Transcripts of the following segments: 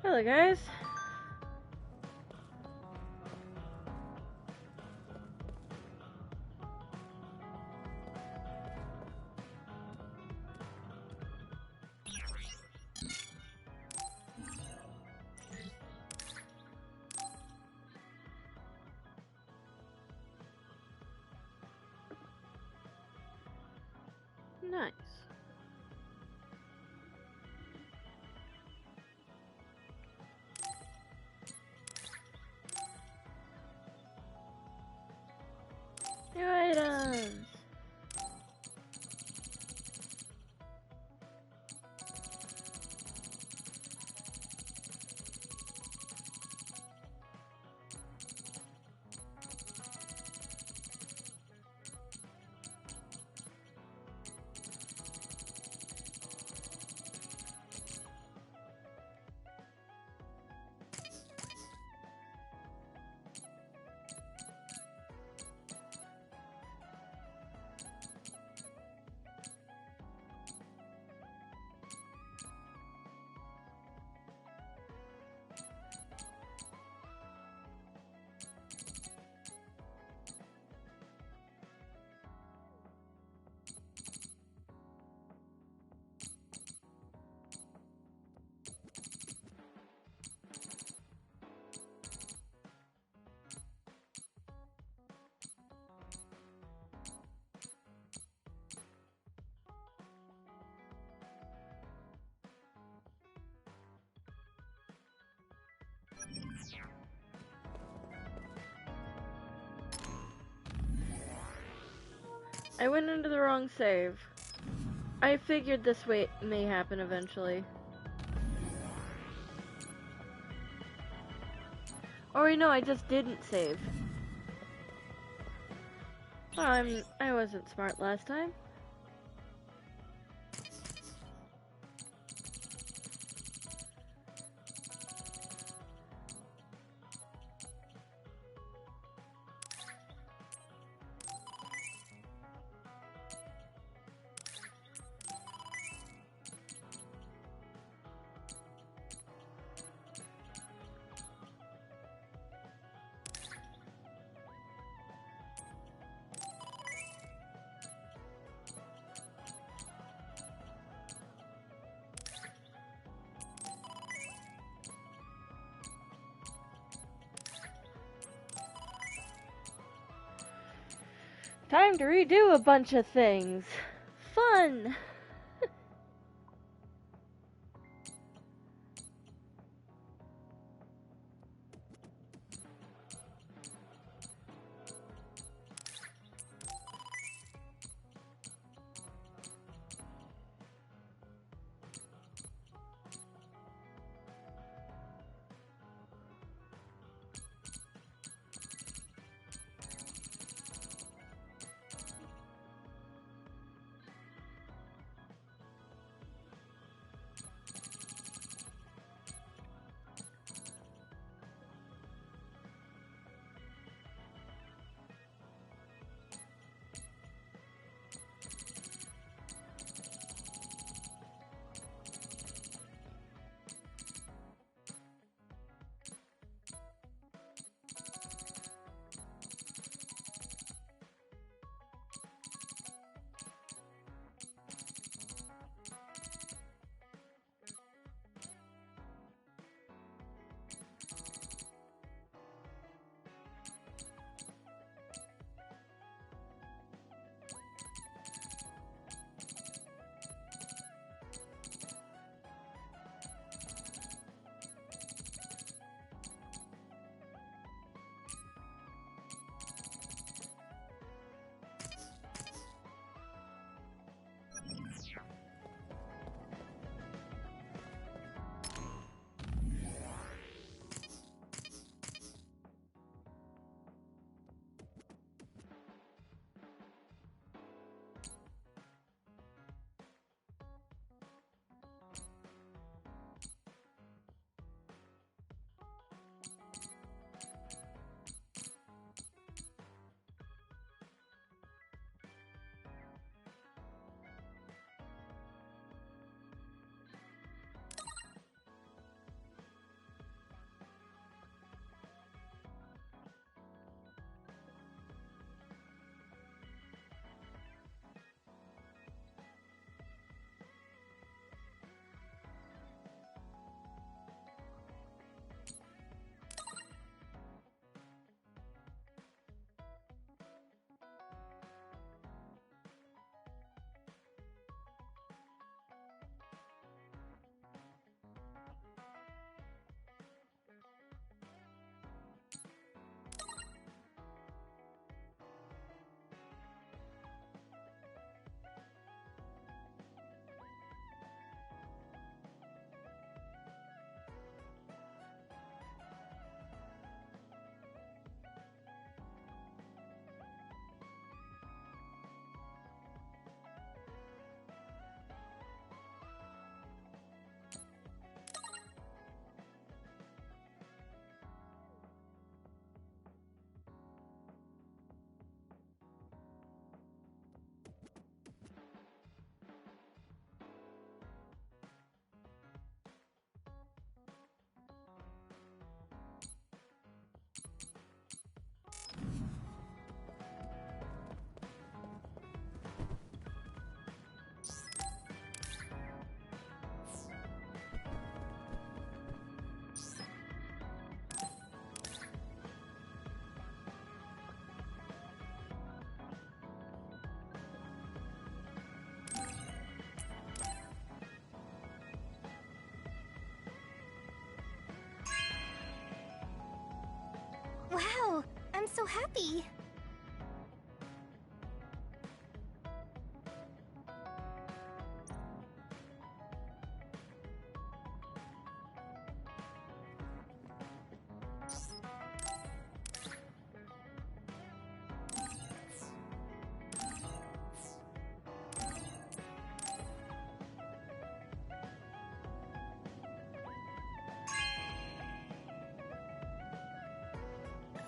Hello, guys. Nice. New items. I went into the wrong save. I figured this may happen eventually. Or no, I just didn't save. Well, I wasn't smart last time. Time to redo a bunch of things. Fun! happy.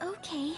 Okay.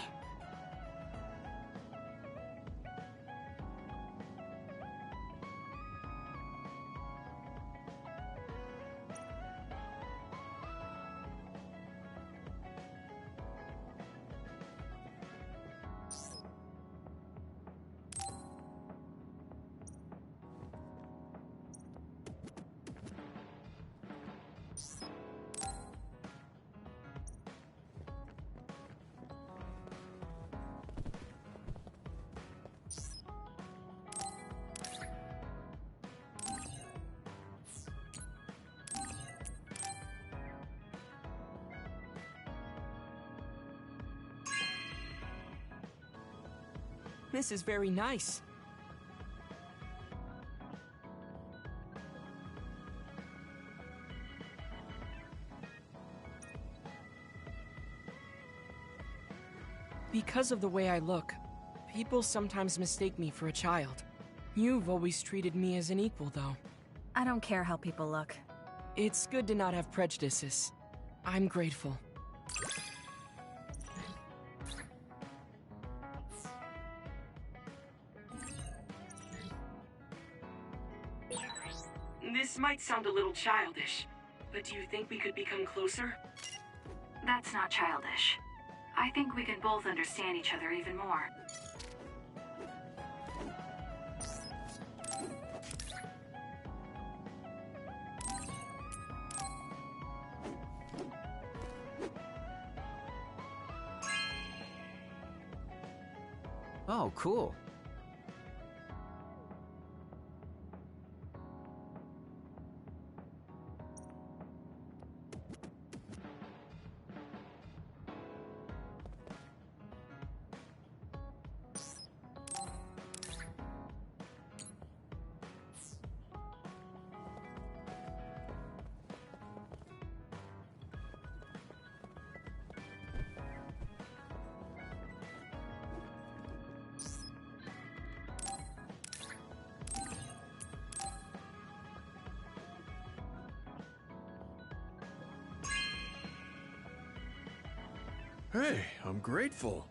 This is very nice. Because of the way I look, people sometimes mistake me for a child. You've always treated me as an equal, though. I don't care how people look. It's good to not have prejudices. I'm grateful. This might sound a little childish, but do you think we could become closer? That's not childish. I think we can both understand each other even more. Oh, cool. Hey, I'm grateful.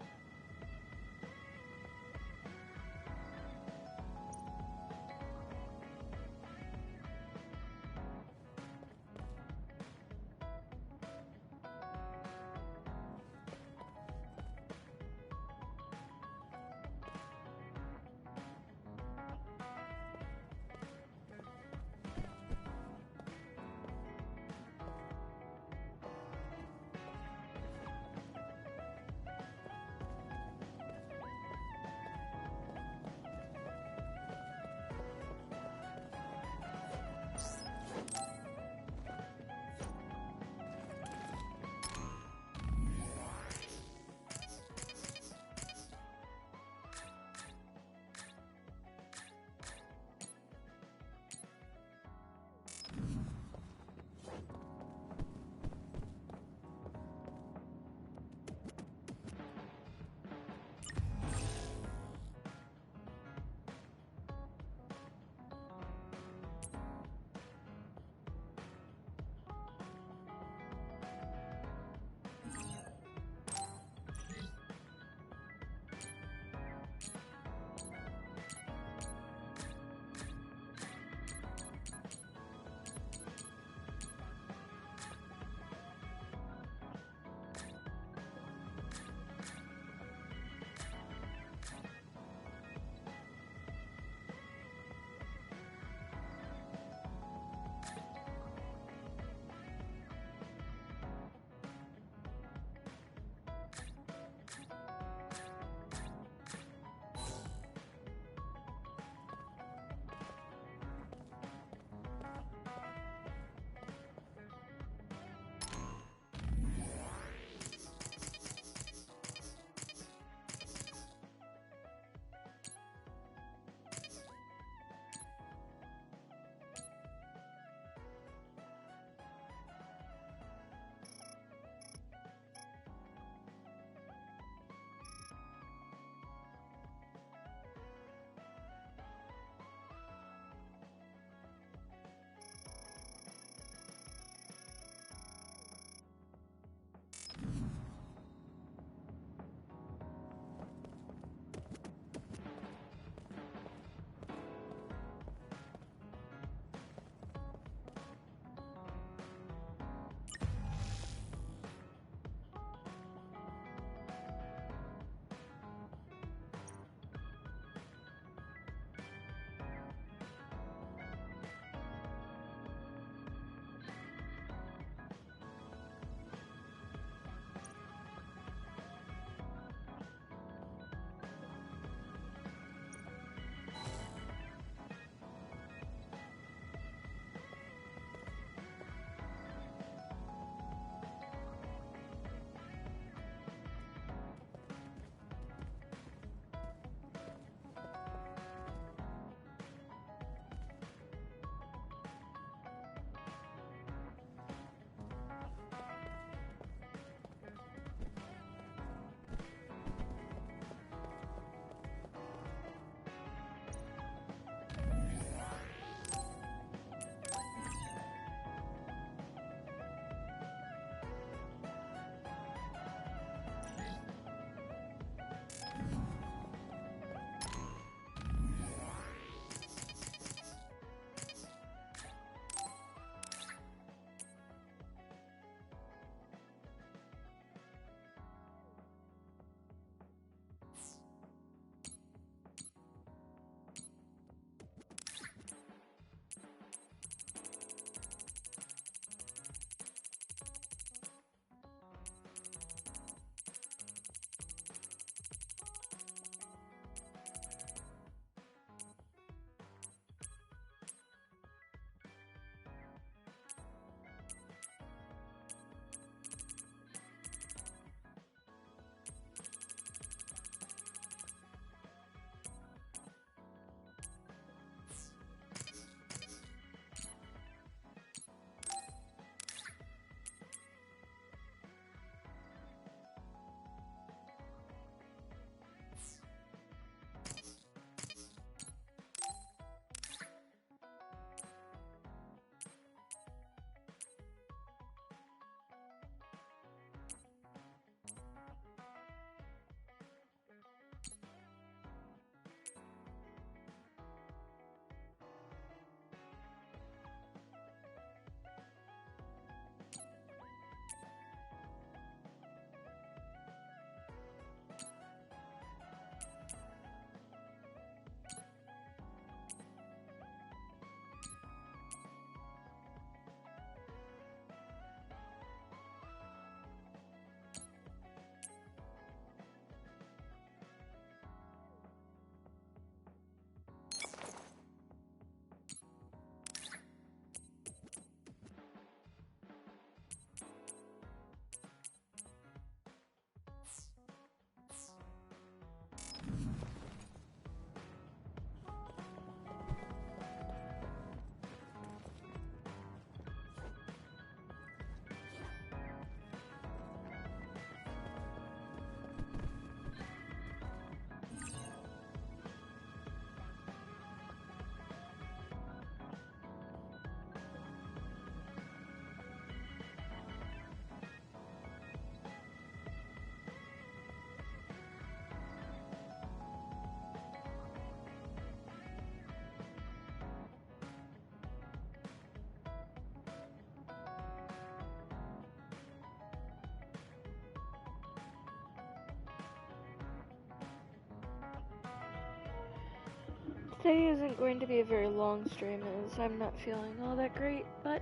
Today isn't going to be a very long stream as I'm not feeling all that great, but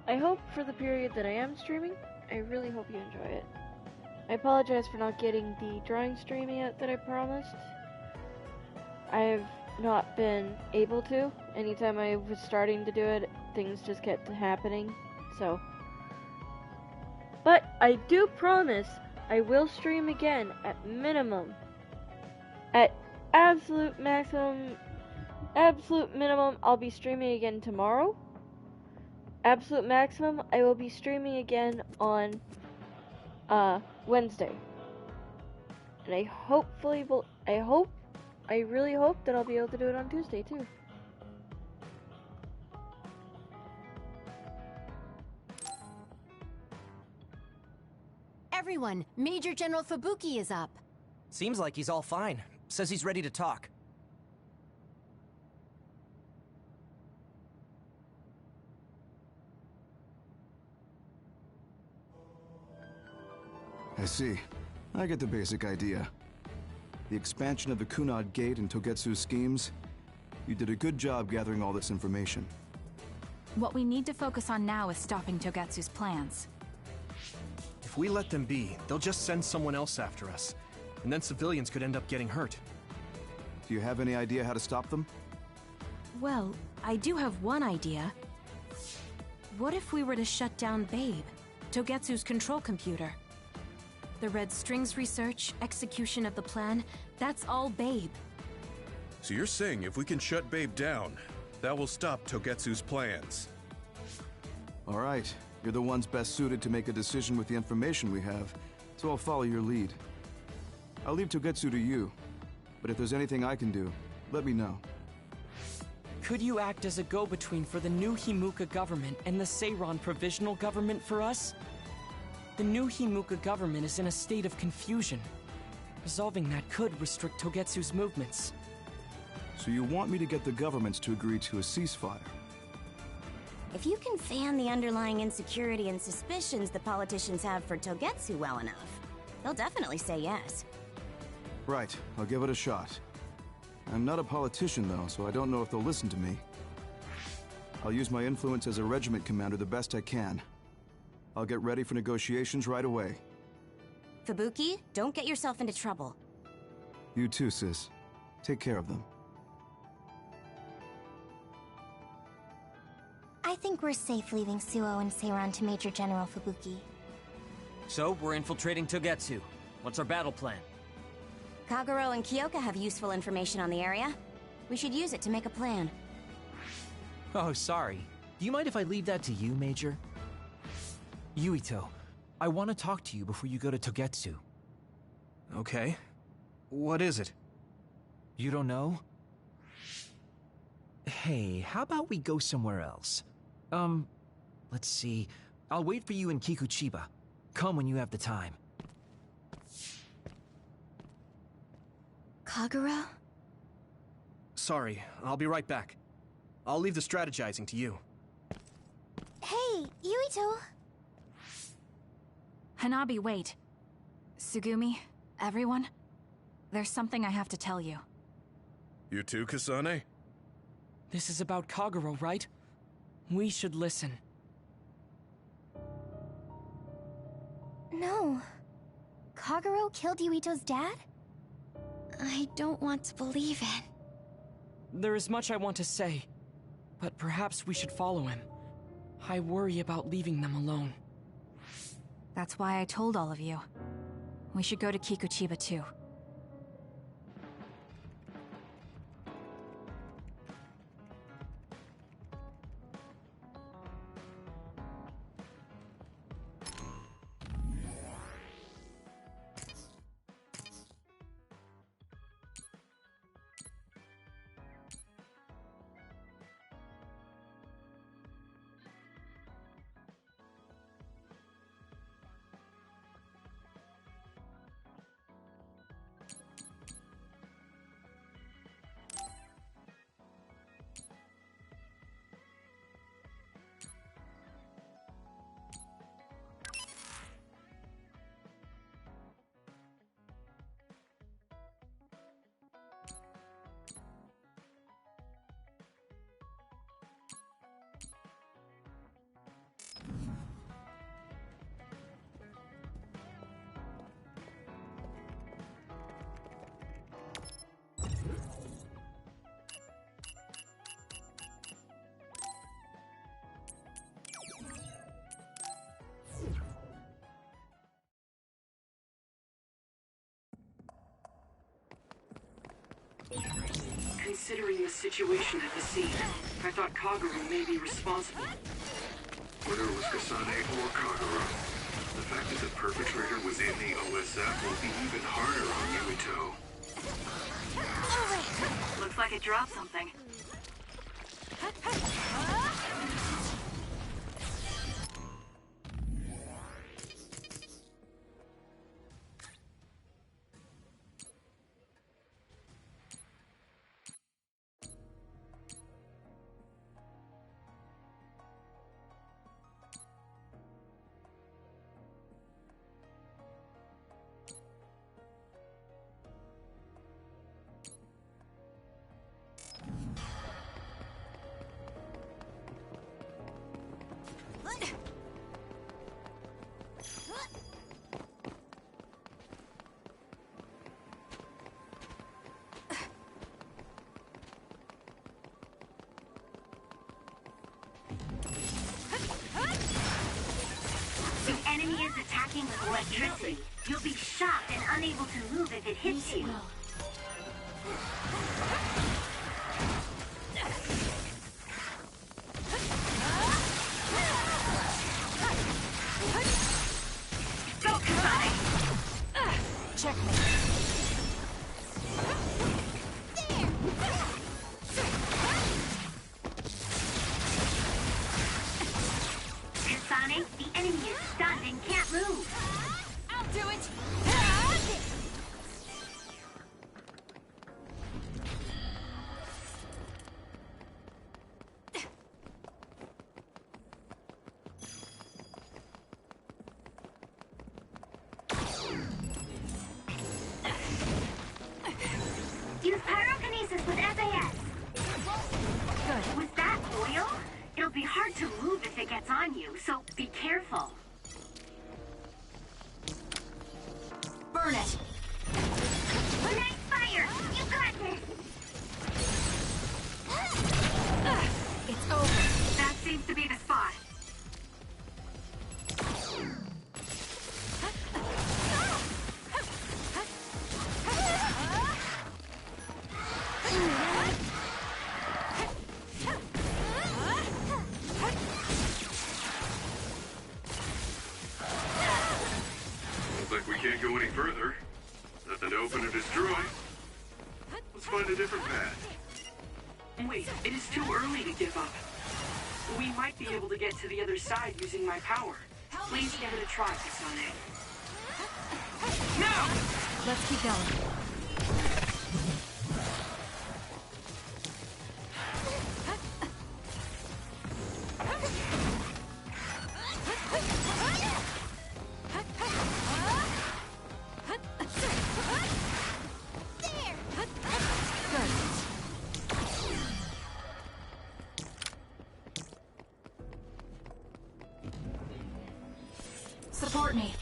I hope for the period that I am streaming, I really hope you enjoy it. I apologize for not getting the drawing stream yet that I promised. I've not been able to. Anytime I was starting to do it, things just kept happening, so. But I do promise I will stream again at minimum. At absolute minimum, I'll be streaming again tomorrow. Absolute maximum, I will be streaming again on Wednesday. And I really hope that I'll be able to do it on Tuesday too. Everyone, Major General Fubuki is up. Seems like he's all fine. Says he's ready to talk. I see. I get the basic idea. The expansion of the Kunad Gate and Togetsu's schemes. You did a good job gathering all this information. What we need to focus on now is stopping Togetsu's plans. If we let them be, they'll just send someone else after us. And then civilians could end up getting hurt. Do you have any idea how to stop them? Well, I do have one idea. What if we were to shut down Babe, Togetsu's control computer? The Red Strings research, execution of the plan, that's all Babe. So you're saying if we can shut Babe down, that will stop Togetsu's plans? All right. You're the ones best suited to make a decision with the information we have, so I'll follow your lead. I'll leave Togetsu to you, but if there's anything I can do, let me know. Could you act as a go-between for the new Himuka government and the Seiran provisional government for us? The new Himuka government is in a state of confusion. Resolving that could restrict Togetsu's movements. So you want me to get the governments to agree to a ceasefire? If you can fan the underlying insecurity and suspicions the politicians have for Togetsu well enough, they'll definitely say yes. Right, I'll give it a shot. I'm not a politician though, so I don't know if they'll listen to me. I'll use my influence as a regiment commander the best I can. I'll get ready for negotiations right away. Fubuki, don't get yourself into trouble. You too, sis. Take care of them. I think we're safe leaving Suo and Seiran to Major General Fubuki. So, we're infiltrating Togetsu. What's our battle plan? Kagero and Kyoka have useful information on the area. We should use it to make a plan. Oh, sorry. Do you mind if I leave that to you, Major? Yuito, I want to talk to you before you go to Togetsu. Okay. What is it? You don't know? Hey, how about we go somewhere else? Let's see. I'll wait for you in Kikuchiba. Come when you have the time. Kagero? Sorry, I'll be right back. I'll leave the strategizing to you. Hey, Yuito! Hanabi, wait. Sugumi, everyone, there's something I have to tell you. You too, Kasane? This is about Kagero, right? We should listen. No. Kagero killed Yuito's dad? I don't want to believe it. There is much I want to say, but perhaps we should follow him. I worry about leaving them alone. That's why I told all of you. We should go to Kikuchiba too. situation at the scene. I thought Kagero may be responsible. Whether it was Kasane or Kagero, the fact that the perpetrator was in the OSF will be even harder on Yuito. Looks like it dropped something. The enemy is attacking with electricity. You'll be shocked and unable to move if it hits you. Go, Kasane! Checkmate. Kasane, the enemy is stunned and can't move. I'll do it! Use pyrokinesis with SAS. Good. With that oil, it'll be hard to move if it gets on you, so be careful. Burn it! Nice fire! You got this! It's over. That seems to be the spot. Looks like we can't go any further. Nothing to open or destroy. Let's find a different path. Wait, it is too early to give up. We might be able to get to the other side using my power. Please give it a try, Kasane. No! Let's keep going. Support me.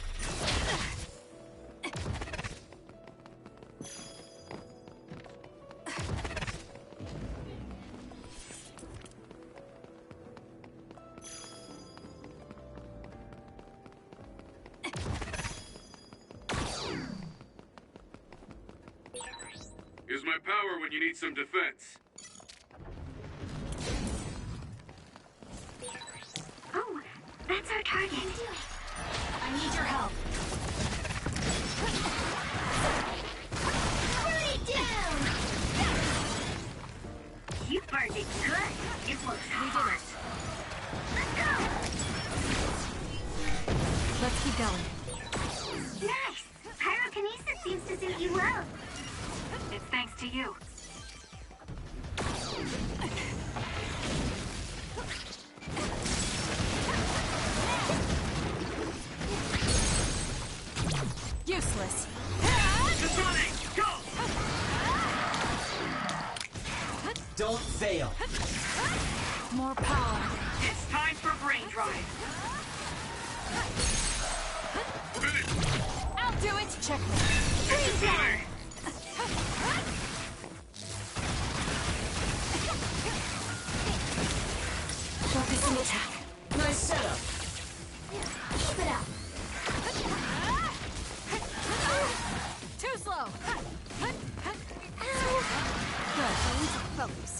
Use my power when you need some defense. Oh, that's our target. I need your help. Put it down! You burned it good. It looks hot. Let's go! Let's keep going. Nice! Pyrokinesis seems to suit you well. It's thanks to you. Useless. Kasane, go! Don't fail. More power. It's time for brain drive. I'll do it. Checkmate. Freeze down! Focusing attack. Nice setup. Keep it up. Too slow. Good. I need to focus.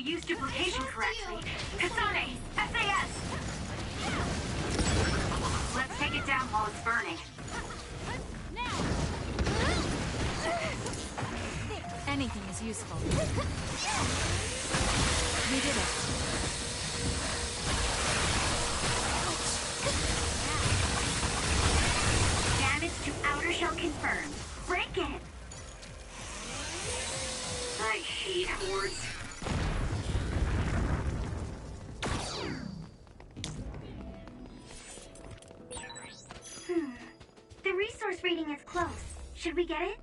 use duplication correctly. Kasane, SAS! Let's take it down while it's burning. Anything is useful. We did it. Damage to outer shell confirmed. Break it! I hate hordes. The resource reading is close. Should we get it?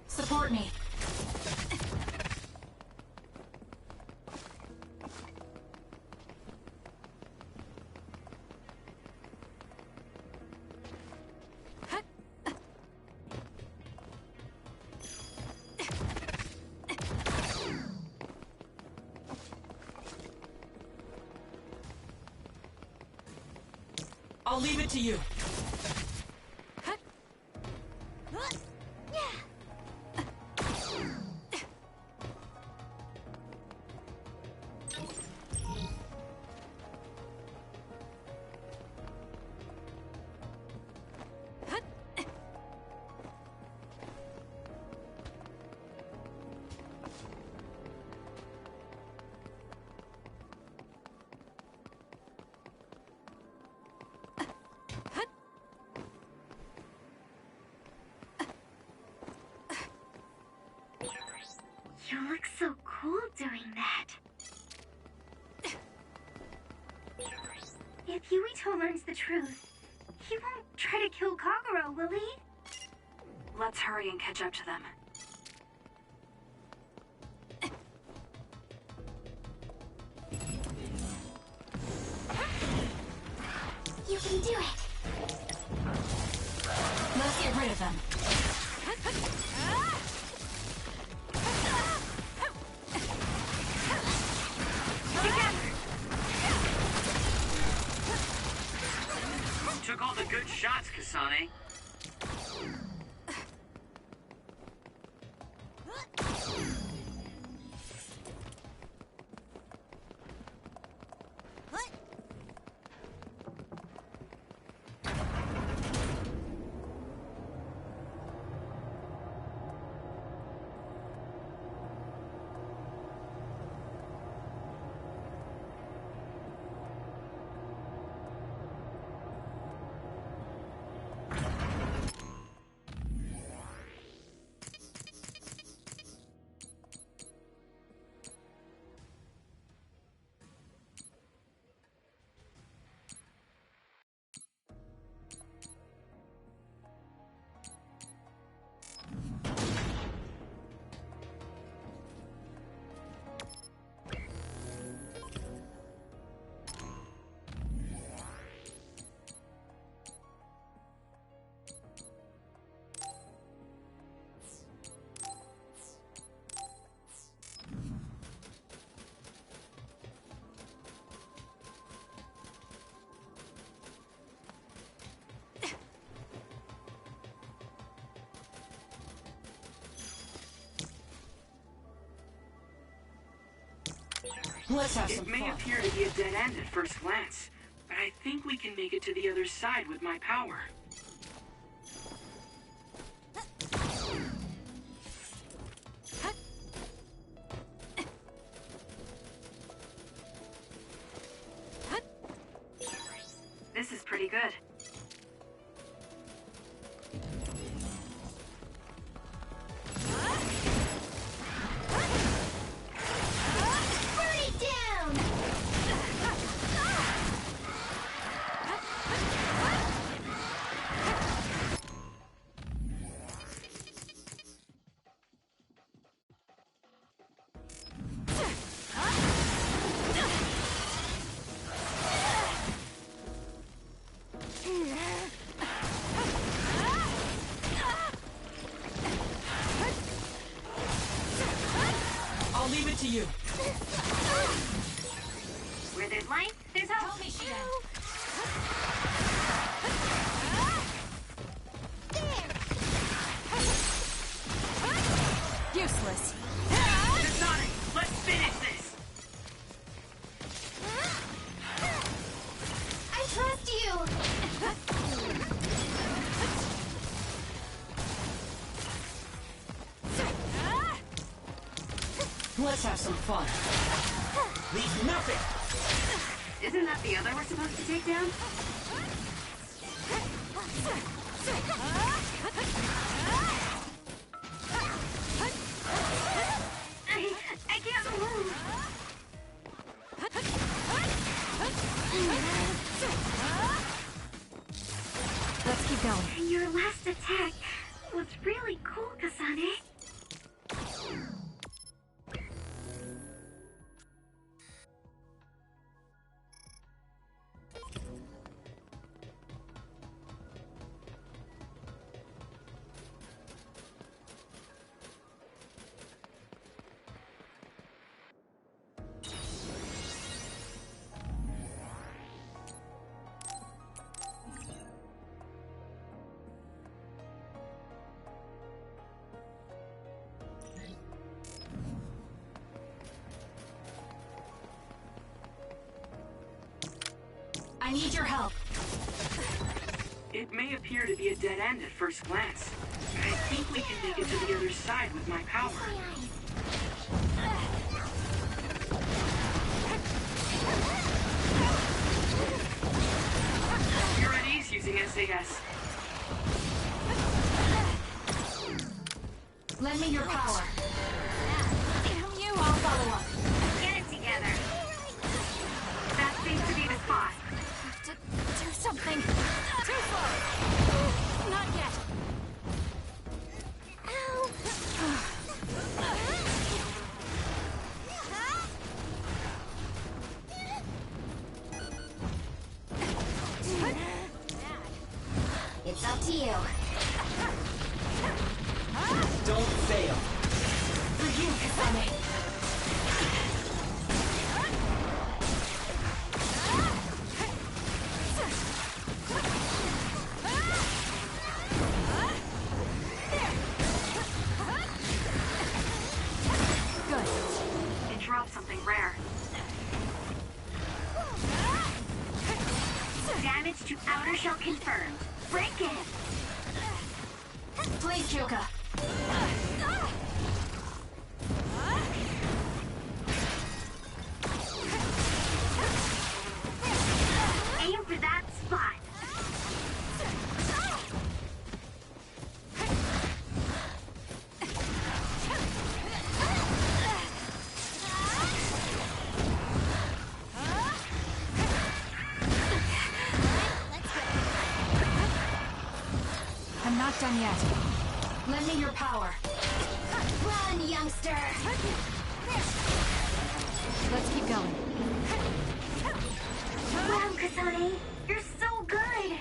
Support me. I'll leave it to you. You look so cool doing that. If Yuito learns the truth, he won't try to kill Kagero, will he? Let's hurry and catch up to them. You can do it. Let's get rid of them. Took all the good shots, Kasane. Let's have some It may fun. appear to be a dead end at first glance, but I think we can make it to the other side with my power. This is pretty good. Burn it down! leave it to you. Where there's life, there's hope. Help me, Shion. Useless. Sonic, let's finish this! I trust you! Let's have some fun. Leave nothing! Isn't that the other we're supposed to take down? I can't move! Let's keep going. Your last attack was really cool, Kasane. I need your help. It may appear to be a dead end at first glance. I think we can make it to the other side with my power. You're at ease using SAS. Lend me your power. Damn you! I'll follow up. Get it together. That seems to be the spot. To do something. Too slow. Not yet. It's up to you. Don't fail. For you, Kasane. It dropped something rare. Damage to outer shell confirmed. Break it! Please, Kyoka. Aim for that spot. I'm not done yet. Lend me your power. Run, youngster! Let's keep going. Wow, Kasane, you're so good!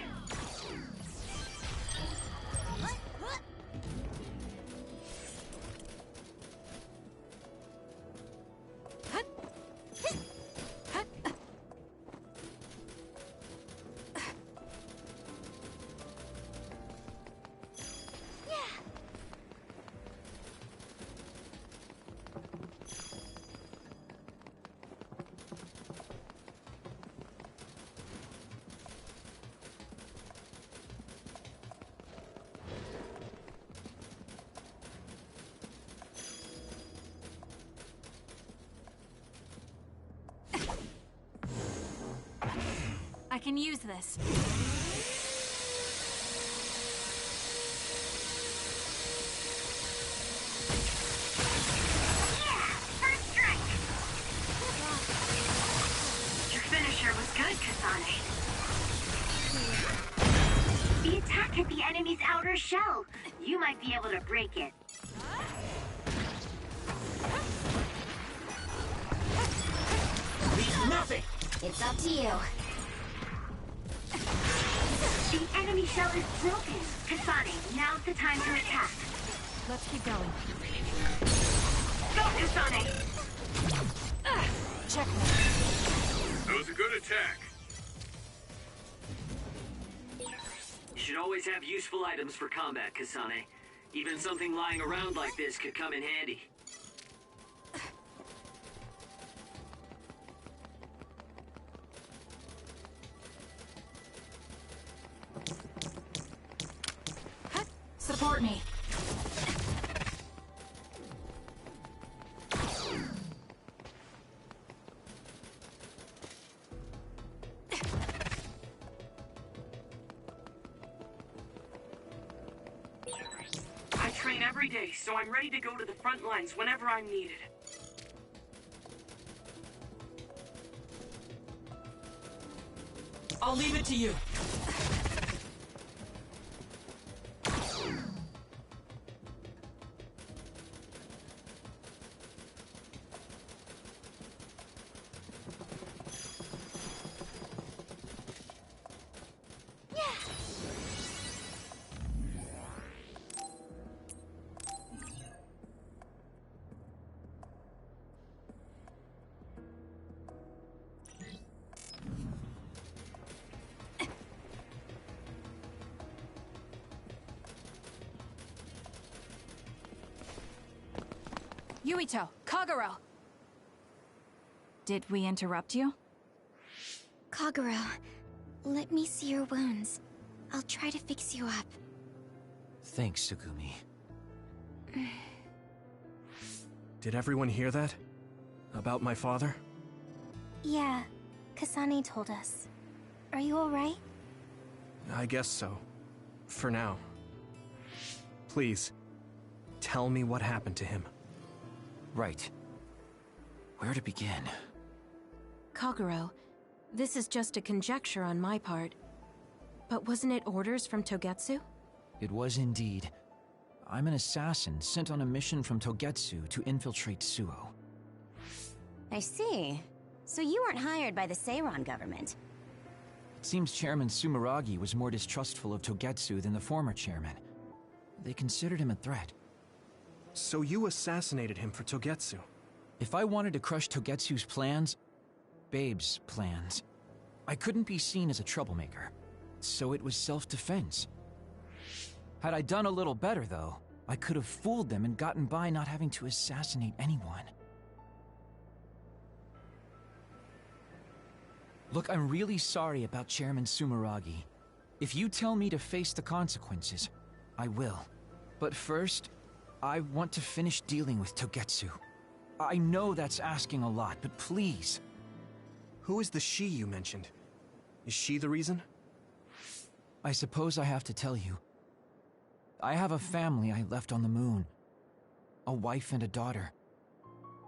I can use this. First strike! Your finisher was good, Kasane. The attack hit the enemy's outer shell. You might be able to break it. Leave nothing! It's up to you. The enemy shell is broken. Kasane, now's the time to attack. Let's keep going. Go, Kasane! Checkmate. That was a good attack. You should always have useful items for combat, Kasane. Even something lying around like this could come in handy. Support me. I train every day, so I'm ready to go to the front lines whenever I'm needed. I'll leave it to you. Yuito, Kagero. Did we interrupt you? Kagero, let me see your wounds. I'll try to fix you up. Thanks, Sugumi. Did everyone hear that? About my father? Yeah, Kasane told us. Are you alright? I guess so. For now. Please, tell me what happened to him. Right. Where to begin? Kagero, this is just a conjecture on my part. But wasn't it orders from Togetsu? It was indeed. I'm an assassin sent on a mission from Togetsu to infiltrate Suo. I see. So you weren't hired by the Seiran government. It seems Chairman Sumeragi was more distrustful of Togetsu than the former chairman. They considered him a threat. So you assassinated him for Togetsu? If I wanted to crush Togetsu's plans, Babe's plans, I couldn't be seen as a troublemaker. So it was self-defense. Had I done a little better, though, I could have fooled them and gotten by not having to assassinate anyone. Look, I'm really sorry about Chairman Sumeragi. If you tell me to face the consequences, I will. But first, I want to finish dealing with Togetsu. I know that's asking a lot, but please. Who is the she you mentioned? Is she the reason? I suppose I have to tell you. I have a family I left on the moon. A wife and a daughter.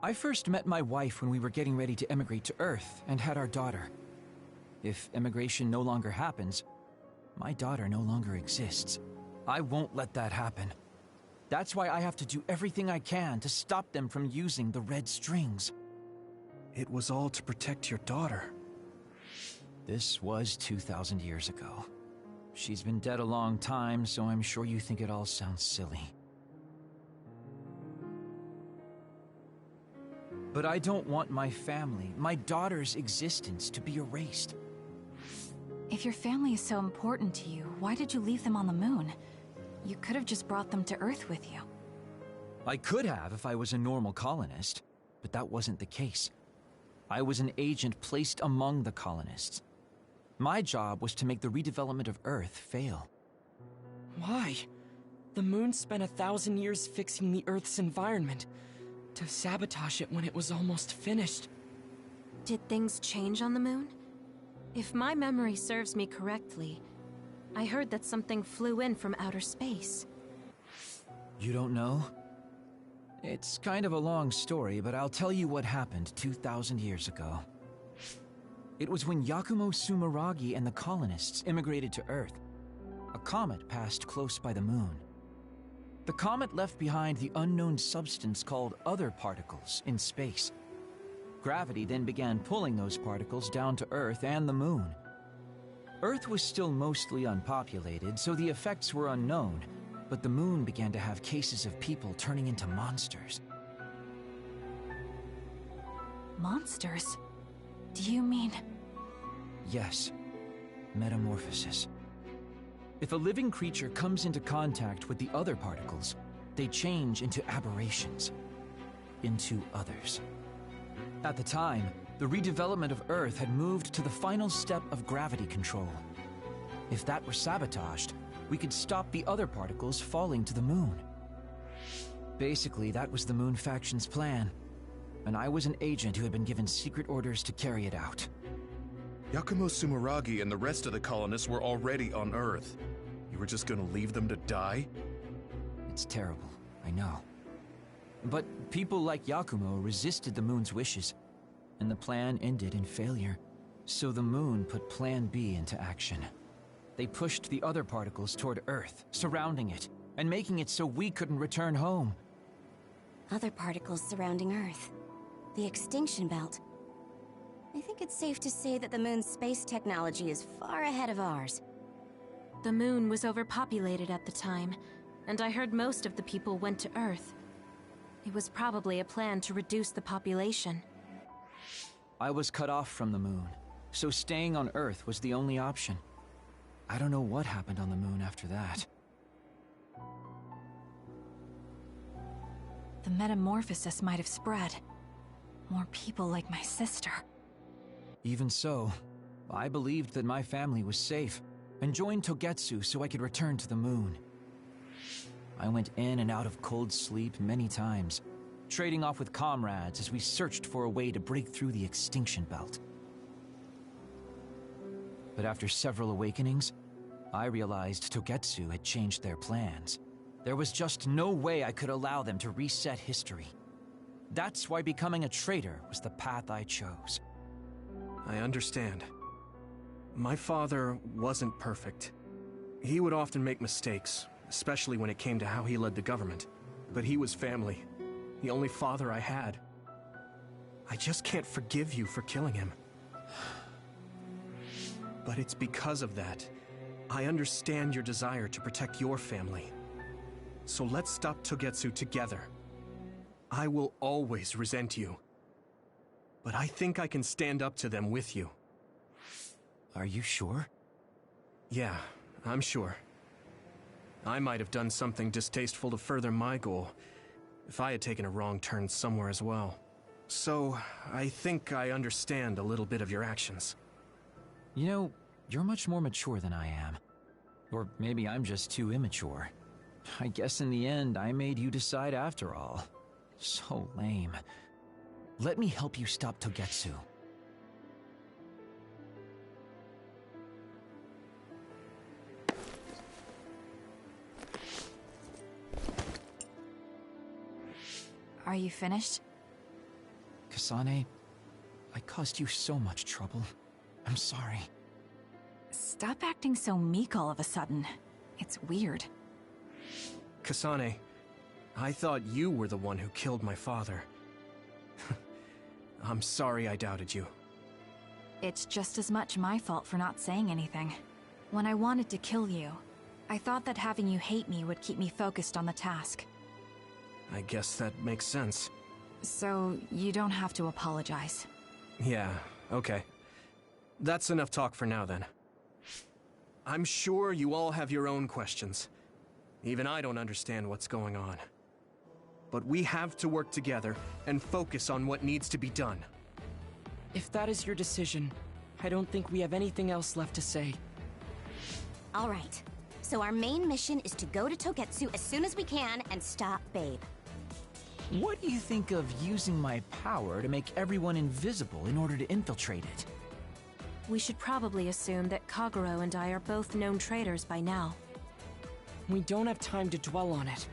I first met my wife when we were getting ready to emigrate to Earth and had our daughter. If emigration no longer happens, my daughter no longer exists. I won't let that happen. That's why I have to do everything I can to stop them from using the red strings. It was all to protect your daughter. This was 2,000 years ago. She's been dead a long time, so I'm sure you think it all sounds silly. But I don't want my family, my daughter's existence, to be erased. If your family is so important to you, why did you leave them on the moon? You could have just brought them to Earth with you. I could have if I was a normal colonist, but that wasn't the case. I was an agent placed among the colonists. My job was to make the redevelopment of Earth fail. Why? The moon spent 1,000 years fixing the Earth's environment, to sabotage it when it was almost finished. Did things change on the moon? If my memory serves me correctly, I heard that something flew in from outer space. You don't know? It's kind of a long story, but I'll tell you what happened 2,000 years ago. It was when Yakumo Sumeragi and the colonists immigrated to Earth. A comet passed close by the moon. The comet left behind the unknown substance called other particles in space. Gravity then began pulling those particles down to Earth and the moon. Earth was still mostly unpopulated, so the effects were unknown, but the moon began to have cases of people turning into monsters. Monsters? Do you mean... Yes. Metamorphosis. If a living creature comes into contact with the other particles, they change into aberrations. Into others. At the time, the redevelopment of Earth had moved to the final step of gravity control. If that were sabotaged, we could stop the other particles falling to the moon. Basically, that was the Moon Faction's plan, and I was an agent who had been given secret orders to carry it out. Yakumo Sumeragi and the rest of the colonists were already on Earth. You were just gonna leave them to die? It's terrible, I know. But people like Yakumo resisted the moon's wishes, and the plan ended in failure. So the moon put Plan B into action. They pushed the other particles toward Earth, surrounding it, and making it so we couldn't return home. Other particles surrounding Earth. The extinction belt. I think it's safe to say that the moon's space technology is far ahead of ours. The moon was overpopulated at the time, and I heard most of the people went to Earth. It was probably a plan to reduce the population. I was cut off from the moon, so staying on Earth was the only option. I don't know what happened on the moon after that. The metamorphosis might have spread. More people like my sister. Even so, I believed that my family was safe, and joined Togetsu so I could return to the moon. I went in and out of cold sleep many times, trading off with comrades as we searched for a way to break through the extinction belt. But after several awakenings, I realized Togetsu had changed their plans. There was just no way I could allow them to reset history. That's why becoming a traitor was the path I chose. I understand. My father wasn't perfect. He would often make mistakes, especially when it came to how he led the government. But he was family, the only father I had. I just can't forgive you for killing him. But it's because of that. I understand your desire to protect your family. So let's stop Togetsu together. I will always resent you. But I think I can stand up to them with you. Are you sure? Yeah, I'm sure. I might have done something distasteful to further my goal, if I had taken a wrong turn somewhere as well. So, I think I understand a little bit of your actions. You know, you're much more mature than I am. Or maybe I'm just too immature. I guess in the end, I made you decide after all. So lame. Let me help you stop Togetsu. Are you finished? Kasane, I caused you so much trouble. I'm sorry. Stop acting so meek all of a sudden. It's weird. Kasane, I thought you were the one who killed my father. I'm sorry I doubted you. It's just as much my fault for not saying anything. When I wanted to kill you, I thought that having you hate me would keep me focused on the task. I guess that makes sense. So, you don't have to apologize. Yeah, okay. That's enough talk for now then. I'm sure you all have your own questions. Even I don't understand what's going on. But we have to work together and focus on what needs to be done. If that is your decision, I don't think we have anything else left to say. All right. So our main mission is to go to Togetsu as soon as we can and stop Babe. What do you think of using my power to make everyone invisible in order to infiltrate it? We should probably assume that Kagero and I are both known traitors by now. We don't have time to dwell on it.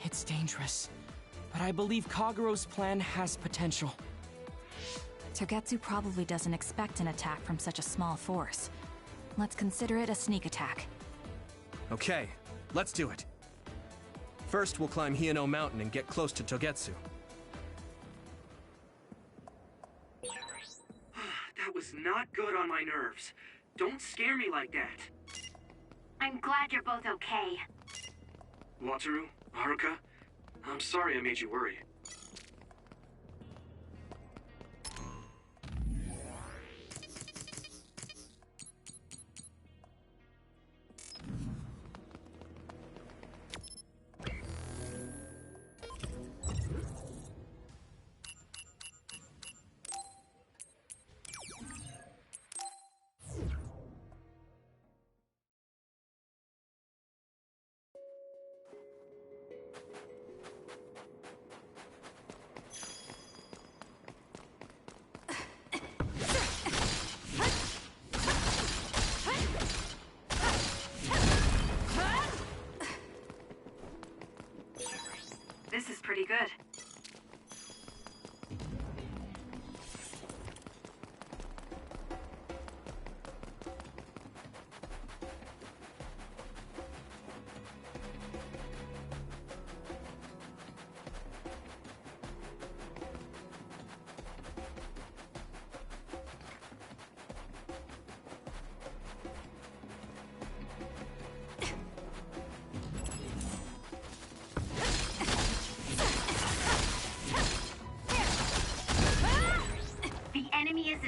It's dangerous, but I believe Kagero's plan has potential. Togetsu probably doesn't expect an attack from such a small force. Let's consider it a sneak attack. Okay, let's do it. First, we'll climb Hiyano Mountain and get close to Togetsu. That was not good on my nerves. Don't scare me like that. I'm glad you're both okay. Wataru, Haruka, I'm sorry I made you worry.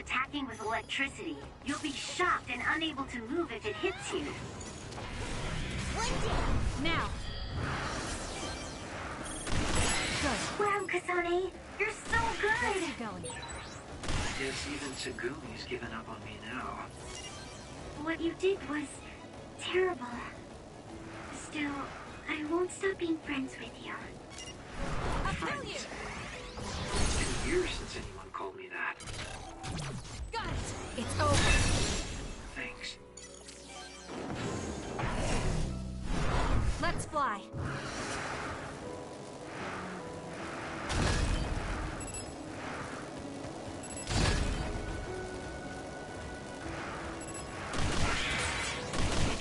attacking with electricity. You'll be shocked and unable to move if it hits you. Now! Good. Wow, Kasane! You're so good! How's it going? I guess even Tsugumi's given up on me now. What you did was terrible. Still, I won't stop being friends with you. I'll kill you! It's been years since anyone called me that. Got it! It's over! Thanks. Let's fly!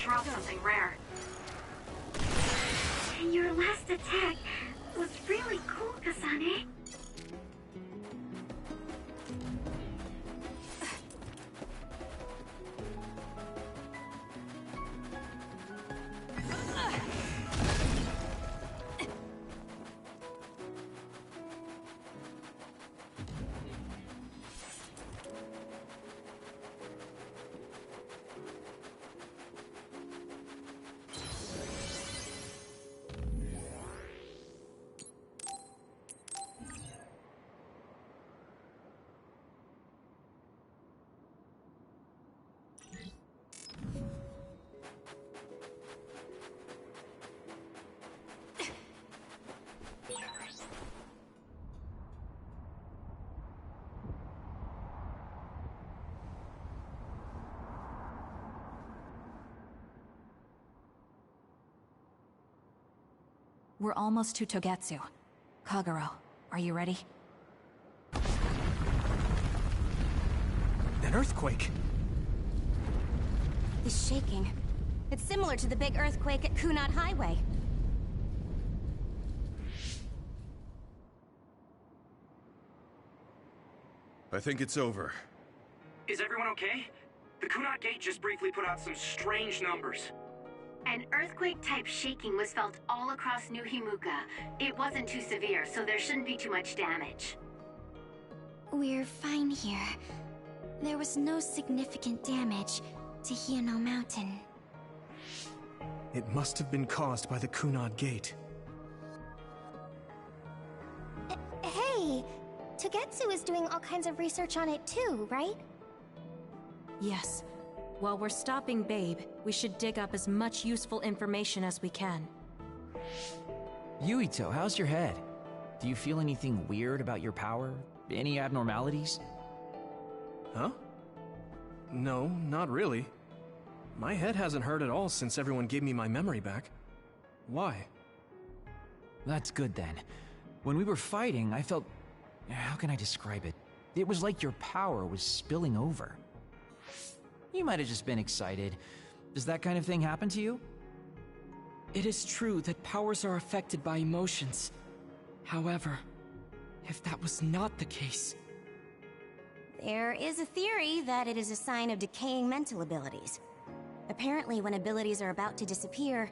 Drop something rare. And your last attack was really cool, Kasane. We're almost to Togetsu. Kagero, are you ready? An earthquake! It's shaking. It's similar to the big earthquake at Kunad Highway. I think it's over. Is everyone okay? The Kunad Gate just briefly put out some strange numbers. An earthquake-type shaking was felt all across New Himuka. It wasn't too severe, so there shouldn't be too much damage. We're fine here. There was no significant damage to Hiono Mountain. It must have been caused by the Kunad Gate. Hey! Togetsu is doing all kinds of research on it too, right? Yes. While we're stopping Babe, we should dig up as much useful information as we can. Yuito, how's your head? Do you feel anything weird about your power? Any abnormalities? Huh? No, not really. My head hasn't hurt at all since everyone gave me my memory back. Why? That's good then. When we were fighting, I felt... how can I describe it? It was like your power was spilling over. You might have just been excited. Does that kind of thing happen to you? It is true that powers are affected by emotions. However, if that was not the case... There is a theory that it is a sign of decaying mental abilities. Apparently, when abilities are about to disappear,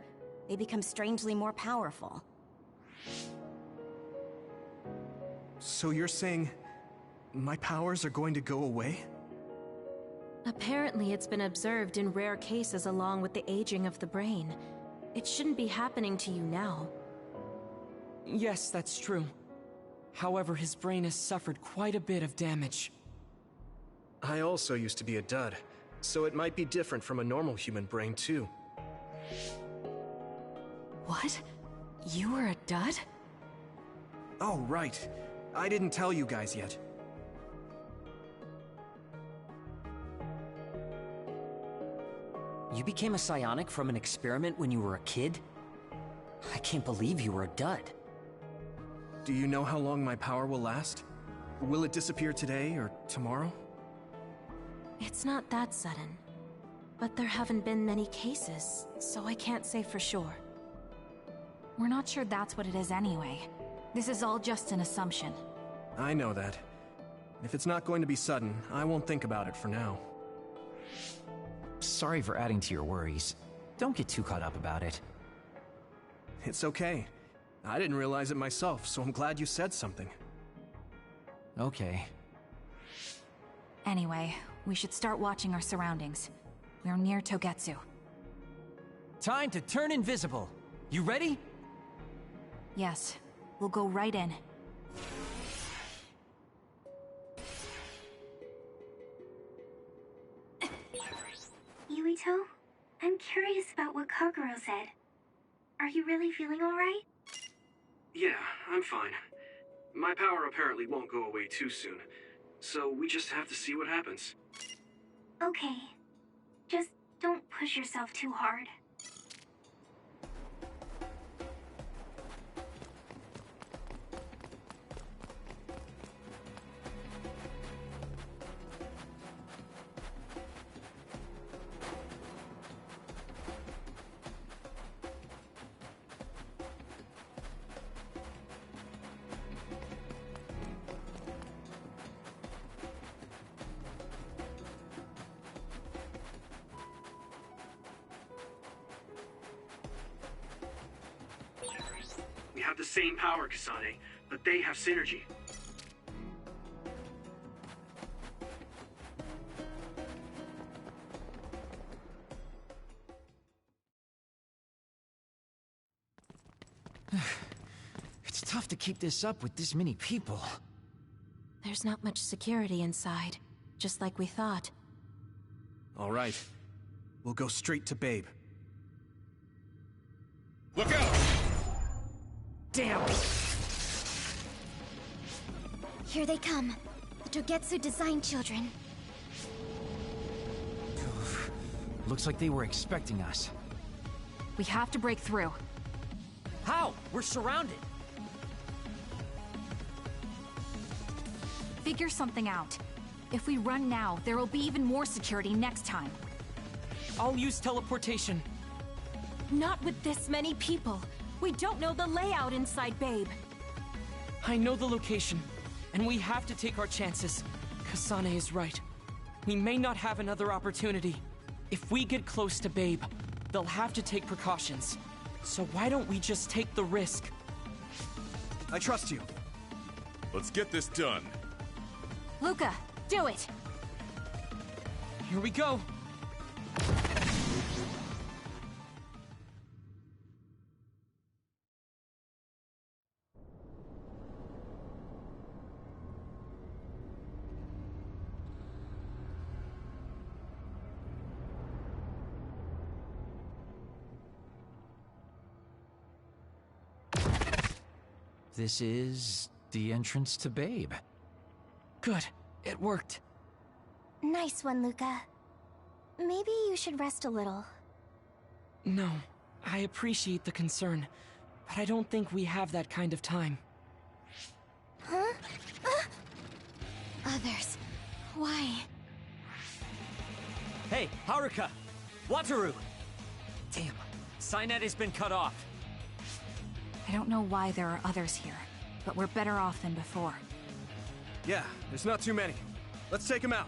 they become strangely more powerful. So you're saying... my powers are going to go away? Apparently, it's been observed in rare cases along with the aging of the brain. It shouldn't be happening to you now. Yes, that's true. However, his brain has suffered quite a bit of damage. I also used to be a dud, so it might be different from a normal human brain too. What? You were a dud? Oh, right. I didn't tell you guys yet. You became a psionic from an experiment when you were a kid? I can't believe you were a dud. Do you know how long my power will last? Will it disappear today or tomorrow? It's not that sudden. But there haven't been many cases, so I can't say for sure. We're not sure that's what it is anyway. This is all just an assumption. I know that. If it's not going to be sudden, I won't think about it for now. Sorry for adding to your worries. Don't get too caught up about it. It's okay. I didn't realize it myself, so I'm glad you said something. Okay. Anyway, we should start watching our surroundings. We're near Togetsu. Time to turn invisible. You ready? Yes, we'll go right in. Yuito, I'm curious about what Kaguro said. Are you really feeling alright? Yeah, I'm fine. My power apparently won't go away too soon, so we just have to see what happens. Okay. Just don't push yourself too hard. We have the same power, Kasane, but they have synergy. It's tough to keep this up with this many people. There's not much security inside, just like we thought. All right. We'll go straight to Babe. Look out! Damn! Here they come. The Togetsu design children. Looks like they were expecting us. We have to break through. How? We're surrounded. Figure something out. If we run now, there will be even more security next time. I'll use teleportation. Not with this many people. We don't know the layout inside Babe. I know the location, and we have to take our chances. Kasane is right. We may not have another opportunity. If we get close to Babe, they'll have to take precautions. So why don't we just take the risk? I trust you. Let's get this done. Luca, do it! Here we go. This is the entrance to Babe. Good. It worked. Nice one, Luca. Maybe you should rest a little. No, I appreciate the concern, but I don't think we have that kind of time. Huh? Others. Why? Hey, Haruka! Wataru! Damn, Cynet has been cut off. I don't know why there are others here, but we're better off than before. Yeah, there's not too many. Let's take them out.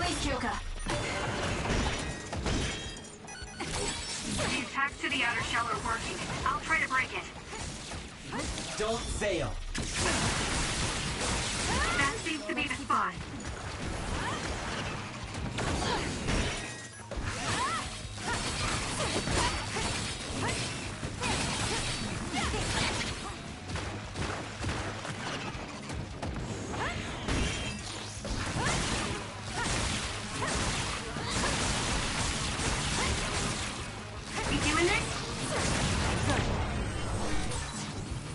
Please, Kyoka. The attacks to the outer shell are working. I'll try to break it. Don't fail. That seems to be the spot. You doing this?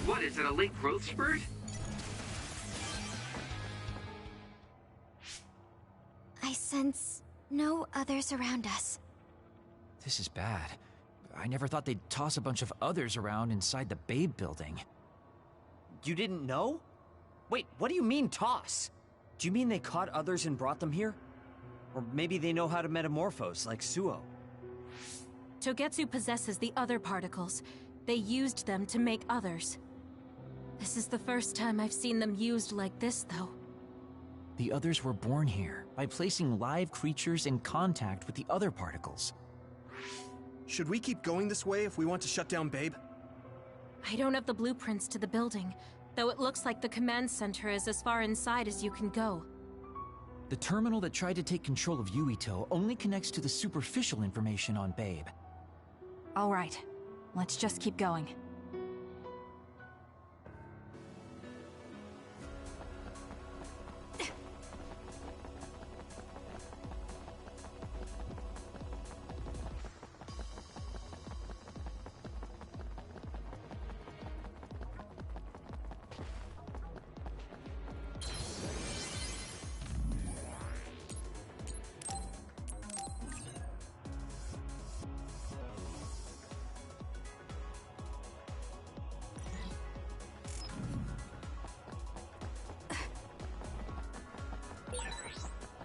What, is it a late growth spurt? I sense no others around us. This is bad. I never thought they'd toss a bunch of others around inside the Babe building. You didn't know? Wait, what do you mean toss? Do you mean they caught others and brought them here? Or maybe they know how to metamorphose, like Suo. Togetsu possesses the other particles. They used them to make others. This is the first time I've seen them used like this, though. The others were born here by placing live creatures in contact with the other particles. Should we keep going this way if we want to shut down Babe? I don't have the blueprints to the building, though it looks like the command center is as far inside as you can go. The terminal that tried to take control of Yuito only connects to the superficial information on Babe. All right, let's just keep going.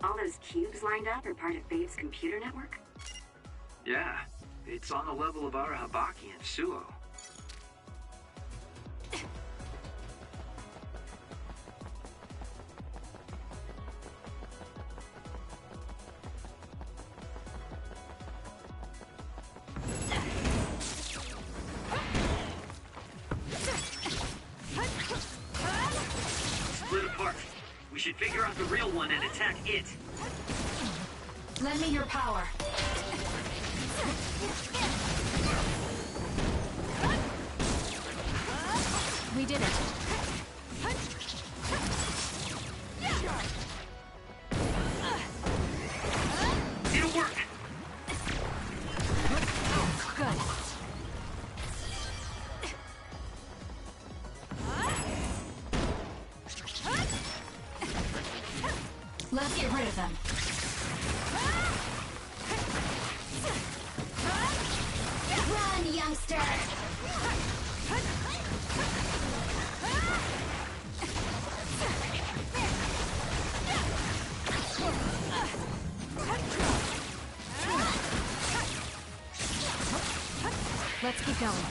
All those cubes lined up are part of Babe's computer network? Yeah, it's on the level of Arahabaki and Suo. Split apart. We should figure out the real one and attack it. Lend me your power. We did it. It'll work. Good. Let's get rid of them. Run, youngster! Let's keep going.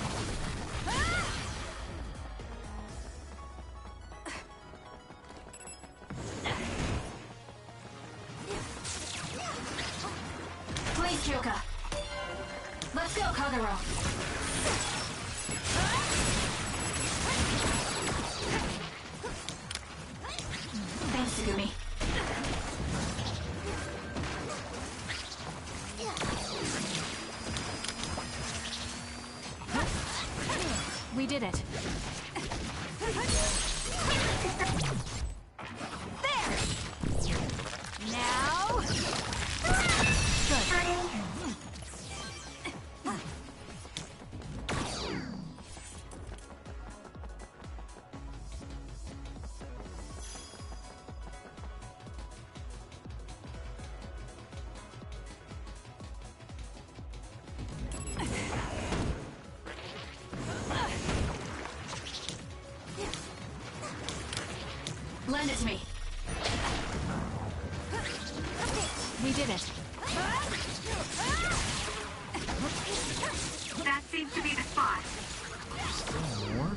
Please, Kyoka. Let's go, Kagero. Thanks, Sugumi. We did it. There! Now... Lend it to me. We did it. That seems to be the spot. Still more?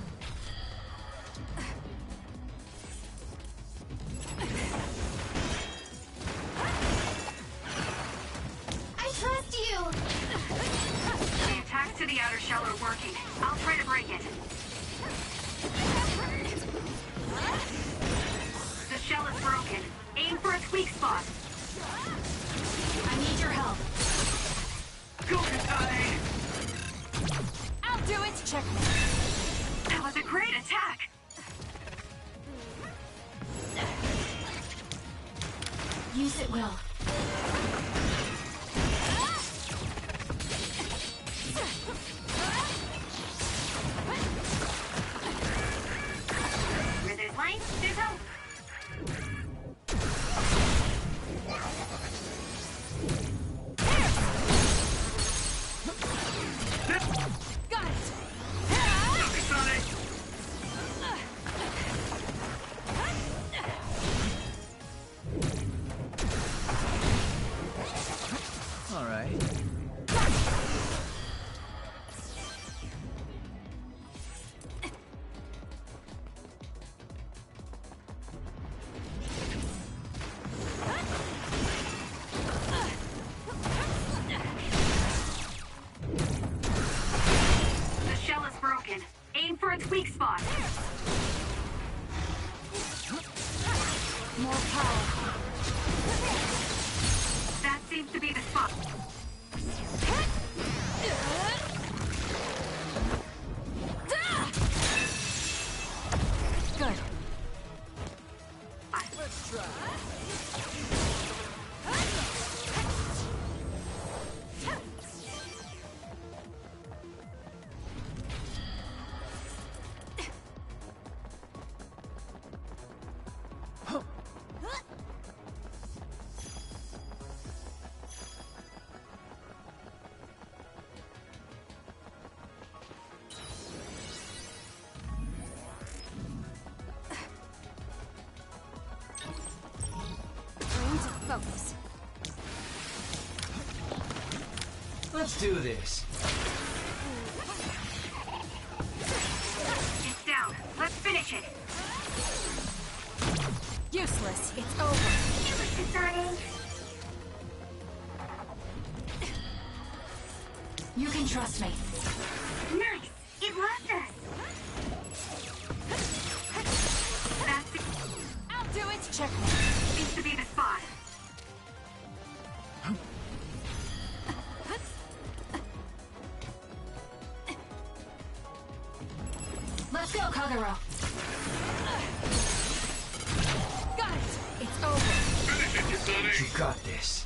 the outer shell are working. I'll try to break it. The shell is broken. Aim for its weak spot. I need your help. Go, Kasane! I'll do it! Check me. That was a great attack! Use it, Will. Where there's light, there's hope. Got it! All right. The shell is broken. Aim for its weak spot. More power. That seems to be the spot. Good. Let's try. Focus. Let's do this. It's down. Let's finish it. Useless. It's over. It was concerning. You can trust me. Nice. It left us. That's it. I'll do it. Check me. Seems to be the spot. Let's go, Kagero. Got it. It's over. Finish it, Kasane! You got this.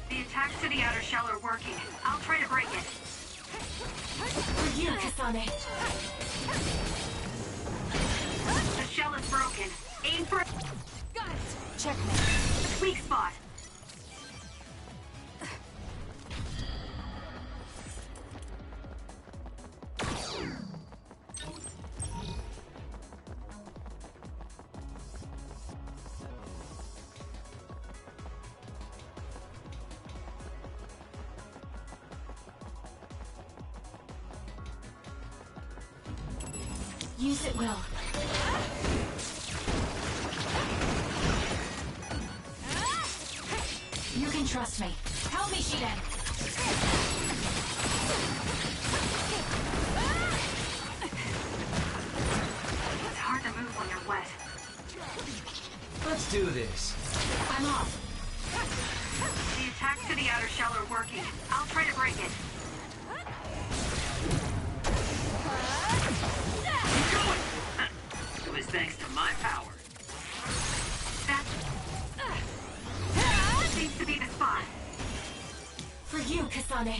The attacks to the outer shell are working. I'll try to break it. For you, Kasane. The shell is broken. Aim for Got it. Check me. its weak spot. Use it, Will. You can trust me. Help me, Shiden. It's hard to move when you're wet. Let's do this. I'm off. The attacks to the outer shell are working. I'll try to break it. It was thanks to my power. That seems to be the spot. For you, Kasane.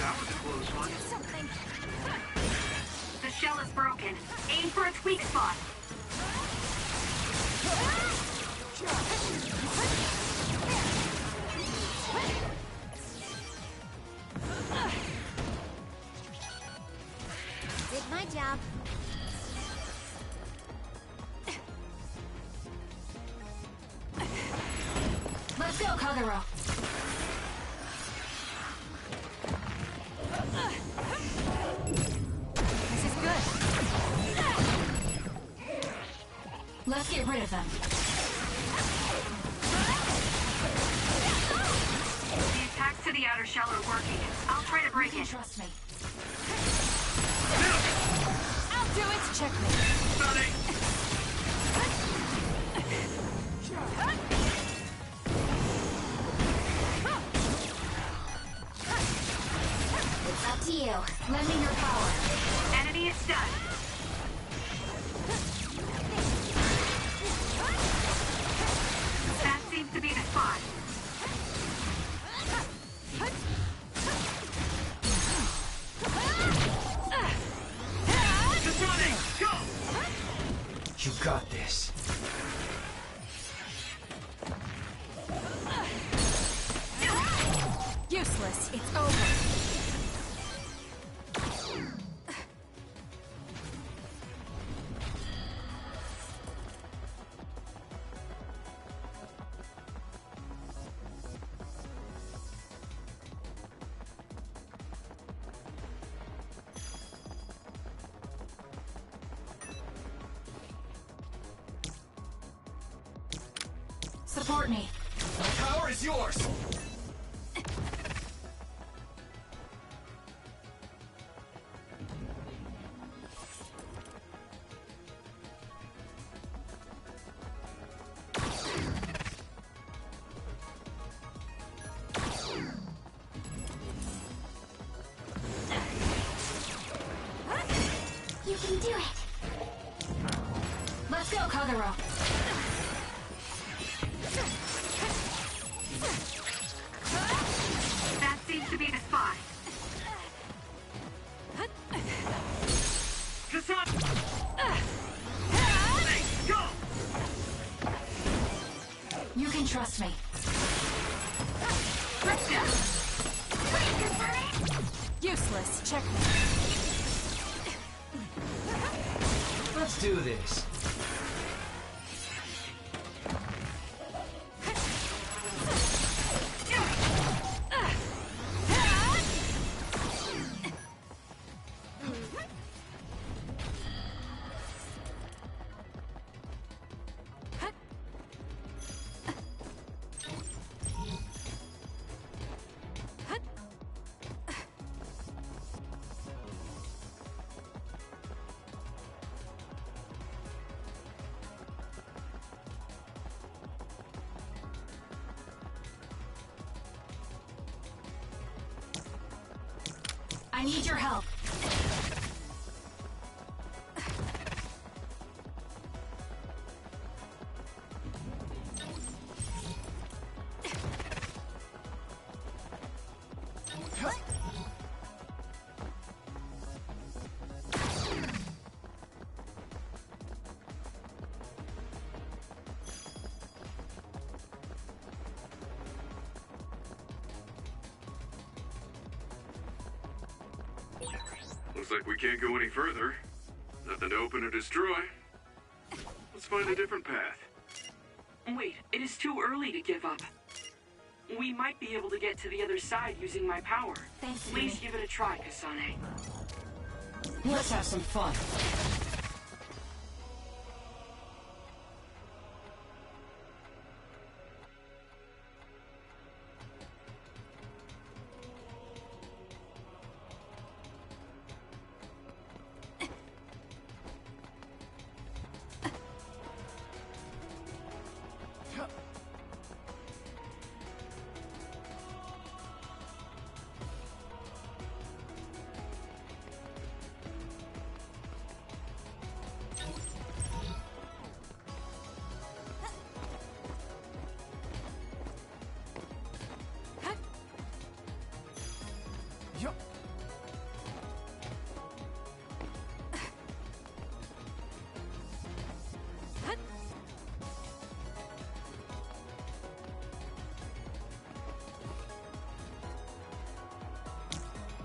That was a close one. The shell is broken. Aim for its weak spot. Did my job. Let's go, Kagero. rid of them. The attacks to the outer shell are working. I'll try to break it. Trust me. I'll do it. Checkmate. Sonic! It's up to you. Lend me your power. Enemy is done. That seems to be the spot. Sonic, go! You got this. Useless. It's over. Support me. My power is yours! You can do it. Let's go, Kagero. That seems to be the spot. Kassan! Go! You can trust me. Let's go. Useless. Checkmate. Let's do this. I need your help. Looks like we can't go any further. Nothing to open or destroy. Let's find a different path. Wait, it is too early to give up. We might be able to get to the other side using my power. Thanks, Please give it a try, Kasane. Let's have some fun.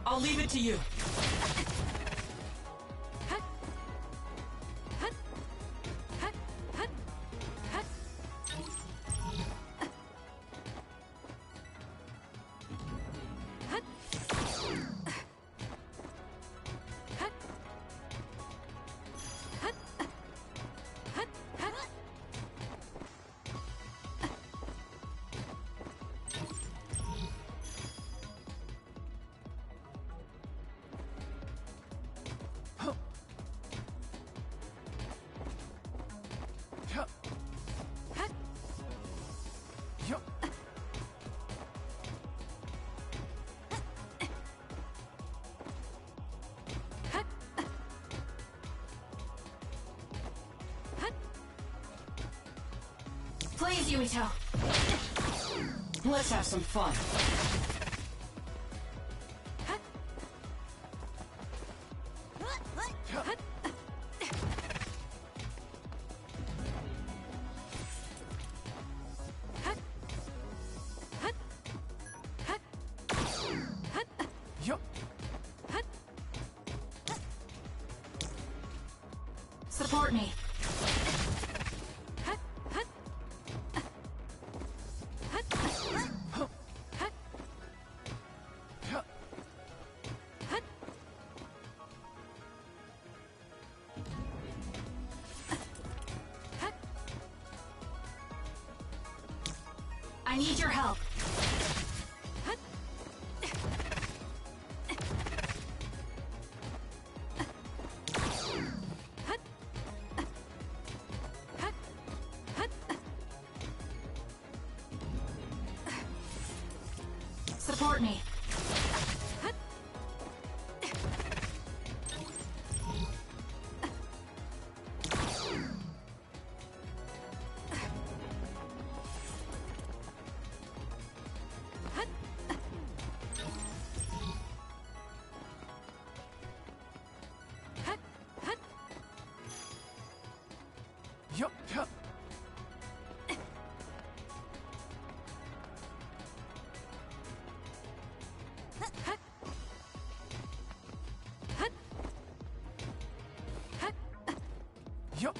I'll leave it to you. Yuito. Let's have some fun. Support me. I need your help. Support me. Yup, yup. Yup.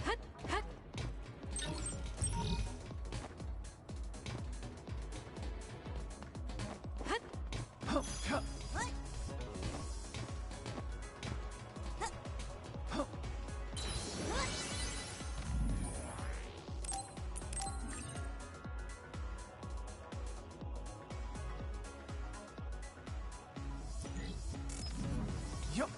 Yup.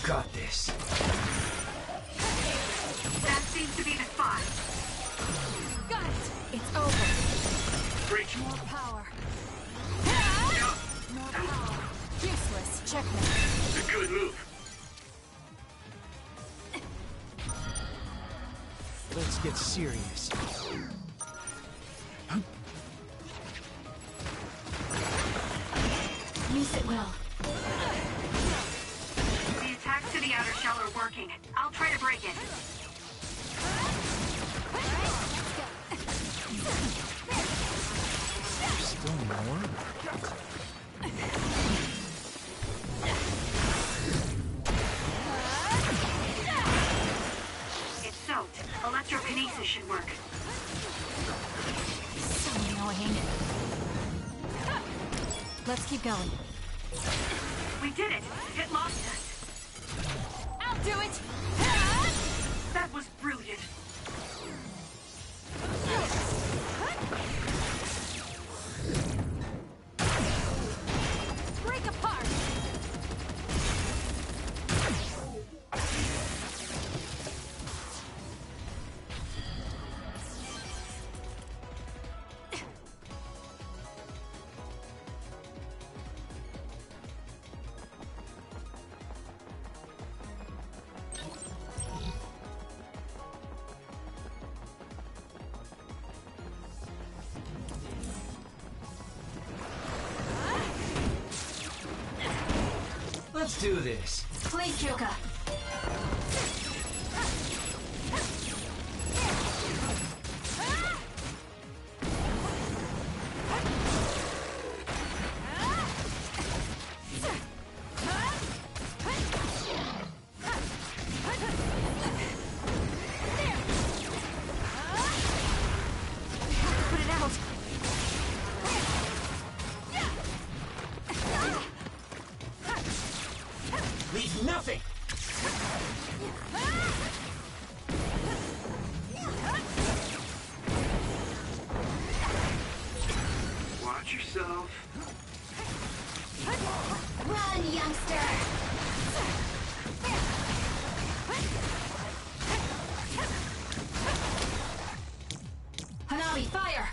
got this. That seems to be the spot. Got it! It's over. Breach. More power. More power. Useless. Checkmate. A good move. Let's get serious. Use it well. The attacks to the outer shell are working. I'll try to break it. Still more? It's soaked. Electrokinesis should work. So annoying. Let's keep going. We did it! It lost us! I'll do it! That was brilliant! Break apart! Let's do this. Please, Kyoka. Put it out. Leave nothing! Watch yourself. Run, youngster! Hanabi, fire!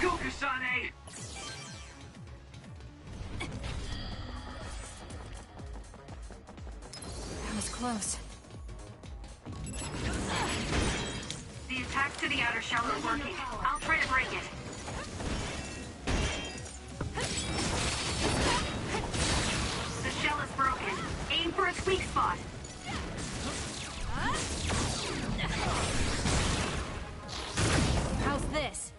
Go, Kasane! That was close. The attacks to the outer shell are working. I'll try to break it. The shell is broken. Aim for its weak spot. How's this?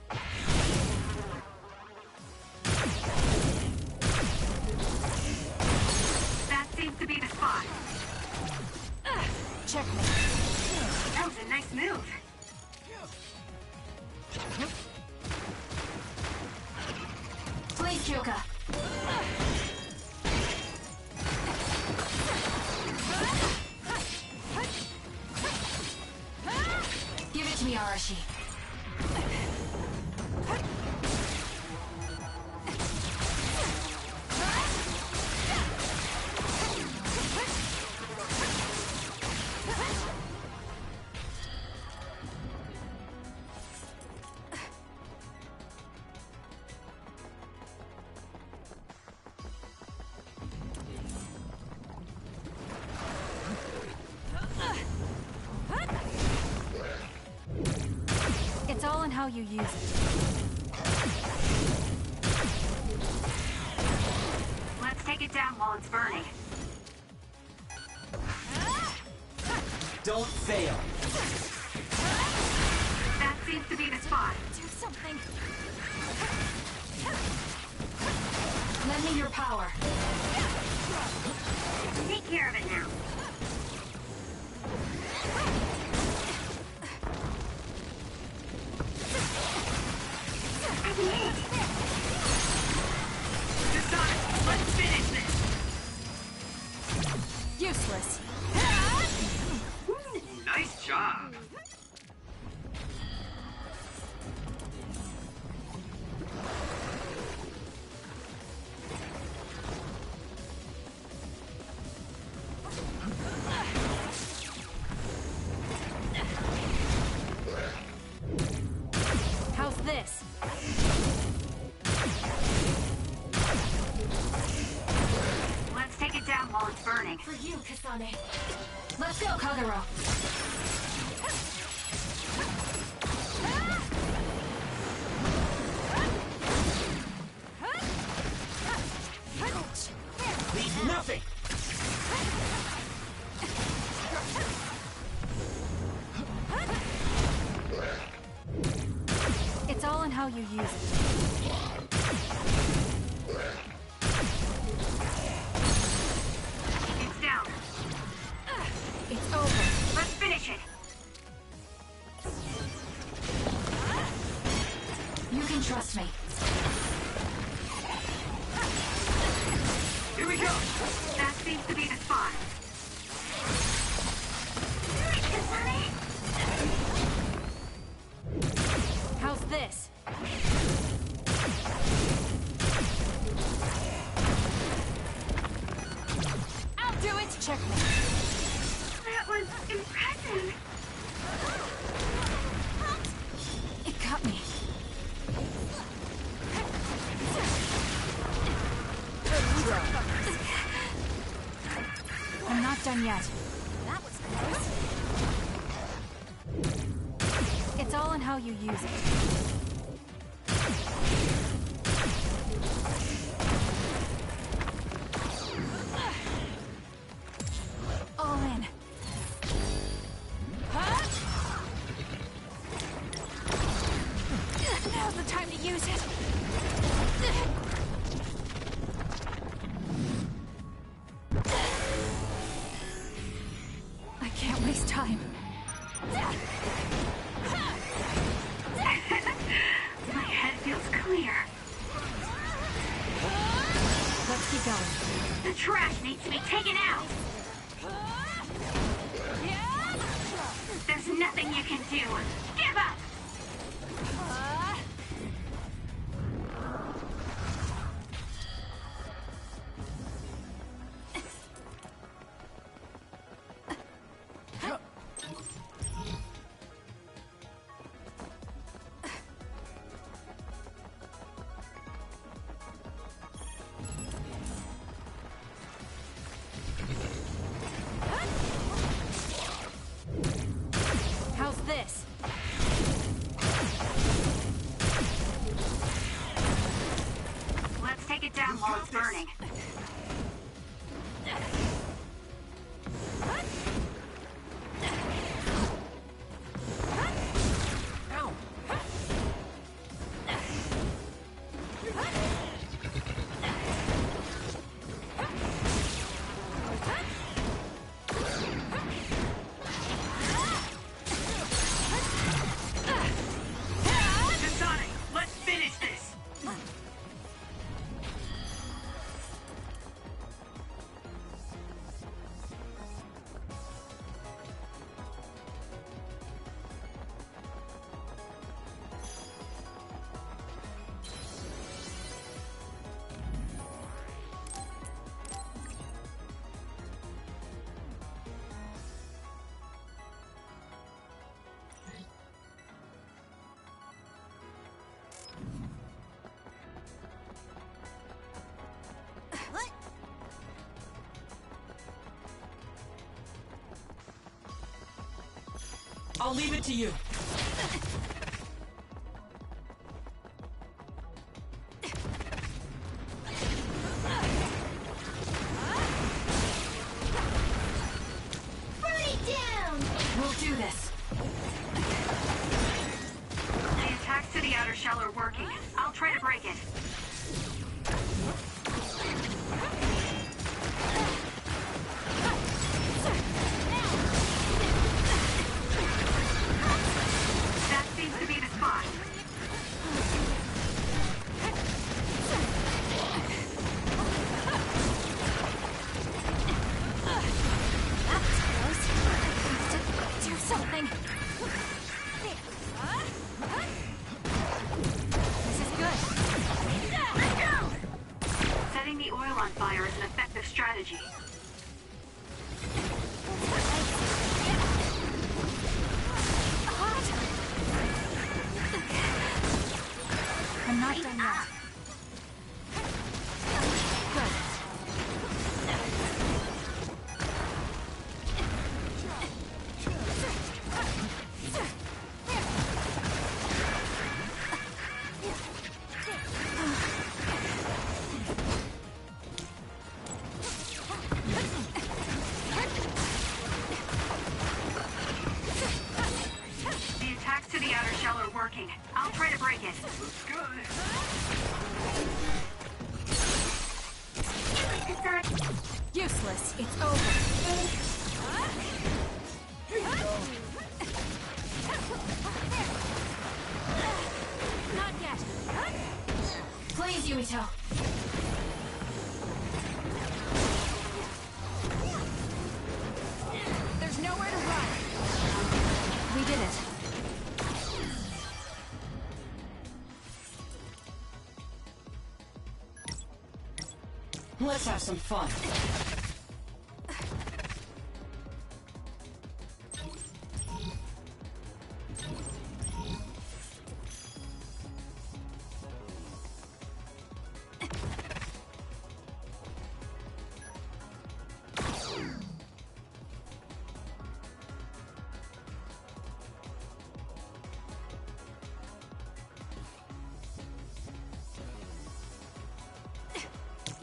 That seems to be the spot. Checkmate. That was a nice move. Please, Kyoka. Give it to me, Arashi. It's all in how you use it. Let's take it down while it's burning. Don't fail. That seems to be the spot. Do something. Lend me your power. Take care of it now. finish this! Useless. Ooh, nice job. How's this? Let's take it down while it's burning. For you, Kasane. Let's go, Kagero. Leave nothing! It's all in how you use it. It's down. It's over. Let's finish it. You can trust me. Here we go. That seems to be the spot. How's this? I'll do it! Check me. That was impressive. It got me. I'm not done yet. That was close. It's all in how you use it. All in. Now's the time to use it. I can't waste time. My head feels clear. Let's keep going. The trash needs to be taken out. There's nothing you can do. Give up! How's this? Let's take it down while it's burning. Kasane, let's finish this! I'll leave it to you. Burn it down! We'll do this. The attacks to the outer shell are working. I'll try to break it. amplifier is an effective strategy. I'm not done yet. The attacks to the outer shell are working. I'll try to break it. Looks good. Useless. It's over. Not yet. Please, Yumito. There's nowhere to run. We did it. Let's have some fun.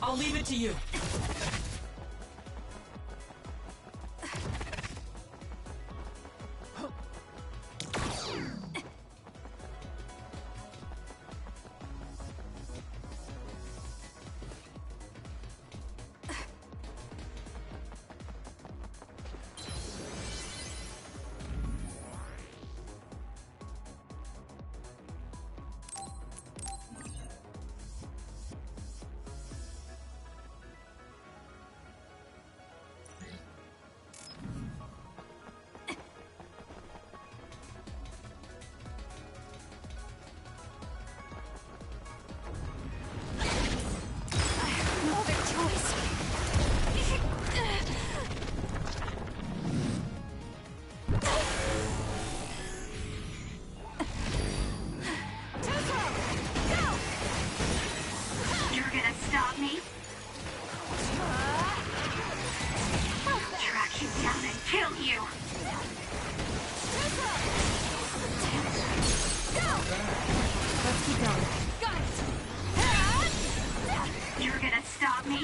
I'll leave it to you. You're gonna stop me? Track you down and kill you! Let's keep going. Got it. You're gonna stop me?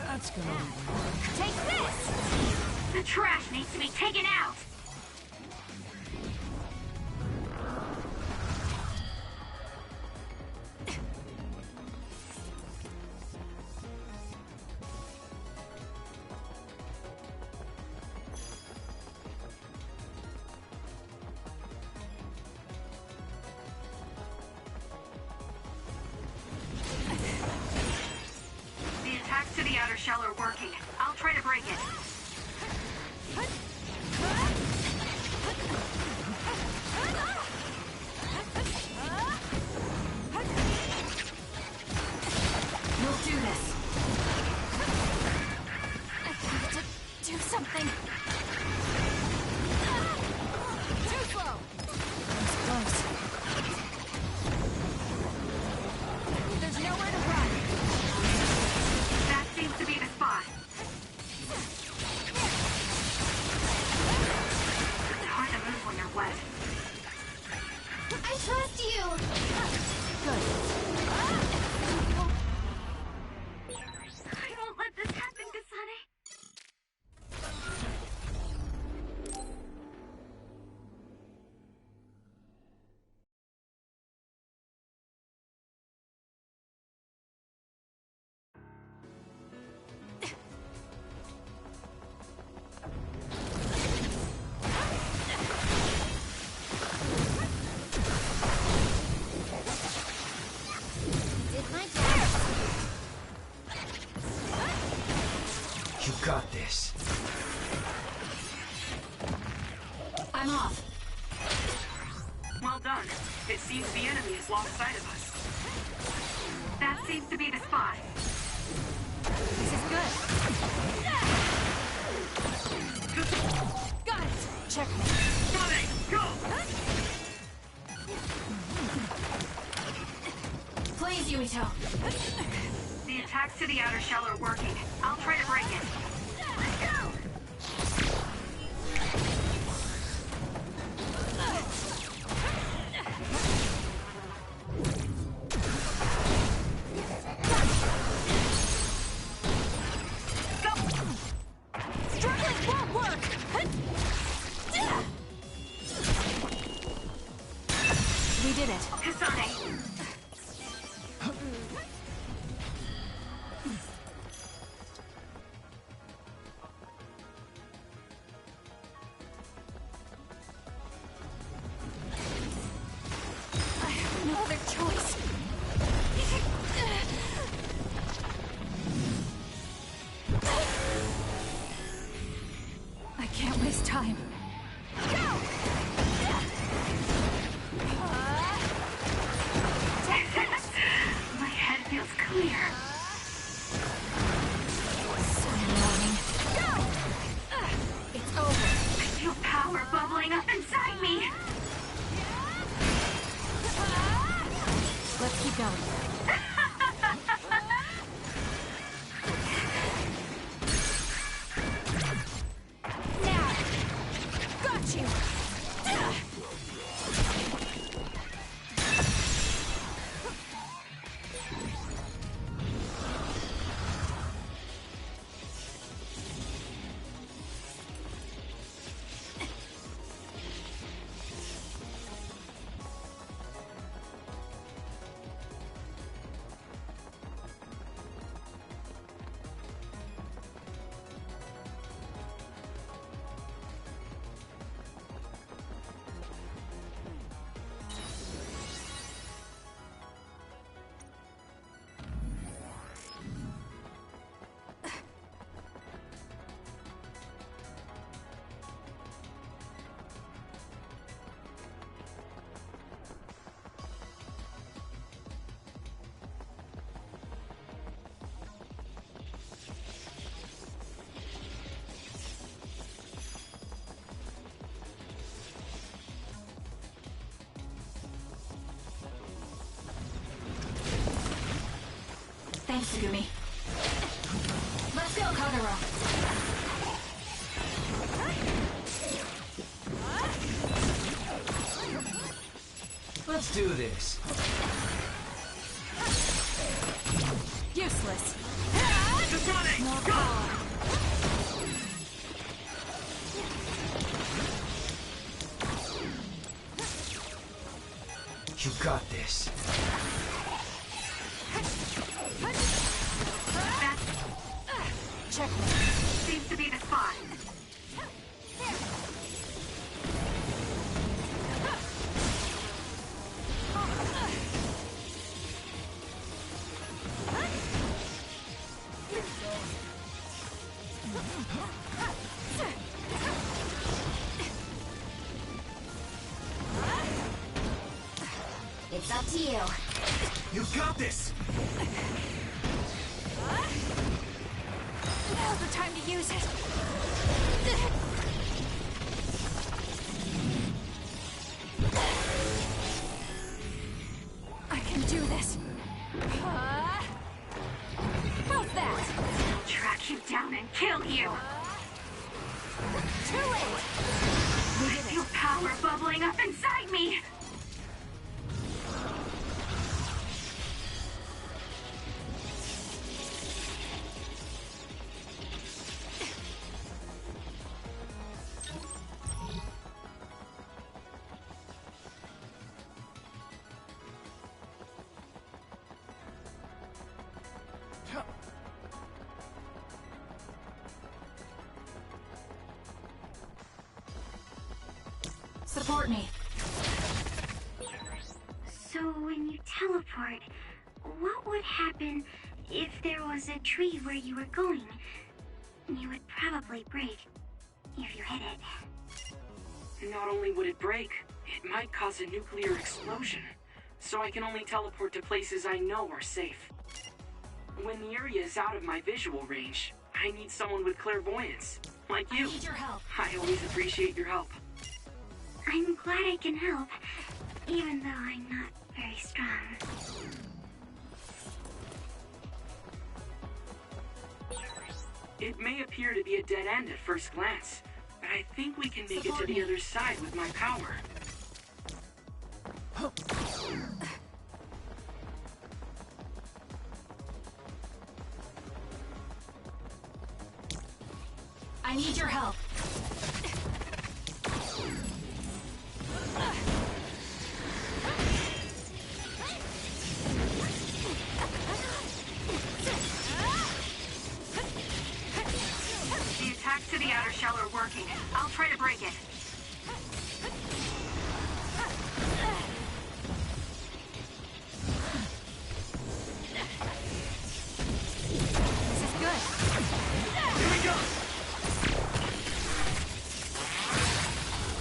That's gonna... Take this! The trash needs to be taken out! The attacks to the outer shell are working. I'll try to break it. We'll do this. I have to do something. Too slow. It's close. There's nowhere to run. That seems to be the spot. It's hard to move when you're wet. I trust you! I won't let this happen, Kasane. Did my job. You got this. I'm off. Well done. It seems the enemy has lost sight of us. That's Seems to be the spot. This is good. Got it. Checkmate. Sonic, go! Please, Yuito. The attacks to the outer shell are working. I'll try to break it. Let's go! Struggling won't work. We did it. Kasane! I have no other choice. I can't waste time. My head feels clear. Sunny morning. It's over. I feel power bubbling up inside me. Let's keep going. Now! Got you! Thanks, Sugumi. Let's go, Kagero. Let's do this. Useless. Sonic, More go! power. You got this. Checkmate. Seems to be the spot. It's up to you. You got this! Now's the time to use it. I can do this. How's that? I'll track you down and kill you. Too late. I feel power bubbling up inside me. Support me. So when you teleport, what would happen if there was a tree where you were going? You would probably break if you hit it. Not only would it break, it might cause a nuclear explosion. So I can only teleport to places I know are safe. When the area is out of my visual range, I need someone with clairvoyance. Like you. I need your help. I always appreciate your help. I'm glad I can help, even though I'm not very strong. It may appear to be a dead end at first glance, but I think we can make it to the other side with my power. I need your help. The attacks to the outer shell are working. I'll try to break it. This is good. Here we go!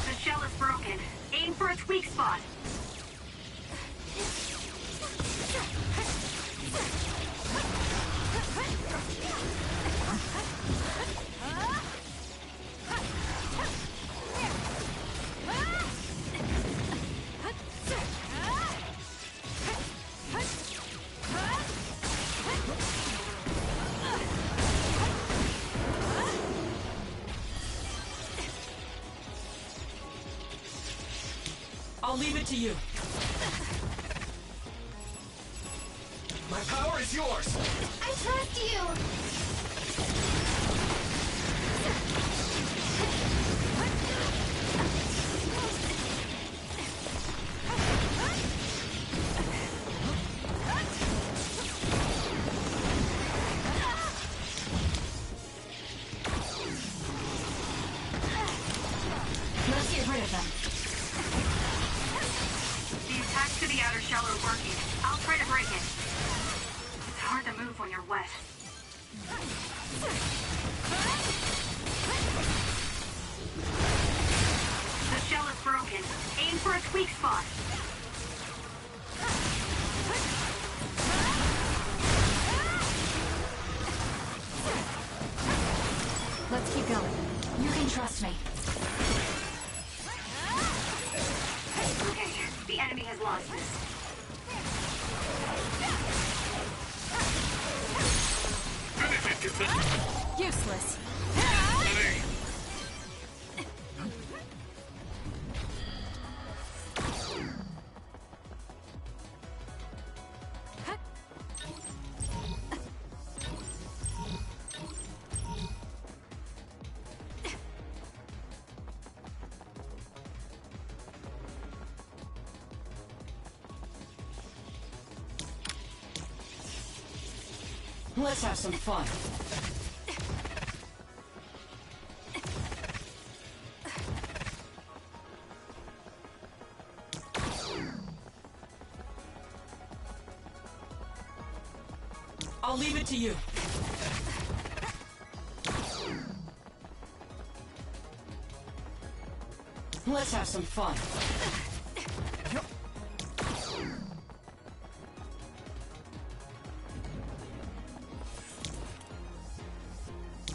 The shell is broken. Aim for its weak spot. I'll leave it to you. My power is yours! I trust you! Let's get rid of them. The attacks to the outer shell are working. I'll try to break it. It's hard to move when you're wet. The shell is broken. Aim for its weak spot. Let's keep going. You can trust me. Okay, the enemy has lost this. Useless. Let's have some fun. I'll leave it to you. Let's have some fun.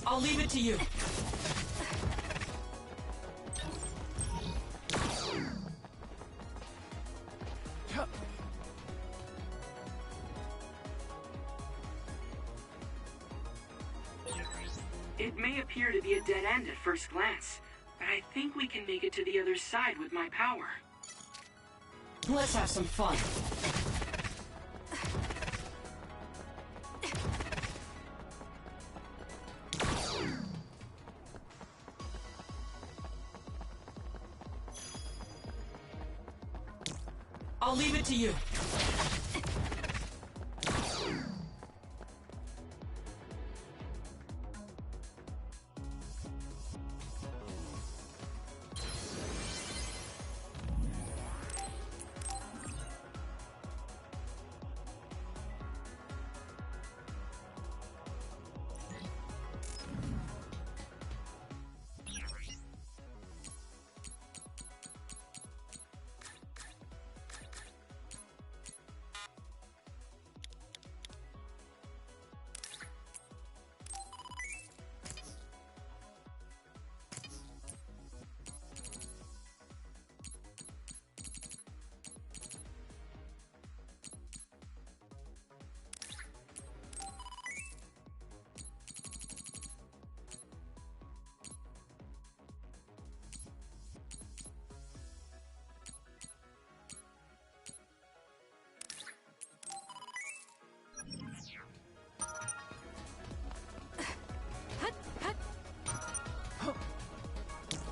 I'll leave it to you. It may appear to be a dead end at first glance, but I think we can make it to the other side with my power. Let's have some fun. I'll leave it to you.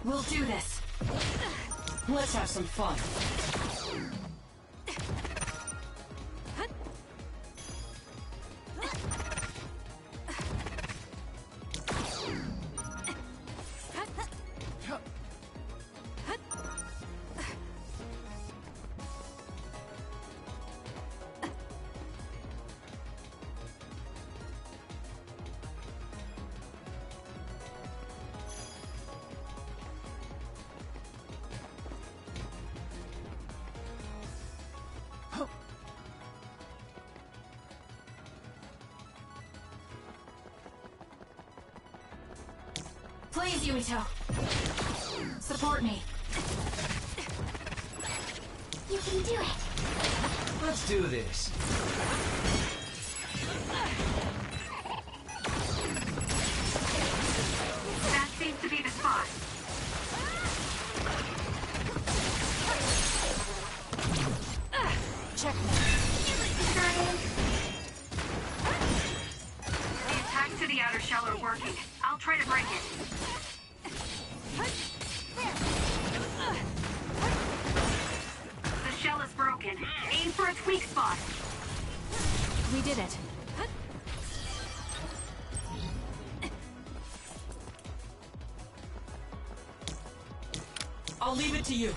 We'll do this. Let's have some fun. Please, Yuito. Support me. You can do it. Let's do this. That seems to be the spot. Checkmate. The attacks to the outer shell are working. I'll try to break it. The shell is broken. Aim for its weak spot. We did it. I'll leave it to you.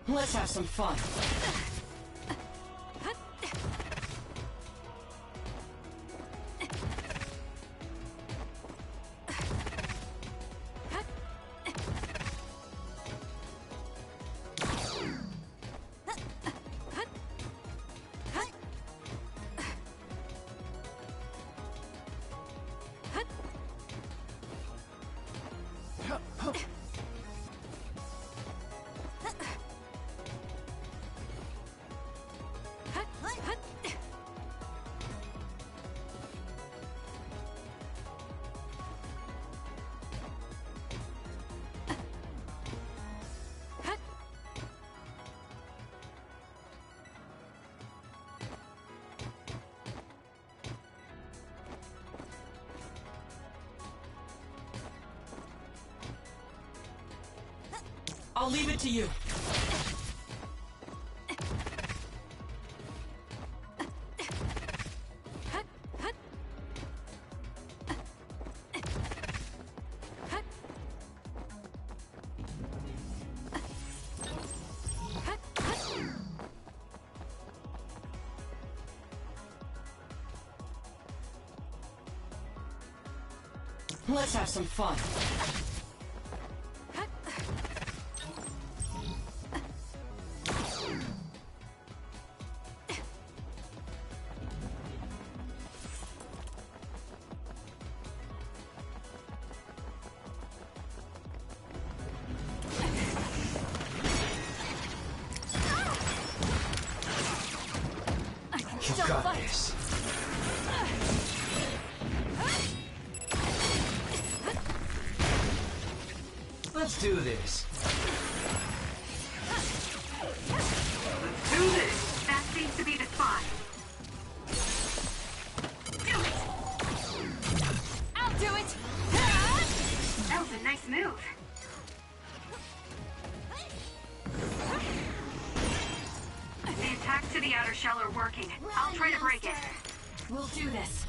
Let's have some fun. I'll leave it to you. Let's have some fun. You got this. Let's do this. Let's do this. That seems to be the spot. Do it. I'll do it. That was a nice move. The attacks to the outer shell are working. I'll try to break it. We'll do this.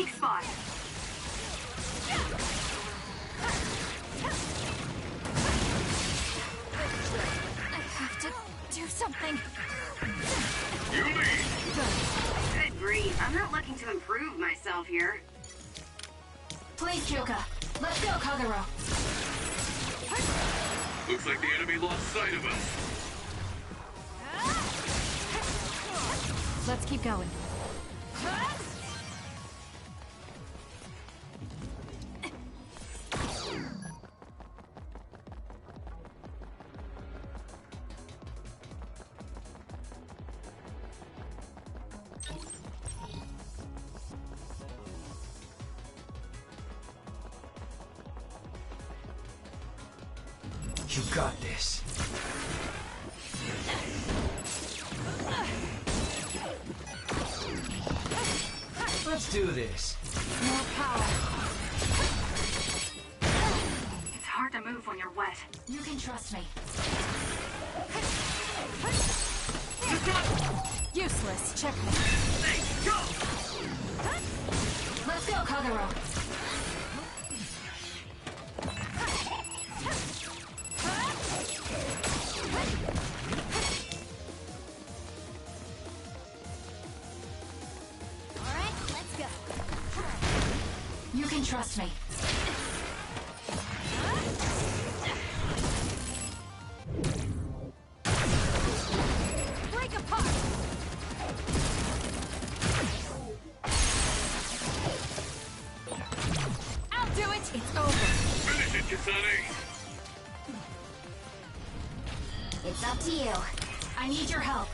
weak spot. I have to do something. You lead. Good grief, I'm not looking to improve myself here. Please, Kyoka. Let's go, Kagero. Looks like the enemy lost sight of us. Let's keep going. You got this. Let's do this. More power. It's hard to move when you're wet. You can trust me. Useless. Check me. Hey, go! Let's go, Kagero. Alright, let's go. You can trust me. Break apart! I'll do it! It's over. Finish it, Kasane. It's up to you. I need your help.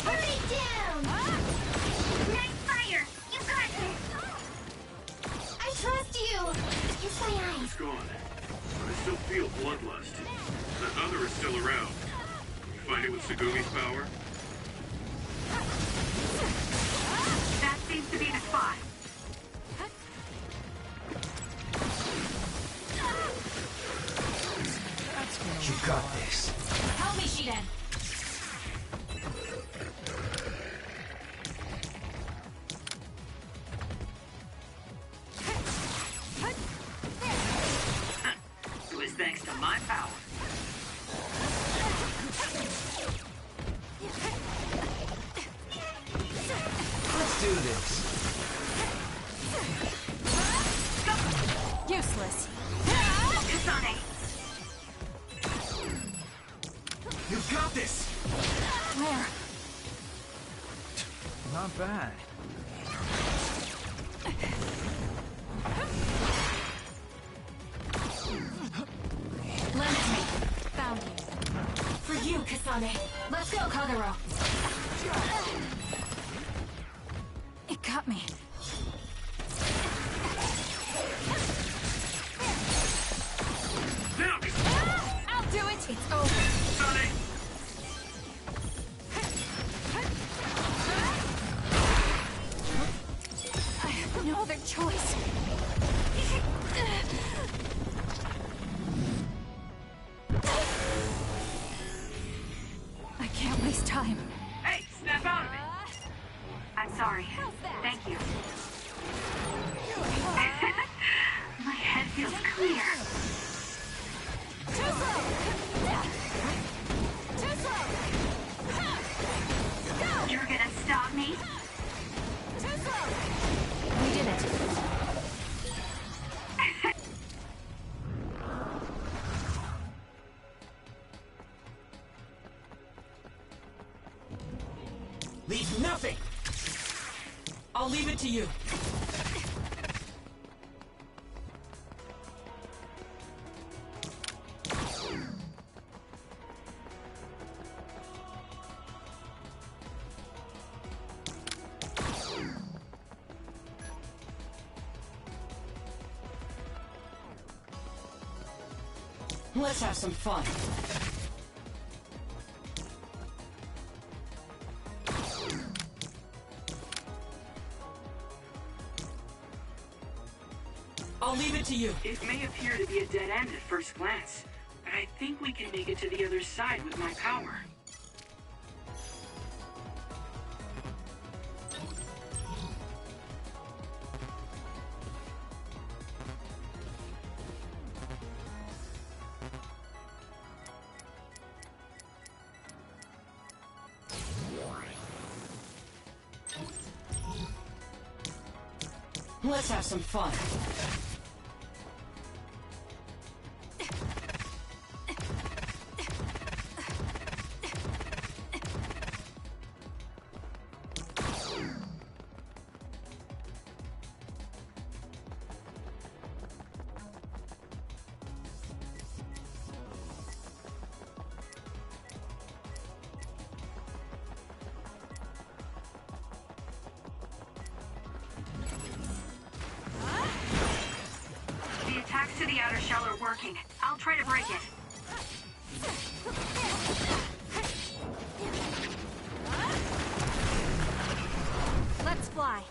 Hurry down! Nice fire! You got this! I trust you! Kiss my eyes. It's gone. But I still feel bloodlust. That other is still around. You find it with Segumi's power? That seems to be the spot. You got this. Help me, Shiden. It was thanks to my power. Let's do this. Useless. Kasane, You got this. Where? Not bad. Lend it to me. Found you. For you, Kasane. Let's go, Kagero. It got me. Now, I'll do it. It's over. Kasane! I have no other choice. I can't waste time. Hey, snap out of it! I'm sorry. Thank you. My head feels clear. Too slow! Too slow! Go! You're gonna stop me? Too slow! We did it. Leave nothing. I'll leave it to you. Let's have some fun. I'll leave it to you. It may appear to be a dead end at first glance, but I think we can make it to the other side with my power. Let's have some fun. The attacks to the outer shell are working. I'll try to break it. Let's fly.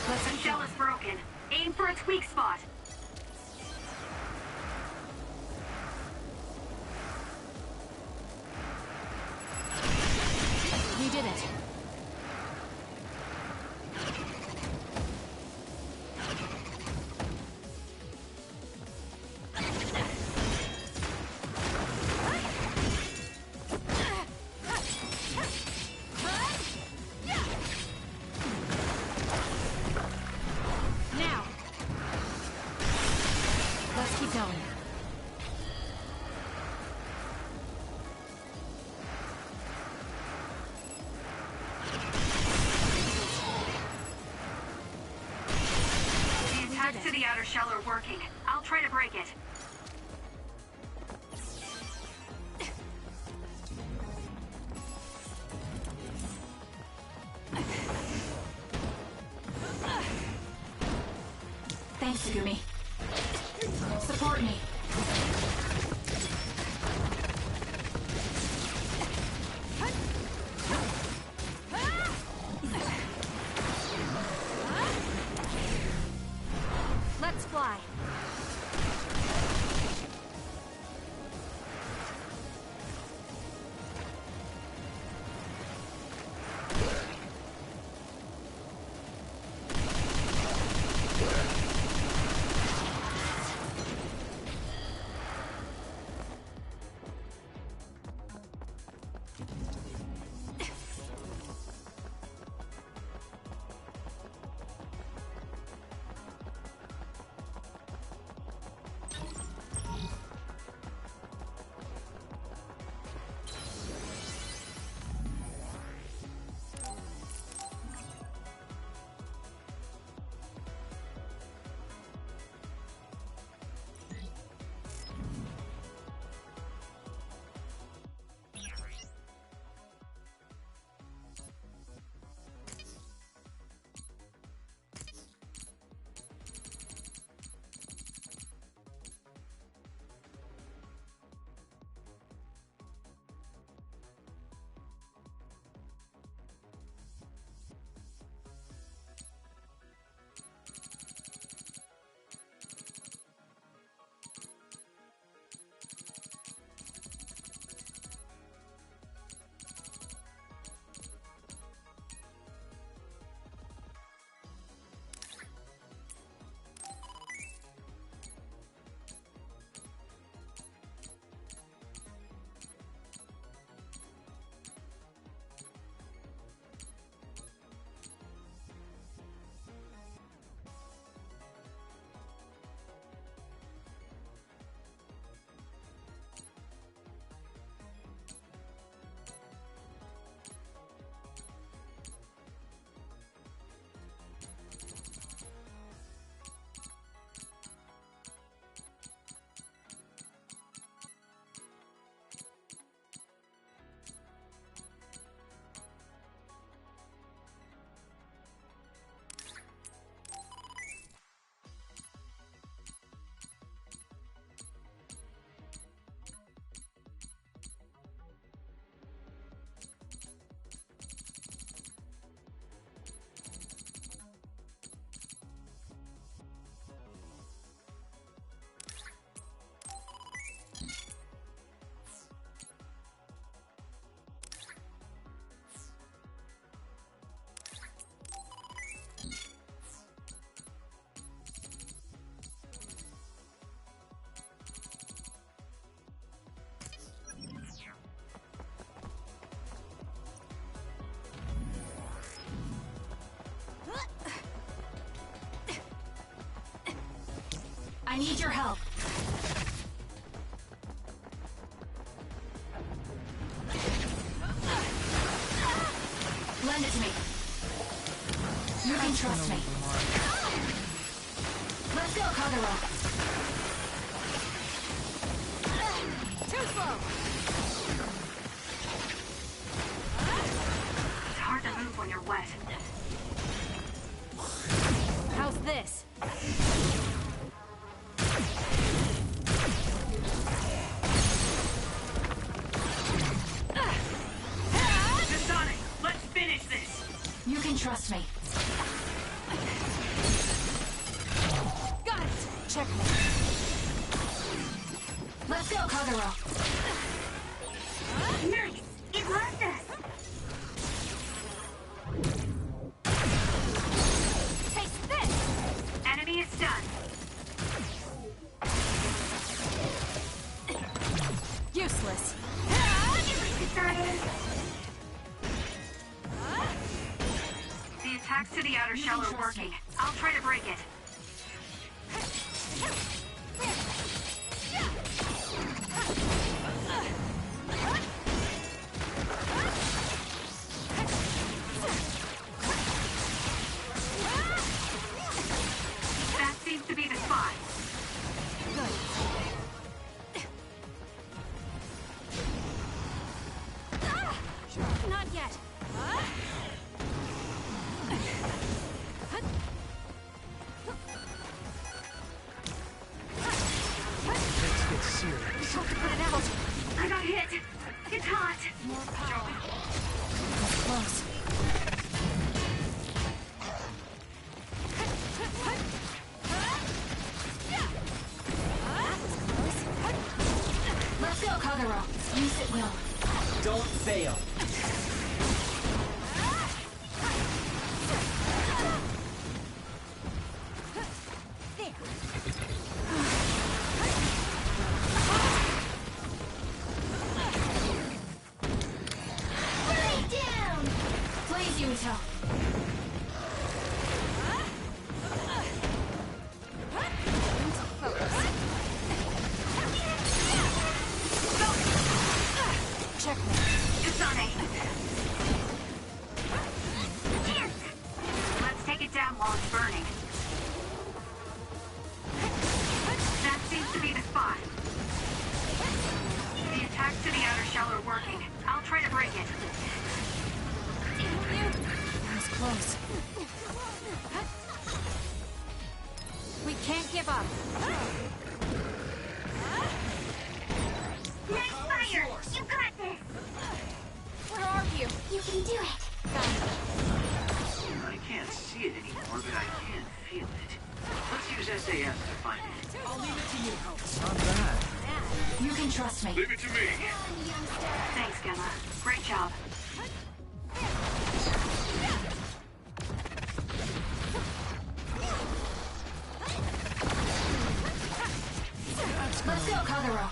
The shell is broken. Aim for its weak spot. We did it. Now. Let's keep going. The attacks to the outer shell are working. I'll try to break it. Thanks, Sugumi. Support me. Let's fly. need your help. Lend it to me. You can trust me. Let's go, Kagero. Too slow. It's hard to move when you're wet. How's this? Kasane, let's finish this! You can trust me. Got it. Checkmate. Let's go, Kagero. Nice! It lost us! Taste this! Enemy is stunned. Useless. The attacks to the outer shell are working. I'll try to break it. That seems to be the spot. Not yet. Let's get serious. Put it out. I got hit. It's hot. More power. That's close. Let's go, Kagero. Use it well. Don't fail. Lay down! Please, Yuito. Kasane. Let's take it down while it's burning. That seems to be the spot. The attacks to the outer shell are working. I'll try to break it. That was close. We can't give up. Nice fire! You got this! Where are you? You can do it! I can't see it anymore, but I can feel it. Let's use SAS to find it. I'll leave it to you. Not bad. You can trust me. Leave it to me. Thanks, Gemma. Great job. Let's go, Kagero.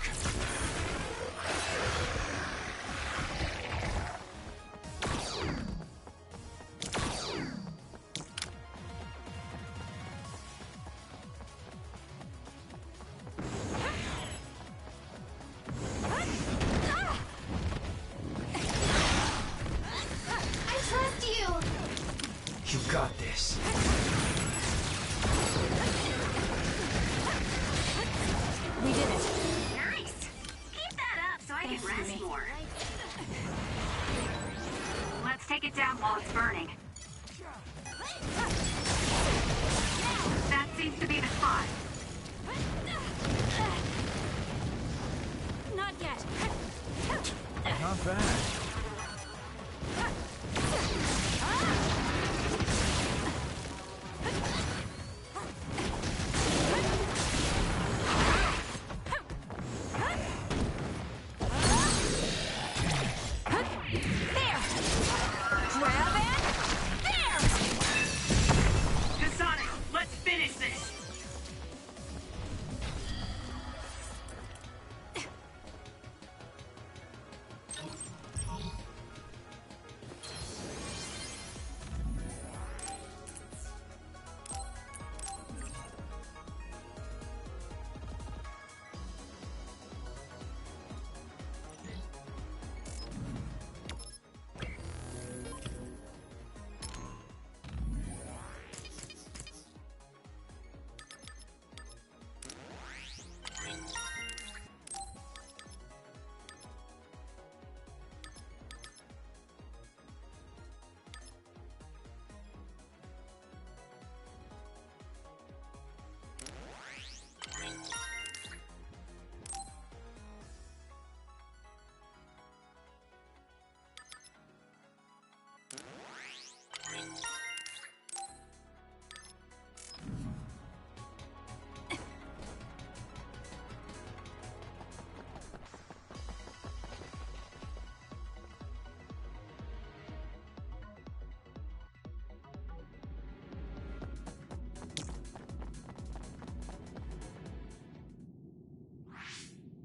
I trust you! You got this. We did it. Nice!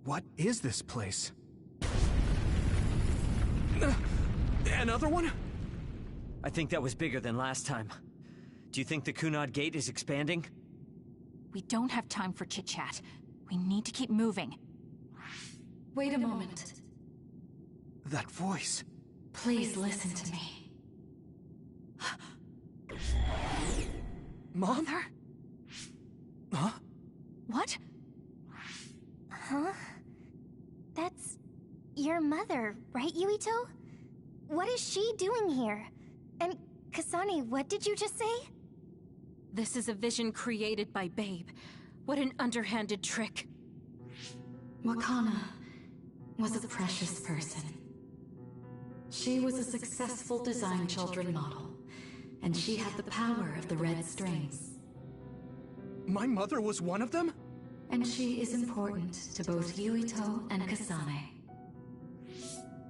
What is this place? Another one? I think that was bigger than last time. Do you think the Kunad Gate is expanding? We don't have time for chit-chat. We need to keep moving. Wait a moment. That voice. Please listen to me. Mom? Mother? Huh? What? Huh? That's your mother, right, Yuito? What is she doing here? And Kasane, what did you just say? This is a vision created by Babe. What an underhanded trick. Wakana was a precious person. She was a successful design children model, and she had the power of the red strings. My mother was one of them? And she is important to both Yuito and Kasane.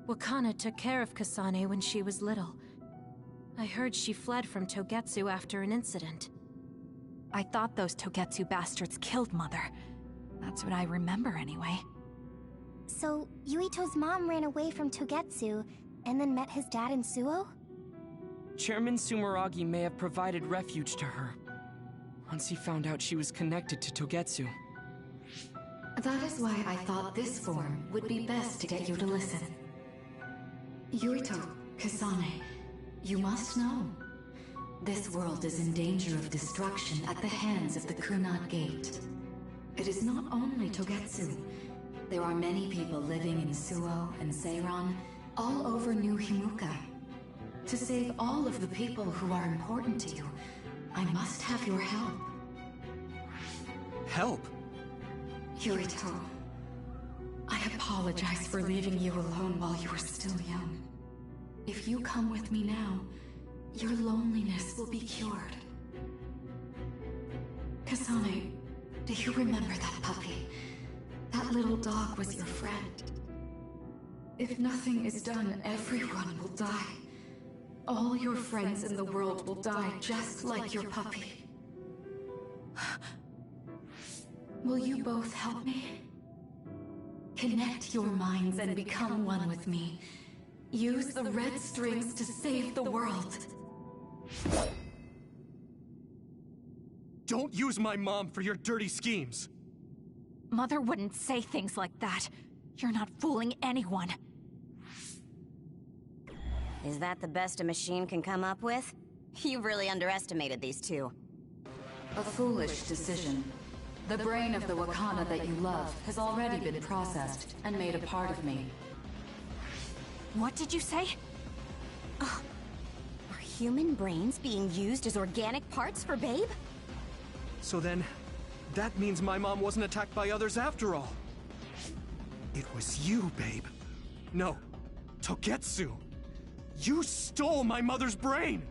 Wakana took care of Kasane when she was little. I heard she fled from Togetsu after an incident. I thought those Togetsu bastards killed Mother. That's what I remember anyway. So, Yuito's mom ran away from Togetsu, and then met his dad in Suo? Chairman Sumeragi may have provided refuge to her, once he found out she was connected to Togetsu. That is why I thought this form would be best to get you to listen. Yuito, Kasane, you must know. This world is in danger of destruction at the hands of the Kunad Gate. It is not only Togetsu. There are many people living in Suo and Seiron, all over New Himuka. To save all of the people who are important to you, I must have your help. Help? Yuito, I apologize for leaving you alone while you were still young. If you come with me now, your loneliness will be cured. Kasane, do you remember that puppy? That little dog was your friend. If nothing is done, everyone will die. All your friends in the world will die just like your puppy. Will you both help me? Connect your minds and become one with me. Use the red strings to save the world. Don't use my mom for your dirty schemes. Mother wouldn't say things like that. You're not fooling anyone. Is that the best a machine can come up with? You've really underestimated these two. A foolish decision. The brain of the Wakana that you love has already been processed and made a part of me. What did you say? Are human brains being used as organic parts for Babe? So then, that means my mom wasn't attacked by others after all. It was you, Babe. No, Togetsu. You stole my mother's brain!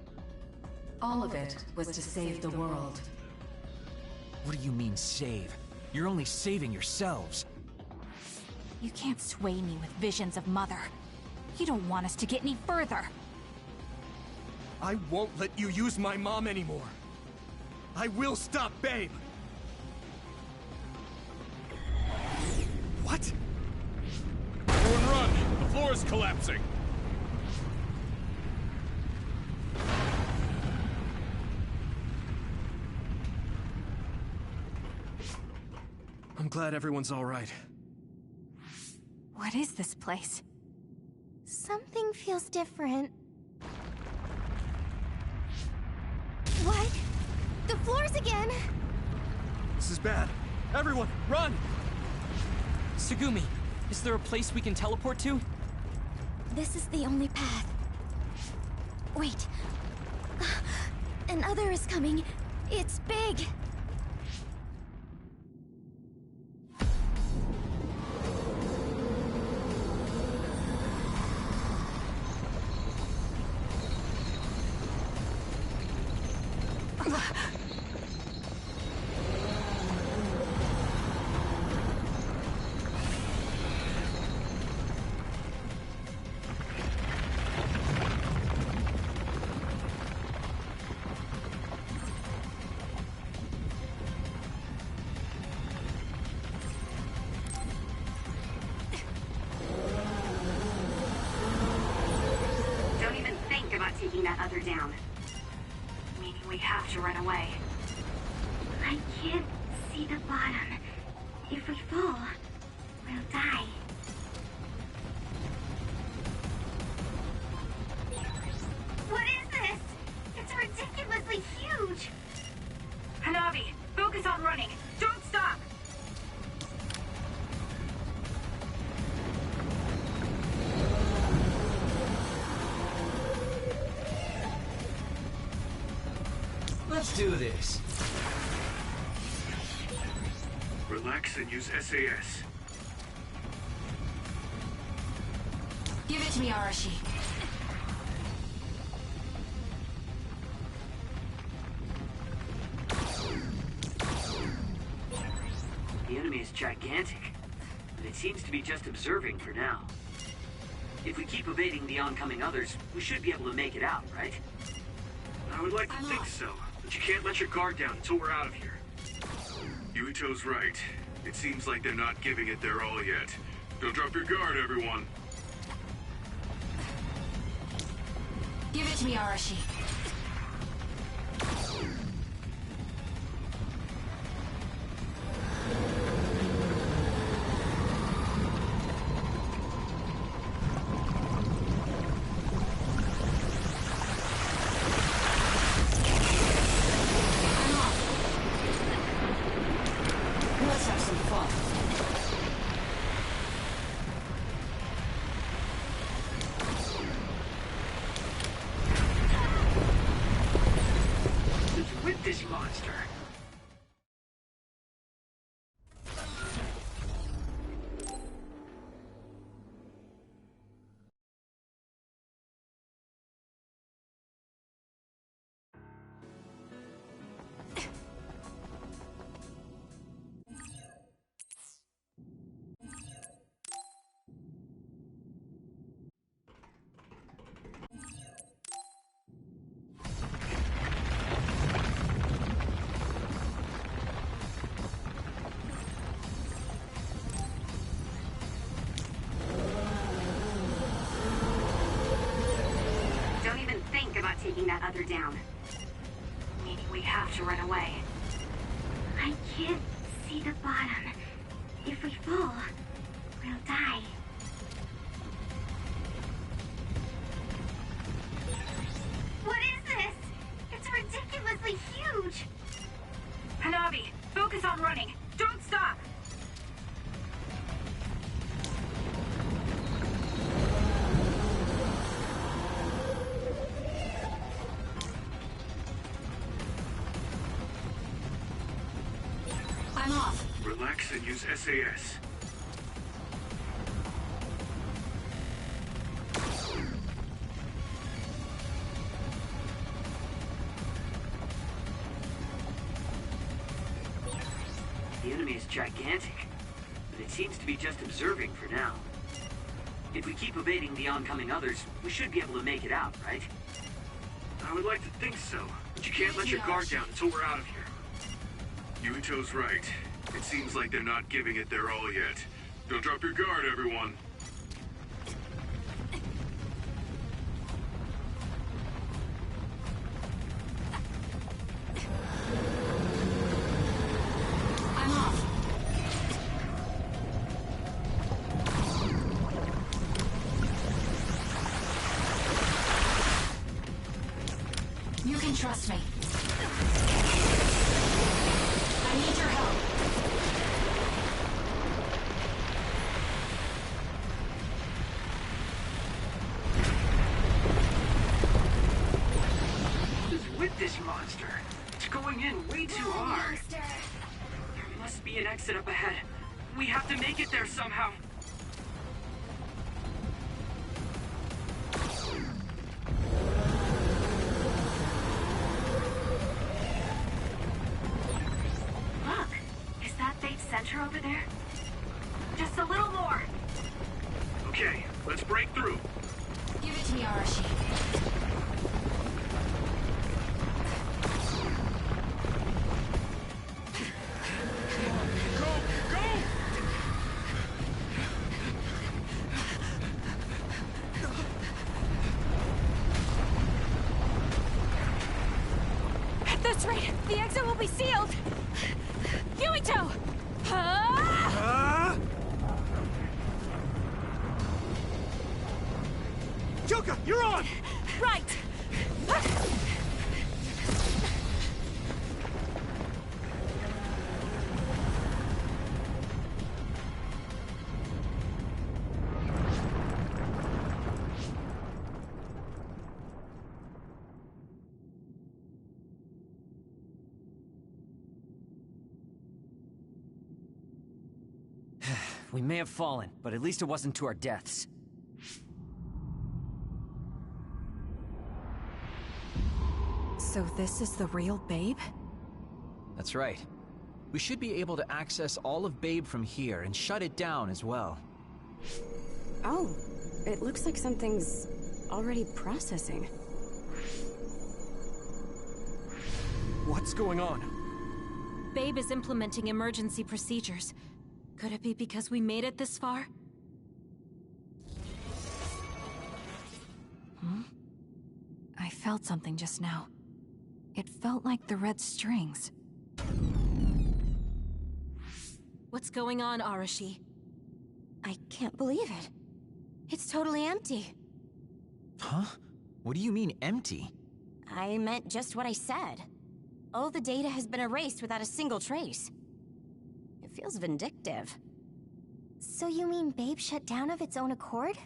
All of it was to save the world. What do you mean, save? You're only saving yourselves. You can't sway me with visions of Mother. You don't want us to get any further. I won't let you use my mom anymore. I will stop Babe! What? Everyone run! The floor is collapsing! I'm glad everyone's all right. What is this place? Something feels different. What? The floors again! This is bad. Everyone, run! Tsugumi, is there a place we can teleport to? This is the only path. Wait. Another is coming. It's big. other down. Meaning we have to run away. I can't see the bottom. If we fall, we'll die. What is this? It's ridiculously huge! Hanabi, focus on running. Don't stop! Let's do this. Relax and use SAS. Give it to me, Arashi. The enemy is gigantic, and it seems to be just observing for now. If we keep evading the oncoming others, we should be able to make it out, right? I would like to think so, but you can't let your guard down until we're out of here. Yuito's right. It seems like they're not giving it their all yet. Don't drop your guard, everyone. Give it to me, Arashi. Let's have some fun. Who's with this monster? Don't even think about taking that other down. Meaning we have to run away. I can't see the bottom. If we fall, we'll die. What is this? It's ridiculously huge! Hanabi, focus on running. Don't stop! I'm off. Relax and use SAS. The enemy is gigantic, but it seems to be just observing for now. If we keep evading the oncoming others, we should be able to make it out, right? I would like to think so, but you can't let your guard down until we're out of here. Yuito's right. It seems like they're not giving it their all yet. Don't drop your guard, everyone. I'm off. You can trust me. I need your help. Who's with this monster? It's going in way too hard. There must be an exit up ahead. We have to make it there somehow. Look, is that bait center over there? Just a little more. Okay, let's break through. Give it to me, Arashi. The exit will be sealed! Yuito! Kyoka, you're on! Right! We may have fallen, but at least it wasn't to our deaths. So this is the real Babe? That's right. We should be able to access all of Babe from here and shut it down as well. Oh, it looks like something's already processing. What's going on? Babe is implementing emergency procedures. Could it be because we made it this far? I felt something just now. It felt like the red strings. What's going on, Arashi? I can't believe it. It's totally empty. Huh? What do you mean, empty? I meant just what I said. All the data has been erased without a single trace. It feels vindictive. So you mean Babe shut down of its own accord?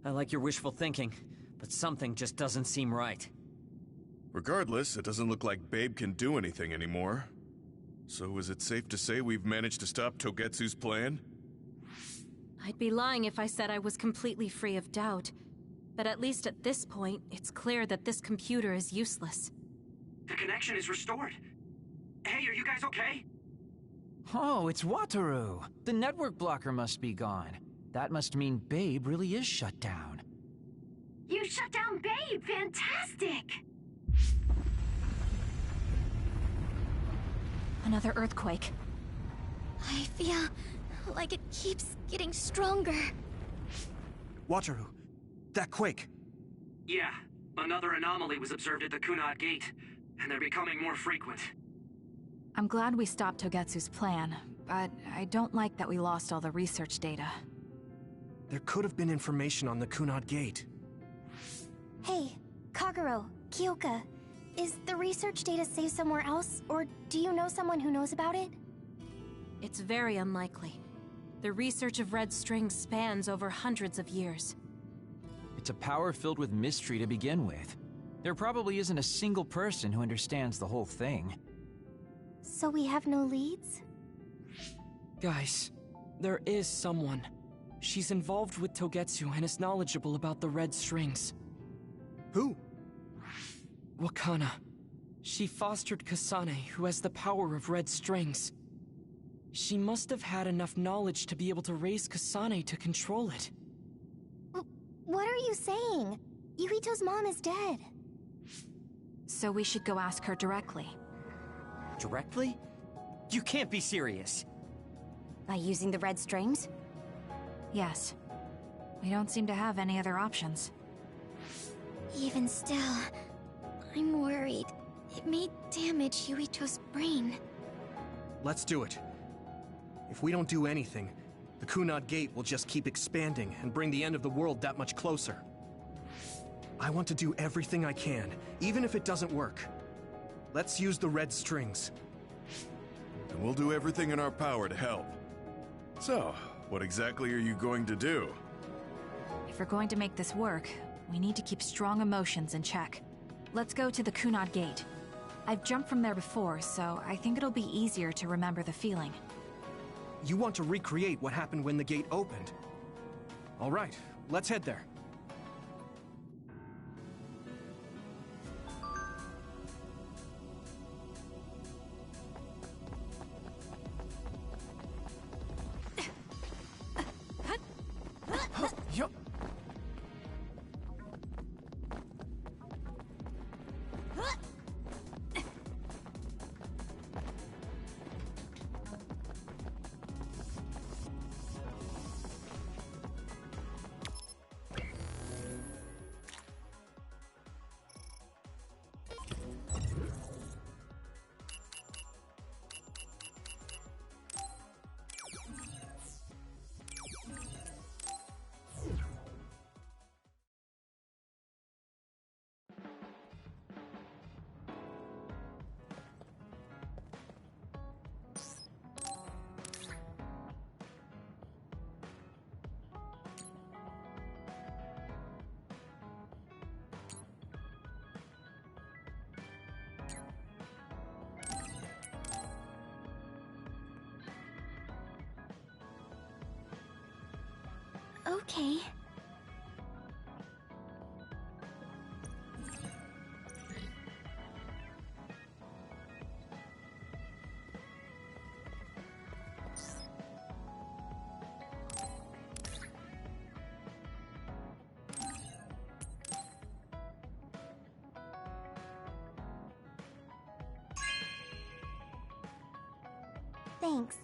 I like your wishful thinking, but something just doesn't seem right. Regardless, it doesn't look like Babe can do anything anymore. So is it safe to say we've managed to stop Togetsu's plan? I'd be lying if I said I was completely free of doubt. But at least at this point, it's clear that this computer is useless. The connection is restored. Hey, are you guys okay? Oh, it's Wataru! The network blocker must be gone. That must mean Babe really is shut down. You shut down Babe! Fantastic! Another earthquake. I feel like it keeps getting stronger. Wataru, that quake. Yeah, another anomaly was observed at the Kunad Gate, and they're becoming more frequent. I'm glad we stopped Togetsu's plan, but I don't like that we lost all the research data. There could have been information on the Kunad Gate. Hey, Kagero, Kyoka, is the research data saved somewhere else, or do you know someone who knows about it? It's very unlikely. The research of red strings spans over hundreds of years. It's a power filled with mystery to begin with. There probably isn't a single person who understands the whole thing. So we have no leads? Guys, there is someone. She's involved with Togetsu and is knowledgeable about the red strings. Who? Wakana. She fostered Kasane, who has the power of red strings. She must have had enough knowledge to be able to raise Kasane to control it. What are you saying? Yuito's mom is dead. So we should go ask her directly. Directly? You can't be serious. By using the red strings? Yes. We don't seem to have any other options. Even still, I'm worried. It may damage Yuito's brain. Let's do it. If we don't do anything, the Kunad Gate will just keep expanding and bring the end of the world that much closer. I want to do everything I can, even if it doesn't work. Let's use the red strings. And we'll do everything in our power to help. So, what exactly are you going to do? If we're going to make this work, we need to keep strong emotions in check. Let's go to the Kunad Gate. I've jumped from there before, so I think it'll be easier to remember the feeling. You want to recreate what happened when the gate opened? All right, let's head there. Okay. Thanks.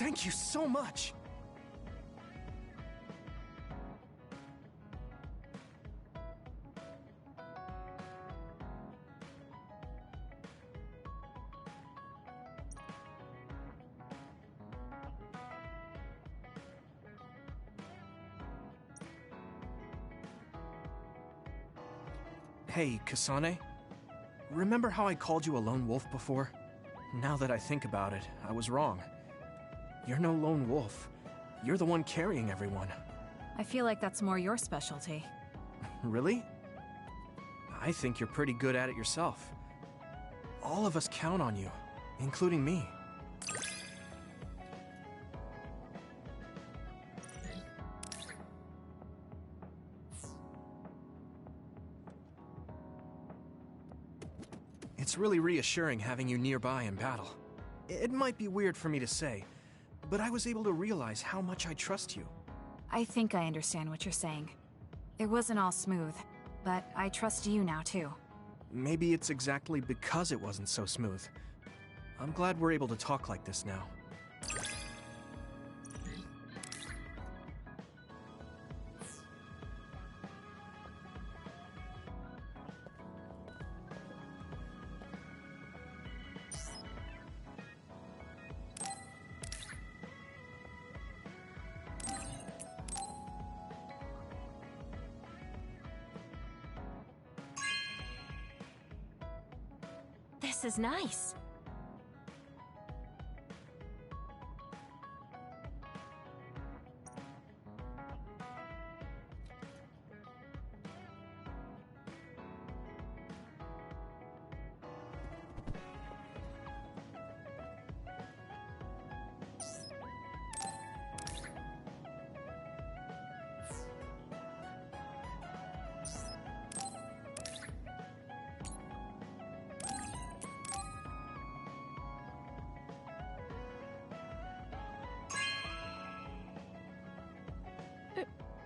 Thank you so much! Hey, Kasane. Remember how I called you a lone wolf before? Now that I think about it, I was wrong. You're no lone wolf. You're the one carrying everyone. I feel like that's more your specialty. Really? I think you're pretty good at it yourself. All of us count on you, including me. It's really reassuring having you nearby in battle. It might be weird for me to say, but I was able to realize how much I trust you. I think I understand what you're saying. It wasn't all smooth, but I trust you now too. Maybe it's exactly because it wasn't so smooth. I'm glad we're able to talk like this now. This is nice.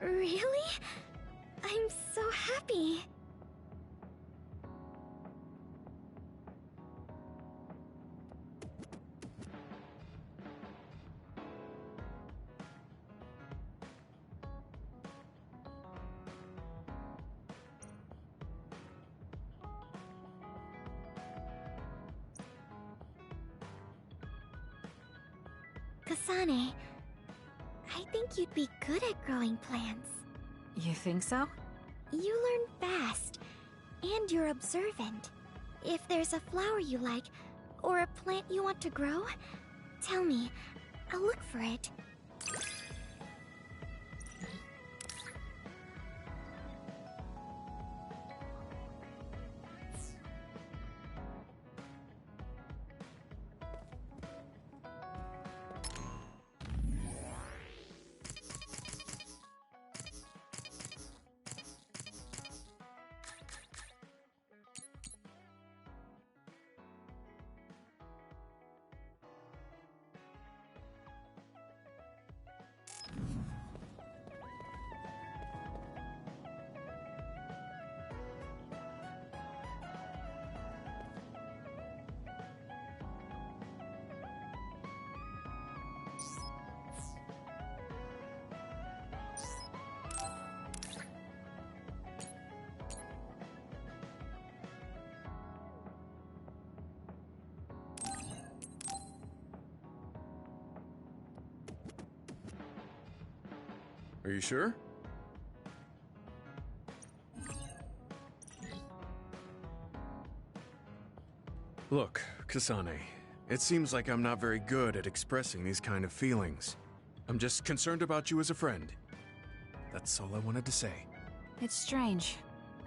Really? I'm so happy. Kasane, I think you'd be good at growing plants. You think so? You learn fast, and you're observant. If there's a flower you like, or a plant you want to grow, tell me. I'll look for it. Are you sure? Look, Kasane, it seems like I'm not very good at expressing these kind of feelings. I'm just concerned about you as a friend. That's all I wanted to say. It's strange.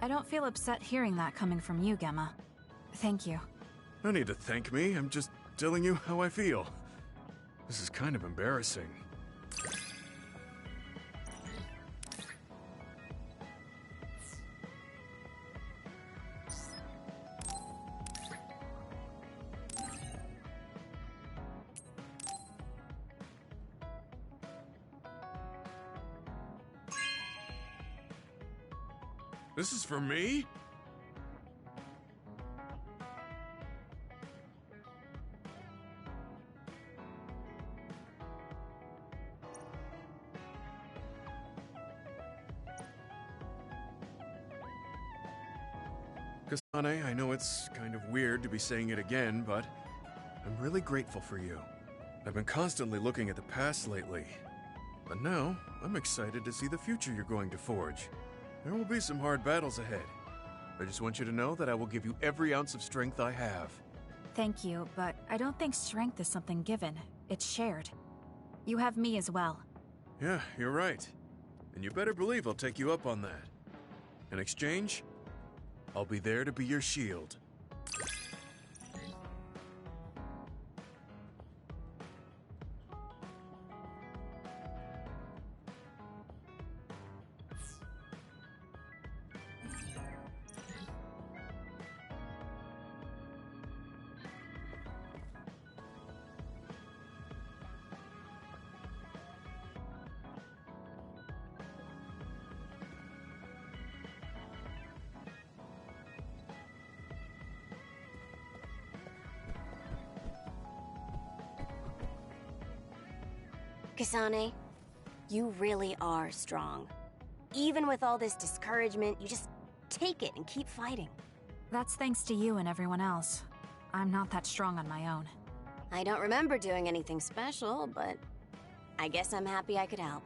I don't feel upset hearing that coming from you, Gemma. Thank you. No need to thank me, I'm just telling you how I feel. This is kind of embarrassing. This is for me? Kasane, I know it's kind of weird to be saying it again, but I'm really grateful for you. I've been constantly looking at the past lately, but now I'm excited to see the future you're going to forge. There will be some hard battles ahead. I just want you to know that I will give you every ounce of strength I have. Thank you, but I don't think strength is something given. It's shared. You have me as well. Yeah, you're right. And you better believe I'll take you up on that. In exchange, I'll be there to be your shield. Kasane, you really are strong. Even with all this discouragement, you just take it and keep fighting. That's thanks to you and everyone else. I'm not that strong on my own. I don't remember doing anything special, but I guess I'm happy I could help.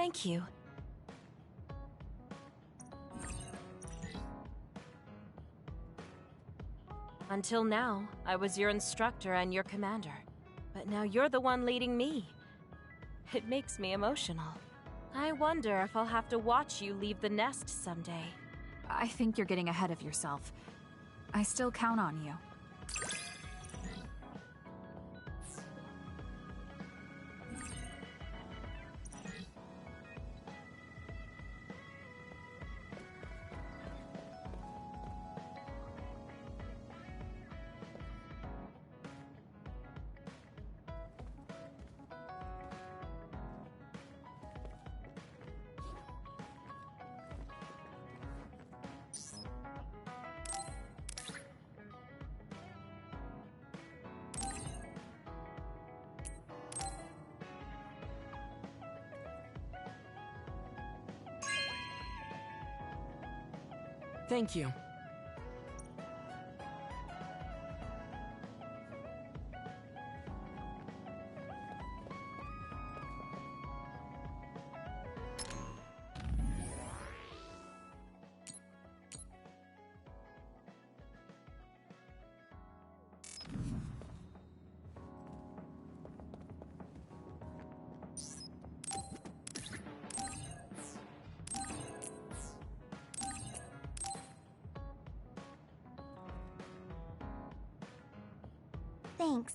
Thank you. Until now, I was your instructor and your commander. But now you're the one leading me. It makes me emotional. I wonder if I'll have to watch you leave the nest someday. I think you're getting ahead of yourself. I still count on you. Thank you. Thanks.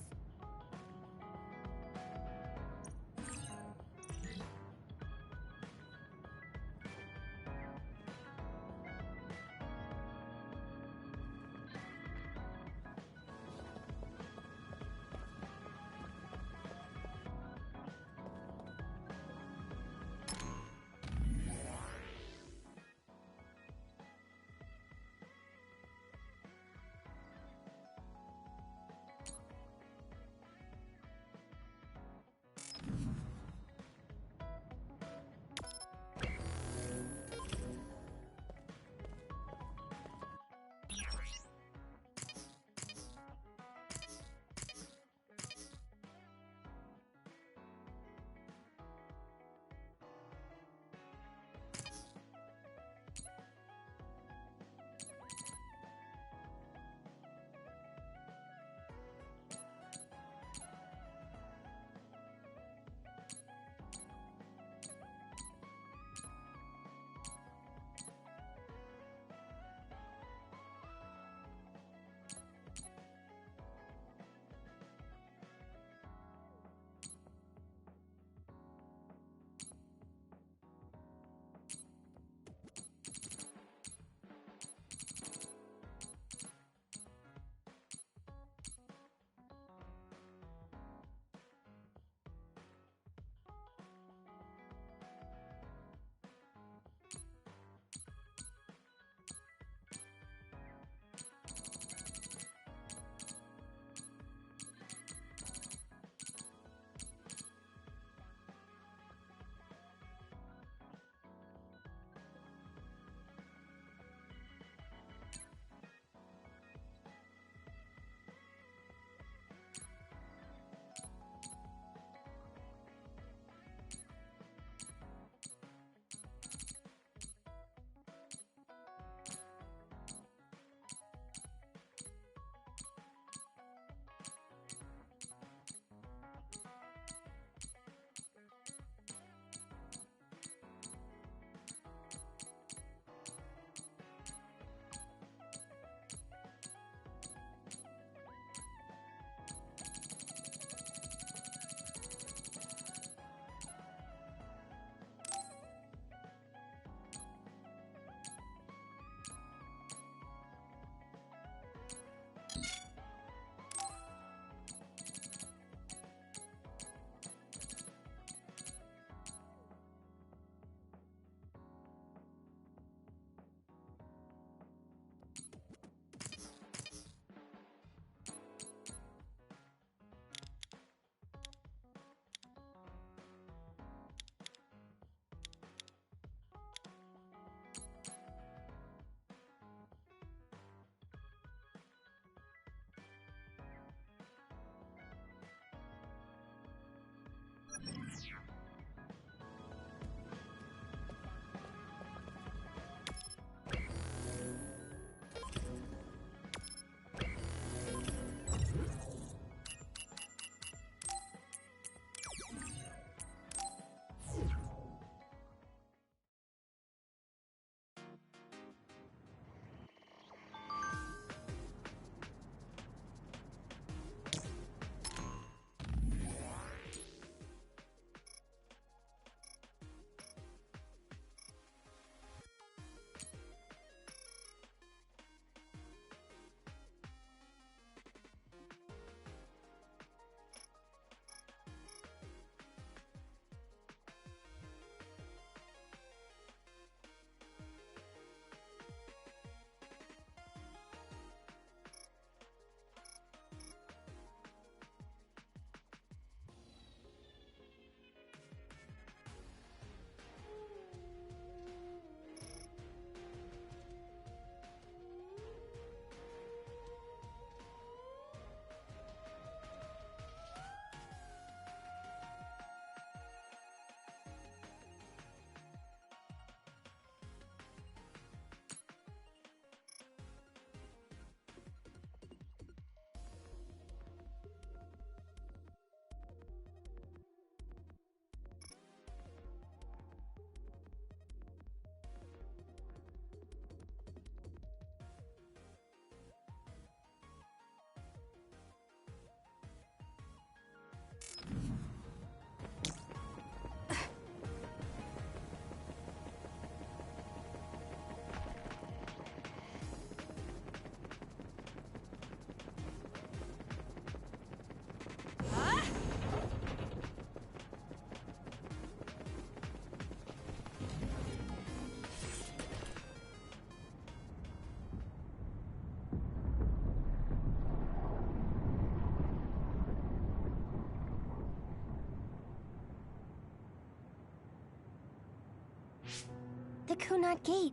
The Kunat Gate.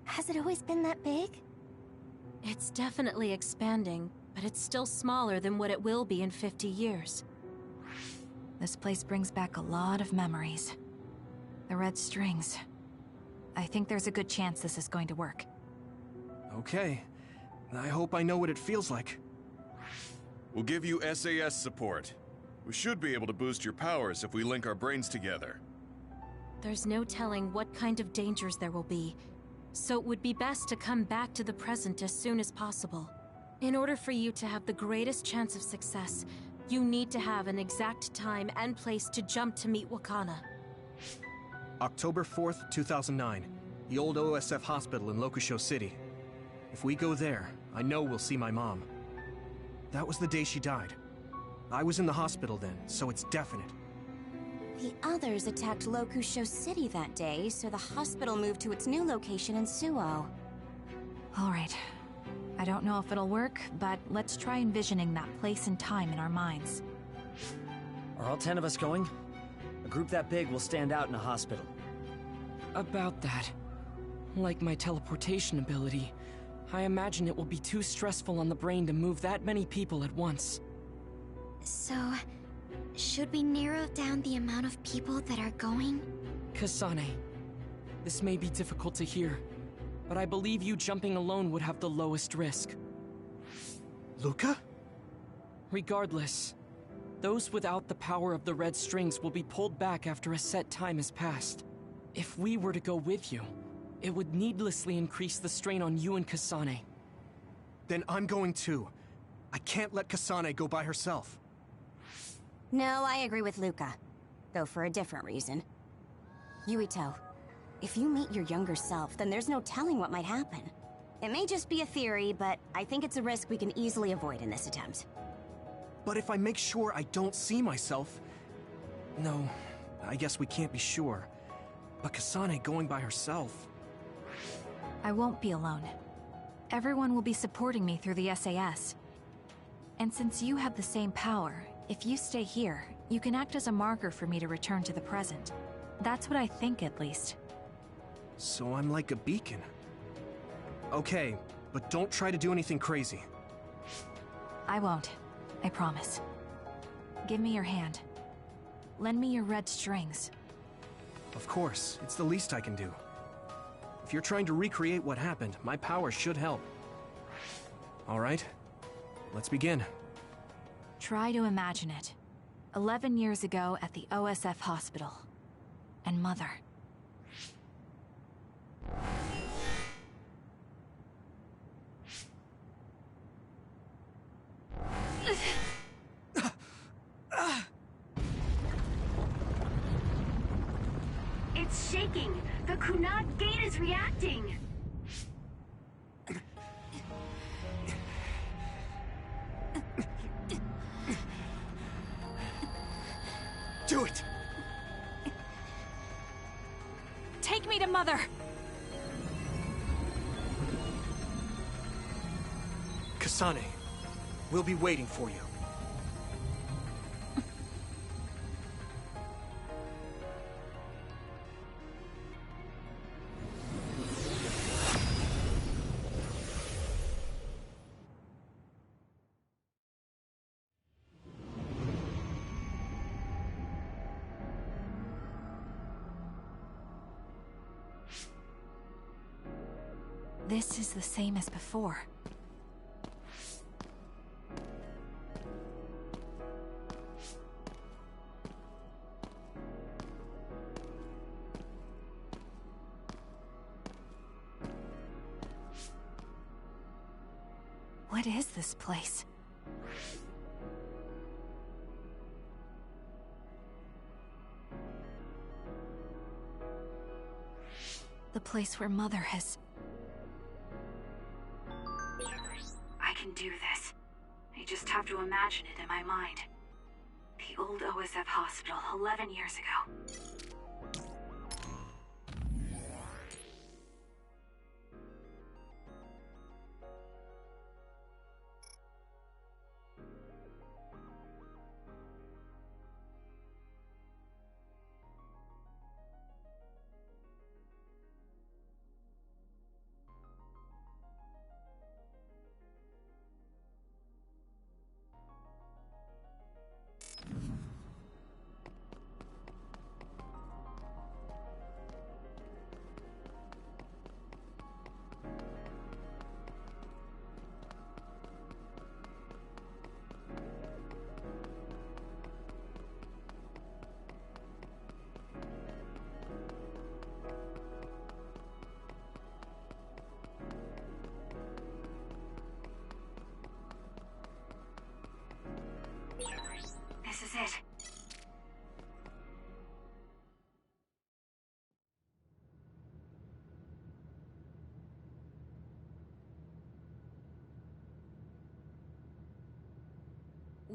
Has it always been that big? It's definitely expanding, but it's still smaller than what it will be in 50 years. This place brings back a lot of memories. The red strings. I think there's a good chance this is going to work. Okay. I hope I know what it feels like. We'll give you SAS support. We should be able to boost your powers if we link our brains together. There's no telling what kind of dangers there will be, so it would be best to come back to the present as soon as possible. In order for you to have the greatest chance of success, you need to have an exact time and place to jump to meet Wakana. October 4th, 2009. The old OSF hospital in Lokusho City. If we go there, I know we'll see my mom. That was the day she died. I was in the hospital then, so it's definite. The others attacked Lokusho City that day, so the hospital moved to its new location in Suo. Alright. I don't know if it'll work, but let's try envisioning that place and time in our minds. Are all 10 of us going? A group that big will stand out in a hospital. About that. Like my teleportation ability, I imagine it will be too stressful on the brain to move that many people at once. So, should we narrow down the amount of people that are going? Kasane, this may be difficult to hear, but I believe you jumping alone would have the lowest risk. Luca? Regardless, those without the power of the red strings will be pulled back after a set time has passed. If we were to go with you, it would needlessly increase the strain on you and Kasane. Then I'm going too. I can't let Kasane go by herself. No, I agree with Luca. Though for a different reason. Yuito, if you meet your younger self, then there's no telling what might happen. It may just be a theory, but I think it's a risk we can easily avoid in this attempt. But if I make sure I don't see myself... No, I guess we can't be sure. But Kasane going by herself... I won't be alone. Everyone will be supporting me through the SAS. And since you have the same power, if you stay here, you can act as a marker for me to return to the present. That's what I think, at least. So I'm like a beacon. Okay, but don't try to do anything crazy. I won't. I promise. Give me your hand. Lend me your red strings. Of course, it's the least I can do. If you're trying to recreate what happened, my power should help. All right, let's begin. Try to imagine it. 11 years ago at the OSF hospital. And Mother. It's shaking! The Kunat Gate is reacting! Do it! Take me to Mother! Kasane, we'll be waiting for you. This is the same as before. What is this place? The place where Mother has... I can do this. I just have to imagine it in my mind. The old OSF hospital 11 years ago.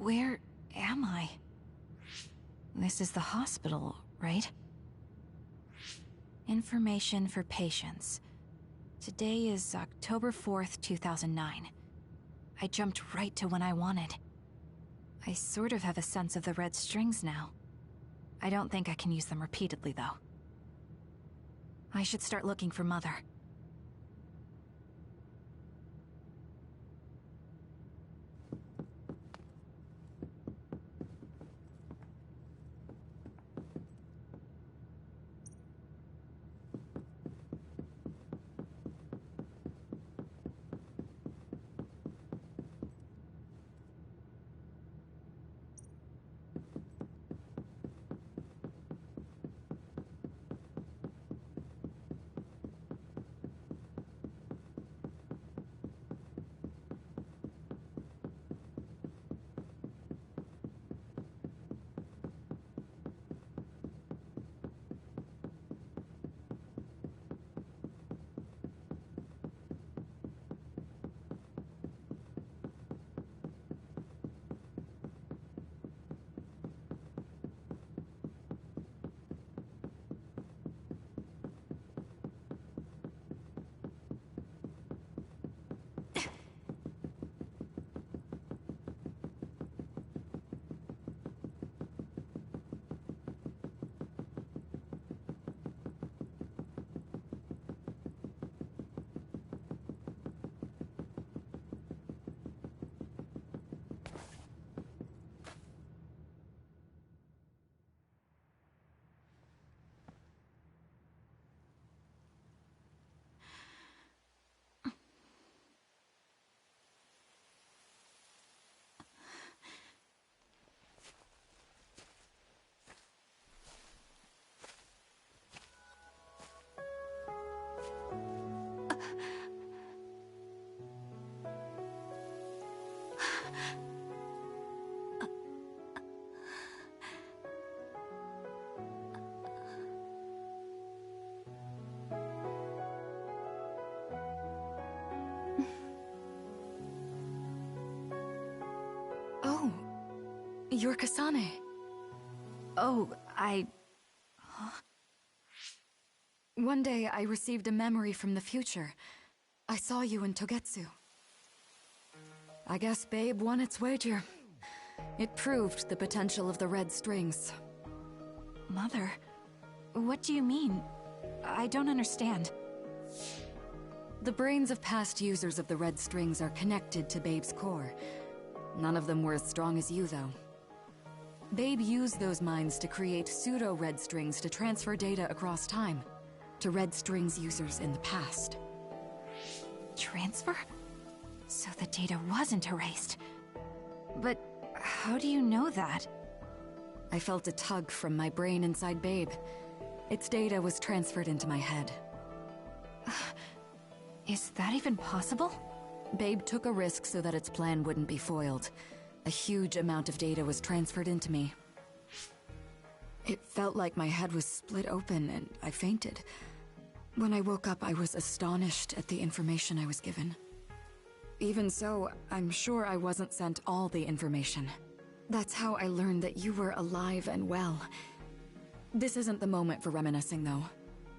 Where am I? This is the hospital, right? Information for patients. Today is October 4th, 2009. I jumped right to when I wanted. I sort of have a sense of the red strings now. I don't think I can use them repeatedly, though. I should start looking for Mother. Oh, you're Kasane. Oh, Huh? One day I received a memory from the future. I saw you in Togetsu. I guess Babe won its wager. It proved the potential of the red strings. Mother? What do you mean? I don't understand. The brains of past users of the red strings are connected to Babe's core. None of them were as strong as you, though. Babe used those minds to create pseudo-red strings to transfer data across time to red strings users in the past. Transfer? So the data wasn't erased. But how do you know that? I felt a tug from my brain inside Babe. Its data was transferred into my head. Is that even possible? Babe took a risk so that its plan wouldn't be foiled. A huge amount of data was transferred into me. It felt like my head was split open and I fainted. When I woke up, I was astonished at the information I was given. Even so, I'm sure I wasn't sent all the information. That's how I learned that you were alive and well. This isn't the moment for reminiscing, though.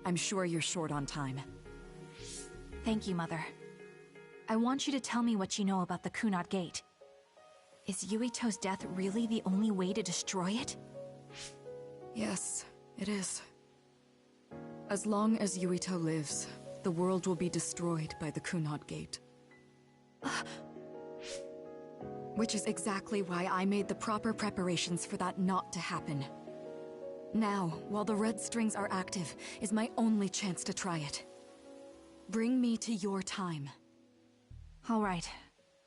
I'm sure you're short on time. Thank you, Mother. I want you to tell me what you know about the Kunad Gate. Is Yuito's death really the only way to destroy it? Yes, it is. As long as Yuito lives, the world will be destroyed by the Kunad Gate. Which is exactly why I made the proper preparations for that not to happen. Now, while the red strings are active, is my only chance to try it. Bring me to your time. All right.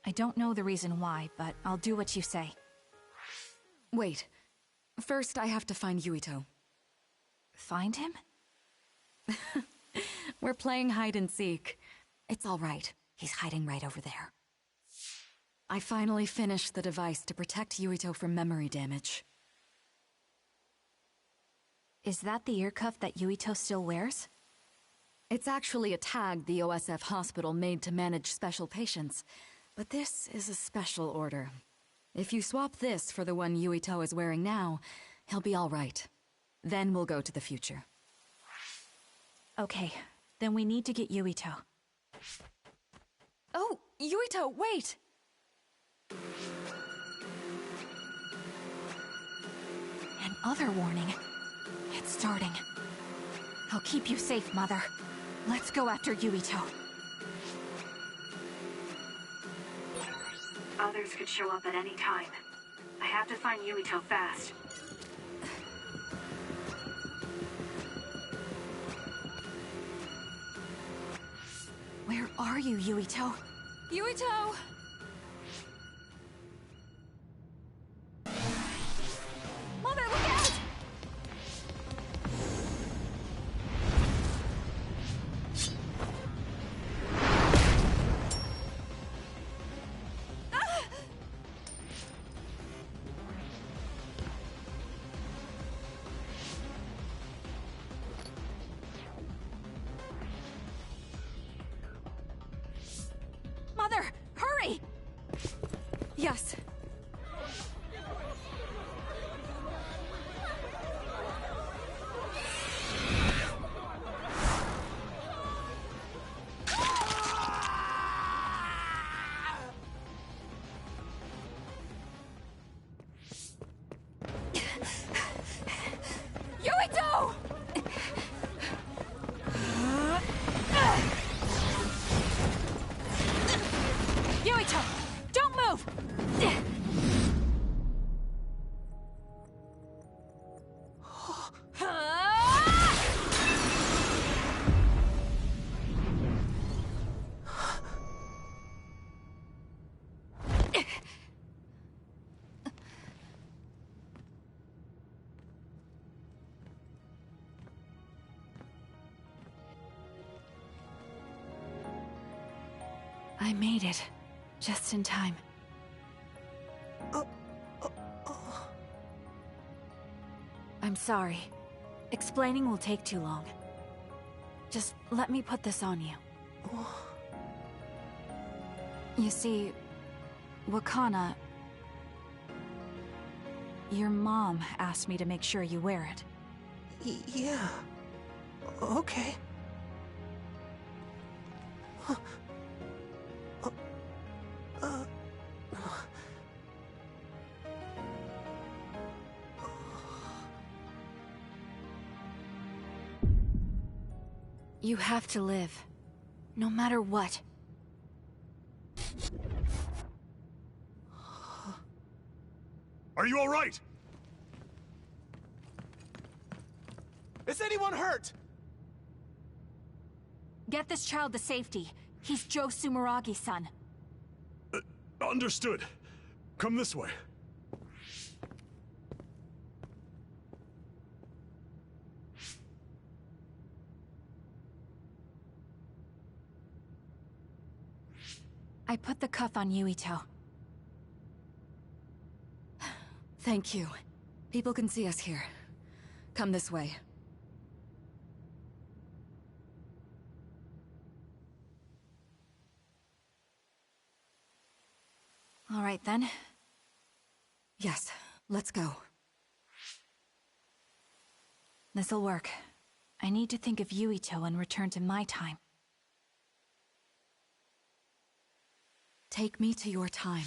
I don't know the reason why, but I'll do what you say. Wait. First, I have to find Yuito. Find him? We're playing hide and seek. It's all right. He's hiding right over there. I finally finished the device to protect Yuito from memory damage. Is that the ear cuff that Yuito still wears? It's actually a tag the OSF hospital made to manage special patients. But this is a special order. If you swap this for the one Yuito is wearing now, he'll be all right. Then we'll go to the future. Okay, then we need to get Yuito. Oh, Yuito, wait! Another warning. It's starting. I'll keep you safe, Mother. Let's go after Yuito. Others could show up at any time. I have to find Yuito fast. Where are you, Yuito? Yuito! Mother, look out! Mother, hurry! Yes. Yuito! Yuito, don't move! I made it. Just in time. I'm sorry. Explaining will take too long. Just let me put this on you. You see, Wakana... Your mom asked me to make sure you wear it. Yeah. Okay. You have to live. No matter what. Are you all right? Is anyone hurt? Get this child to safety. He's Joe Sumeragi's son. Understood. Come this way. I put the cuff on Yuito. Thank you. People can see us here. Come this way. All right, then. Yes, let's go. This'll work. I need to think of Yuito and return to my time. Take me to your time.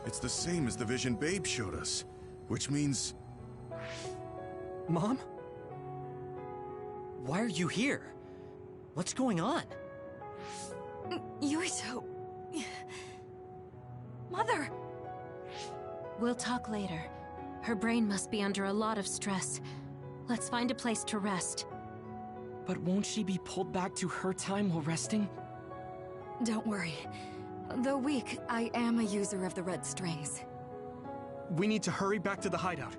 It's the same as the vision Babe showed us, which means... Mom? Why are you here? What's going on? Yuito... Mother! We'll talk later. Her brain must be under a lot of stress. Let's find a place to rest. But won't she be pulled back to her time while resting? Don't worry. Though weak, I am a user of the red strings. We need to hurry back to the hideout.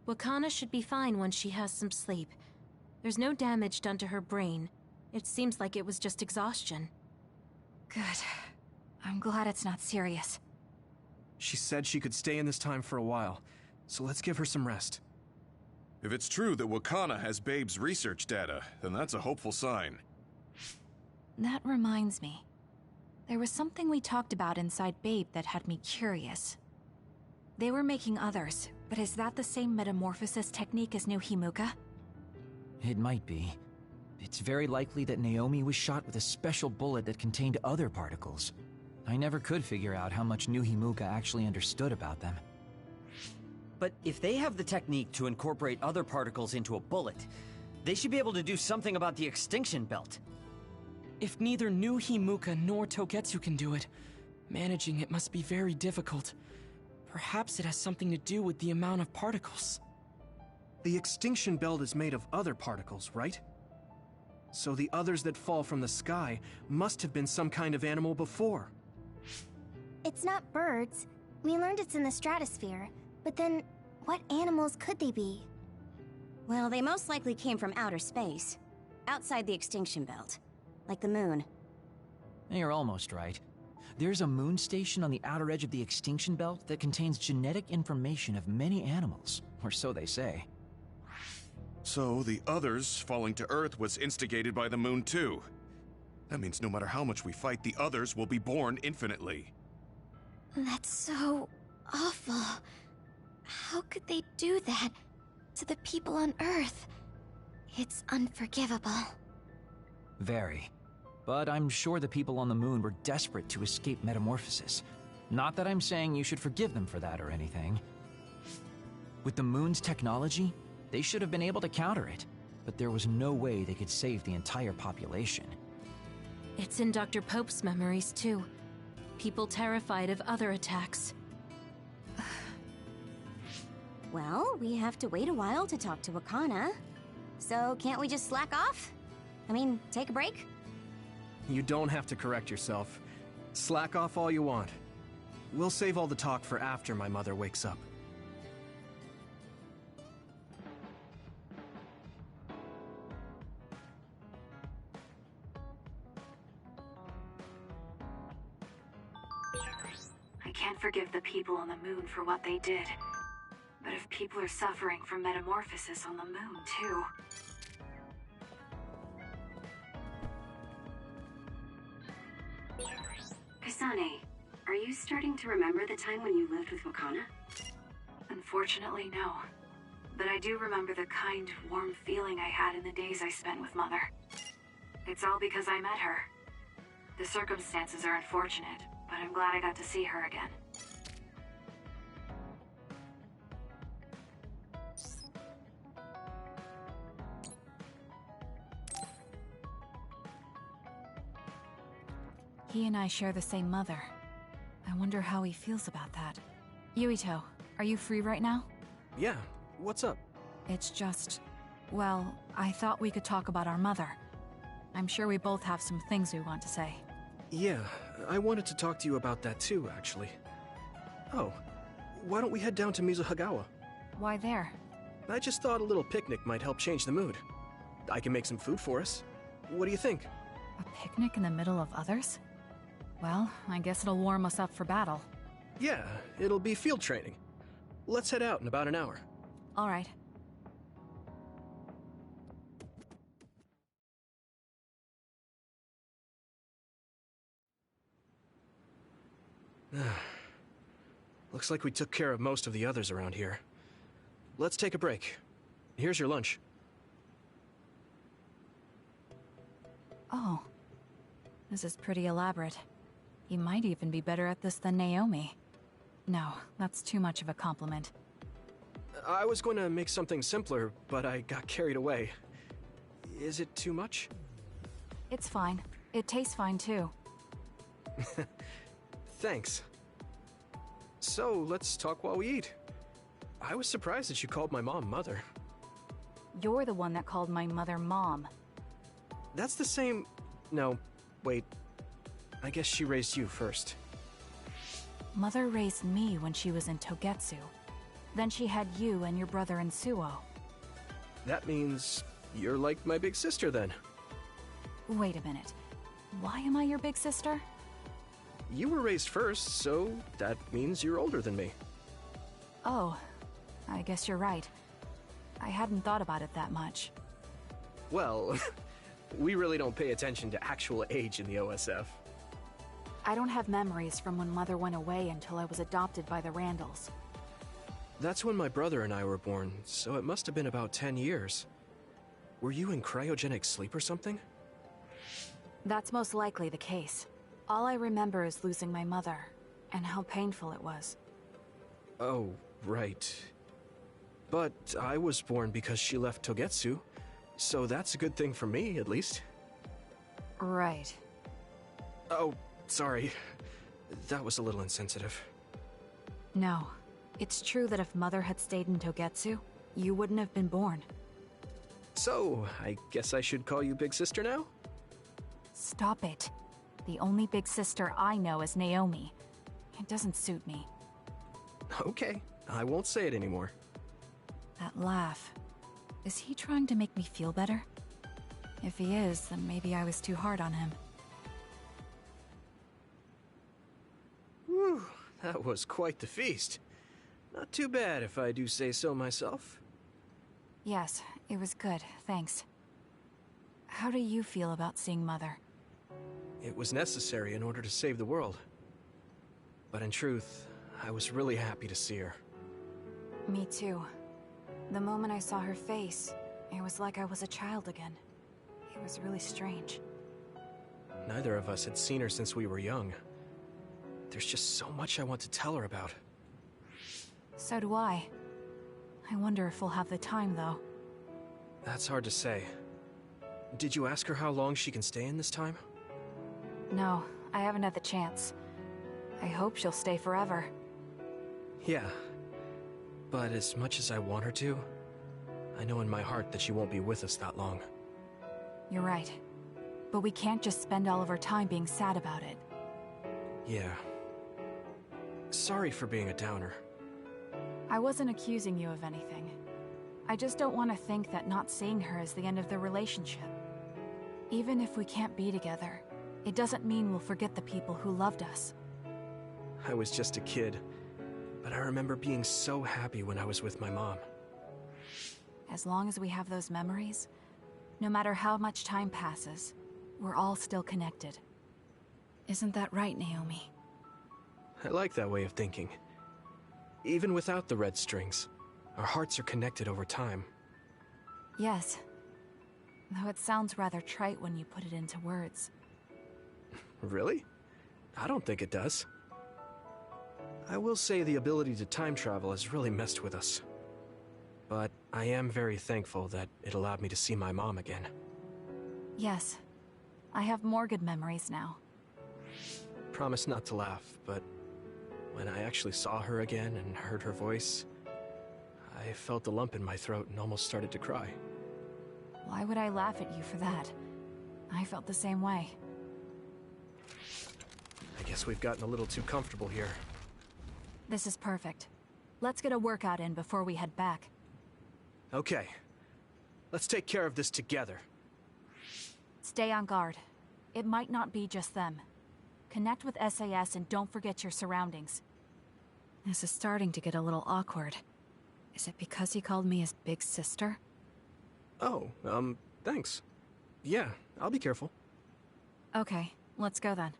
Wakana should be fine once she has some sleep. There's no damage done to her brain. It seems like it was just exhaustion. Good. I'm glad it's not serious. She said she could stay in this time for a while, so let's give her some rest. If it's true that Wakana has Babe's research data, then that's a hopeful sign. That reminds me. There was something we talked about inside Babe that had me curious. They were making others, but is that the same metamorphosis technique as New Himuka? It might be. It's very likely that Naomi was shot with a special bullet that contained other particles. I never could figure out how much New Himuka actually understood about them. But if they have the technique to incorporate other particles into a bullet, they should be able to do something about the extinction belt. If neither New Himuka nor Togetsu can do it, managing it must be very difficult. Perhaps it has something to do with the amount of particles. The extinction belt is made of other particles, right? So the others that fall from the sky must have been some kind of animal before. It's not birds. We learned it's in the stratosphere. But then, what animals could they be? Well, they most likely came from outer space. Outside the extinction belt. Like the moon. You're almost right. There's a moon station on the outer edge of the extinction belt that contains genetic information of many animals, or so they say. So the others falling to Earth was instigated by the moon too. That means no matter how much we fight, the others will be born infinitely. That's so awful. How could they do that to the people on Earth? It's unforgivable. Very. But I'm sure the people on the moon were desperate to escape metamorphosis. Not that I'm saying you should forgive them for that or anything. With the moon's technology, they should have been able to counter it, but there was no way they could save the entire population. It's in Dr. Pope's memories, too. People terrified of other attacks. Well, we have to wait a while to talk to Wakana. So can't we just slack off? I mean, take a break? You don't have to correct yourself. Slack off all you want. We'll save all the talk for after my mother wakes up. I can't forgive the people on the moon for what they did. But if people are suffering from metamorphosis on the moon, too... Kasane, are you starting to remember the time when you lived with Wakana? Unfortunately, no. But I do remember the kind, warm feeling I had in the days I spent with Mother. It's all because I met her. The circumstances are unfortunate, but I'm glad I got to see her again. He and I share the same mother. I wonder how he feels about that. Yuito, are you free right now? Yeah, what's up? It's just... well, I thought we could talk about our mother. I'm sure we both have some things we want to say. Yeah, I wanted to talk to you about that too, actually. Oh, why don't we head down to Mizuhagawa? Why there? I just thought a little picnic might help change the mood. I can make some food for us. What do you think? A picnic in the middle of others? Well, I guess it'll warm us up for battle. Yeah, it'll be field training. Let's head out in about an hour. All right. Looks like we took care of most of the others around here. Let's take a break. Here's your lunch. Oh. This is pretty elaborate. He might even be better at this than Naomi. No, that's too much of a compliment. I was going to make something simpler, but I got carried away. Is it too much? It's fine. It tastes fine too. Thanks. So, let's talk while we eat. I was surprised that you called my mom Mother. You're the one that called my mother Mom. That's the same... No, wait. I guess she raised you first. Mother raised me when she was in Togetsu. Then she had you and your brother in Suo. That means you're like my big sister then. Wait a minute. Why am I your big sister? You were raised first, so that means you're older than me. Oh, I guess you're right. I hadn't thought about it that much. Well, we really don't pay attention to actual age in the OSF. I don't have memories from when Mother went away until I was adopted by the Randalls. That's when my brother and I were born, so it must have been about 10 years. Were you in cryogenic sleep or something? That's most likely the case. All I remember is losing my mother, and how painful it was. Oh, right. But I was born because she left Togetsu, so that's a good thing for me, at least. Right. Oh, sorry. That was a little insensitive. No. It's true that if Mother had stayed in Togetsu, you wouldn't have been born. So, I guess I should call you Big Sister now? Stop it. The only big sister I know is Naomi. It doesn't suit me. Okay, I won't say it anymore. That laugh. Is he trying to make me feel better? If he is, then maybe I was too hard on him. Whew, that was quite the feast. Not too bad if I do say so myself. Yes, it was good, thanks. How do you feel about seeing Mother? It was necessary in order to save the world. But in truth, I was really happy to see her. Me too. The moment I saw her face, it was like I was a child again. It was really strange. Neither of us had seen her since we were young. There's just so much I want to tell her about. So do I. I wonder if we'll have the time, though. That's hard to say. Did you ask her how long she can stay in this time? No, I haven't had the chance. I hope she'll stay forever. Yeah. But as much as I want her to, I know in my heart that she won't be with us that long. You're right. But we can't just spend all of our time being sad about it. Yeah. Sorry for being a downer. I wasn't accusing you of anything. I just don't want to think that not seeing her is the end of the relationship. Even if we can't be together, it doesn't mean we'll forget the people who loved us. I was just a kid, but I remember being so happy when I was with my mom. As long as we have those memories, no matter how much time passes, we're all still connected. Isn't that right, Naomi? I like that way of thinking. Even without the red strings, our hearts are connected over time. Yes. Though it sounds rather trite when you put it into words. Really? I don't think it does. I will say the ability to time travel has really messed with us. But I am very thankful that it allowed me to see my mom again. Yes. I have more good memories now. Promise not to laugh, but when I actually saw her again and heard her voice, I felt a lump in my throat and almost started to cry. Why would I laugh at you for that? I felt the same way. I guess we've gotten a little too comfortable here. This is perfect. Let's get a workout in before we head back. Okay. Let's take care of this together. Stay on guard. It might not be just them. Connect with SAS and don't forget your surroundings. This is starting to get a little awkward. Is it because he called me his big sister? Oh, thanks. Yeah, I'll be careful. Okay, let's go then.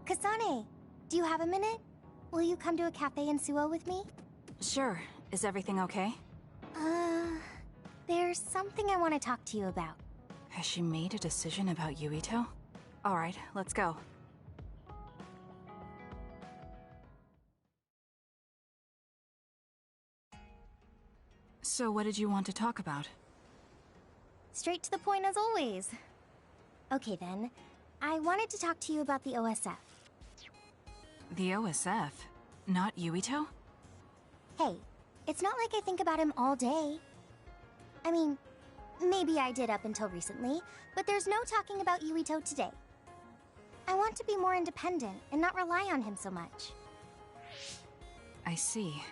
Kasane, do you have a minute? Will you come to a cafe in Suo with me? Sure. Is everything okay? There's something I want to talk to you about. Has she made a decision about Yuito? Alright, let's go. So what did you want to talk about? Straight to the point as always. Okay then, I wanted to talk to you about the OSF. The OSF? Not Yuito? Hey, it's not like I think about him all day. I mean, maybe I did up until recently, but there's no talking about Yuito today. I want to be more independent and not rely on him so much. I see.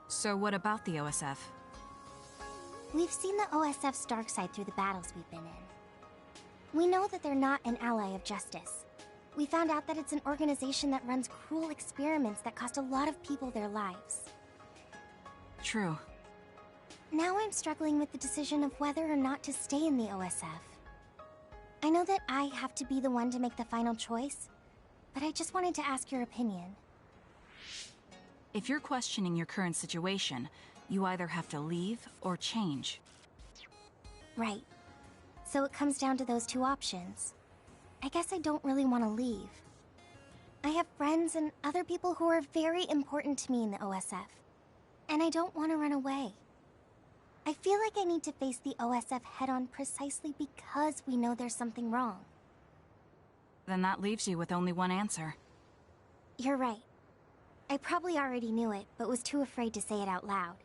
So what about the OSF? We've seen the OSF's dark side through the battles we've been in. We know that they're not an ally of justice. We found out that it's an organization that runs cruel experiments that cost a lot of people their lives. True. Now I'm struggling with the decision of whether or not to stay in the OSF. I know that I have to be the one to make the final choice, but I just wanted to ask your opinion. If you're questioning your current situation, you either have to leave or change. Right. So it comes down to those two options. I guess I don't really want to leave. I have friends and other people who are very important to me in the OSF, and I don't want to run away. I feel like I need to face the OSF head-on precisely because we know there's something wrong. Then that leaves you with only one answer. You're right. I probably already knew it, but was too afraid to say it out loud.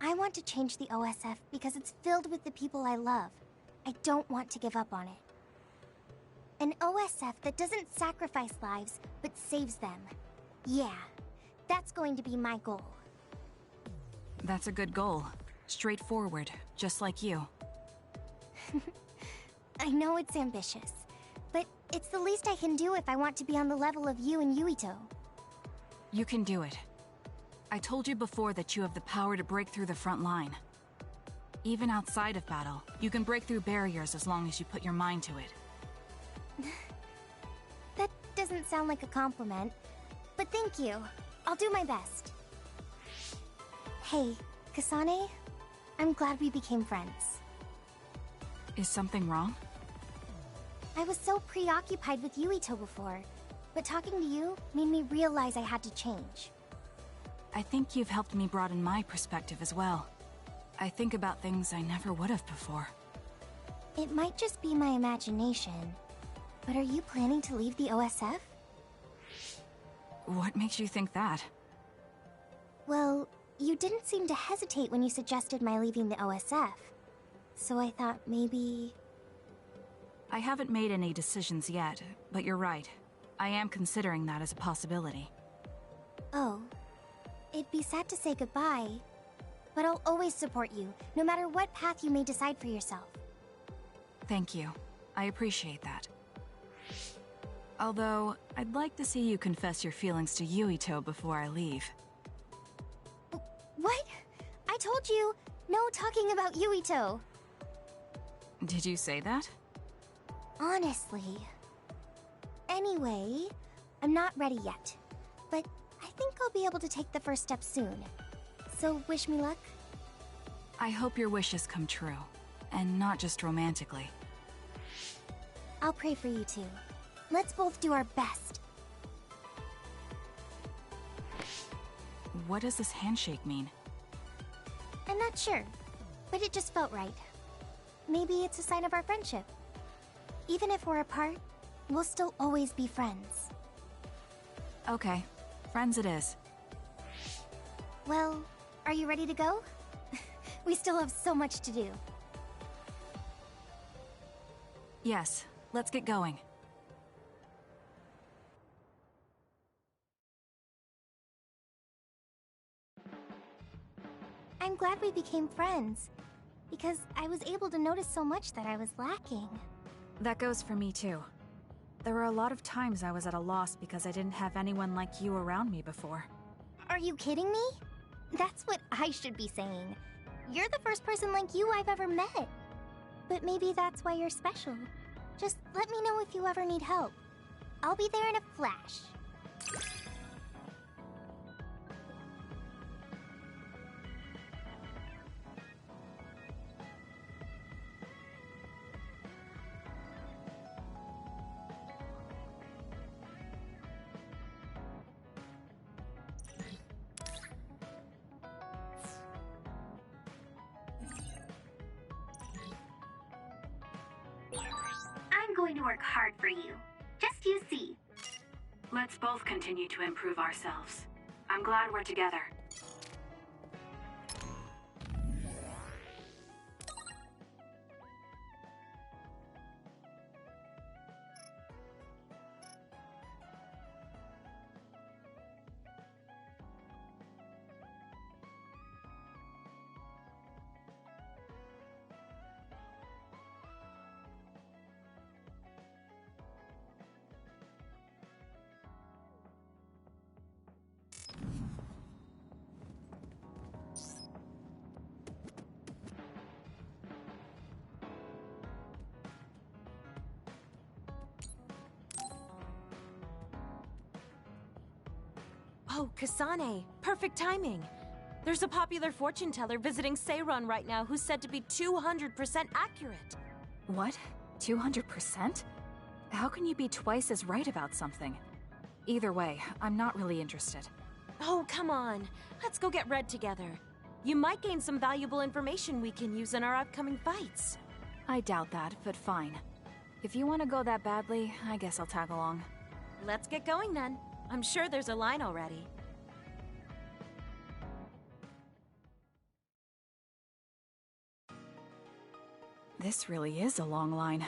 I want to change the OSF because it's filled with the people I love. I don't want to give up on it. An OSF that doesn't sacrifice lives, but saves them. Yeah, that's going to be my goal. That's a good goal. Straightforward, just like you. I know it's ambitious, but it's the least I can do if I want to be on the level of you and Yuito. You can do it. I told you before that you have the power to break through the front line. Even outside of battle, you can break through barriers as long as you put your mind to it. That doesn't sound like a compliment, but thank you. I'll do my best. Hey, Kasane, I'm glad we became friends. Is something wrong? I was so preoccupied with Yuito before, but talking to you made me realize I had to change. I think you've helped me broaden my perspective as well. I think about things I never would have before. It might just be my imagination, but are you planning to leave the OSF? What makes you think that? Well, you didn't seem to hesitate when you suggested my leaving the OSF, so I thought maybe... I haven't made any decisions yet, but you're right. I am considering that as a possibility. Oh. It'd be sad to say goodbye, but I'll always support you, no matter what path you may decide for yourself. Thank you. I appreciate that. Although, I'd like to see you confess your feelings to Yuito before I leave. What? I told you, no talking about Yuito. Did you say that? Honestly. Anyway, I'm not ready yet, but I think I'll be able to take the first step soon. So wish me luck? I hope your wishes come true, and not just romantically. I'll pray for you too. Let's both do our best. What does this handshake mean? I'm not sure, but it just felt right. Maybe it's a sign of our friendship. Even if we're apart, we'll still always be friends. Okay, friends it is. Well, are you ready to go? We still have so much to do. Yes, let's get going. I'm glad we became friends, because I was able to notice so much that I was lacking. That goes for me too. There were a lot of times I was at a loss because I didn't have anyone like you around me before. Are you kidding me? That's what I should be saying. You're the first person like you I've ever met. But maybe that's why you're special. Just let me know if you ever need help. I'll be there in a flash. I'm going to work hard for you. Just you see. Let's both continue to improve ourselves. I'm glad we're together. Oh, Kasane. Perfect timing. There's a popular fortune teller visiting Seiron right now who's said to be 200% accurate. What? 200%? How can you be twice as right about something? Either way, I'm not really interested. Oh, come on. Let's go get Red together. You might gain some valuable information we can use in our upcoming fights. I doubt that, but fine. If you want to go that badly, I guess I'll tag along. Let's get going then. I'm sure there's a line already. This really is a long line.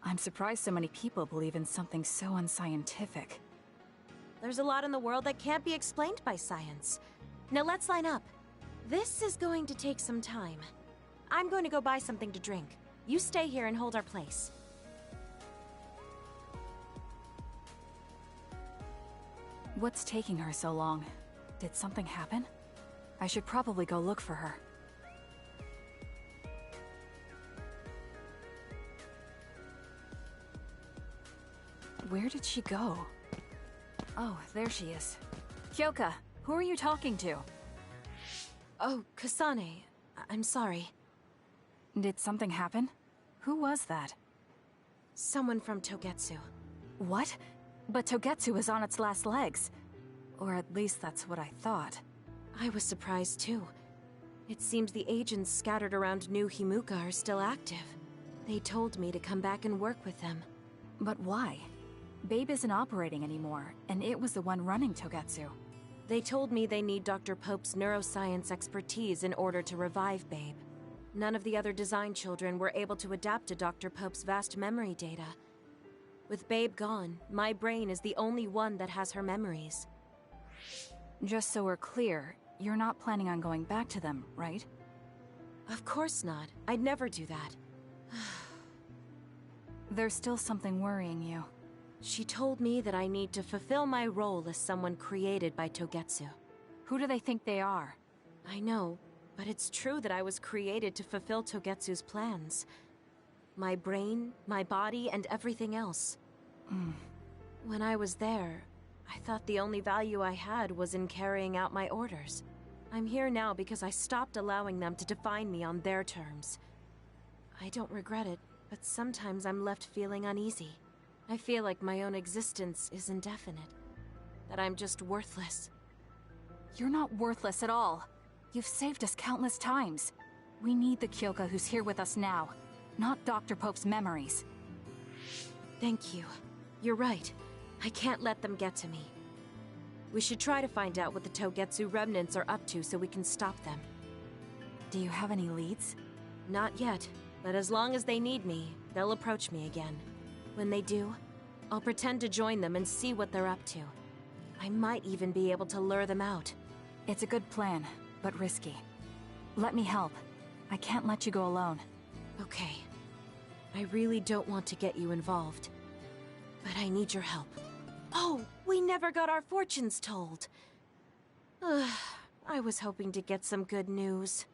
I'm surprised so many people believe in something so unscientific. There's a lot in the world that can't be explained by science. Now let's line up. This is going to take some time. I'm going to go buy something to drink. You stay here and hold our place. What's taking her so long? Did something happen? I should probably go look for her. Where did she go? Oh, there she is. Kyoka, who are you talking to? Oh, Kasane. I'm sorry. Did something happen? Who was that? Someone from Togetsu. What? But Togetsu is on its last legs. Or at least that's what I thought. I was surprised too. It seems the agents scattered around New Himuka are still active. They told me to come back and work with them. But why? Babe isn't operating anymore, and it was the one running Togetsu. They told me they need Dr. Pope's neuroscience expertise in order to revive Babe. None of the other design children were able to adapt to Dr. Pope's vast memory data. With Babe gone, my brain is the only one that has her memories. Just so we're clear, you're not planning on going back to them, right? Of course not. I'd never do that. There's still something worrying you. She told me that I need to fulfill my role as someone created by Togetsu. Who do they think they are? I know, but it's true that I was created to fulfill Togetsu's plans. My brain, my body, and everything else. When I was there, I thought the only value I had was in carrying out my orders. I'm here now because I stopped allowing them to define me on their terms. I don't regret it, but sometimes I'm left feeling uneasy. I feel like my own existence is indefinite. That I'm just worthless. You're not worthless at all. You've saved us countless times. We need the Kyoka who's here with us now, not Dr. Pope's memories. Thank you. You're right. I can't let them get to me. We should try to find out what the Togetsu remnants are up to so we can stop them. Do you have any leads? Not yet, but as long as they need me, they'll approach me again. When they do, I'll pretend to join them and see what they're up to. I might even be able to lure them out. It's a good plan, but risky. Let me help. I can't let you go alone. Okay. I really don't want to get you involved. But I need your help. Oh, we never got our fortunes told. I was hoping to get some good news.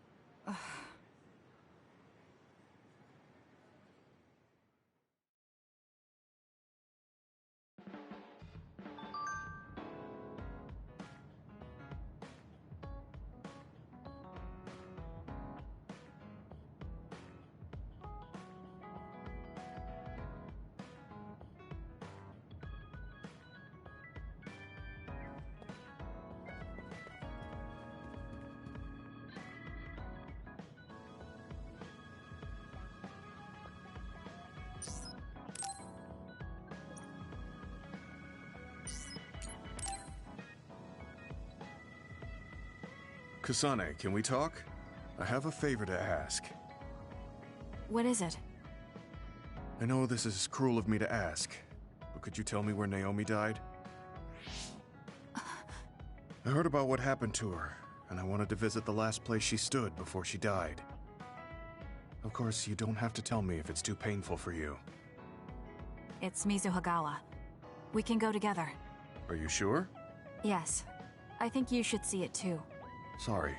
Kasane, can we talk? I have a favor to ask. What is it? I know this is cruel of me to ask, but could you tell me where Naomi died? I heard about what happened to her, and I wanted to visit the last place she stood before she died. Of course, you don't have to tell me if it's too painful for you. It's Mizuhagawa. We can go together. Are you sure? Yes. I think you should see it too. Sorry,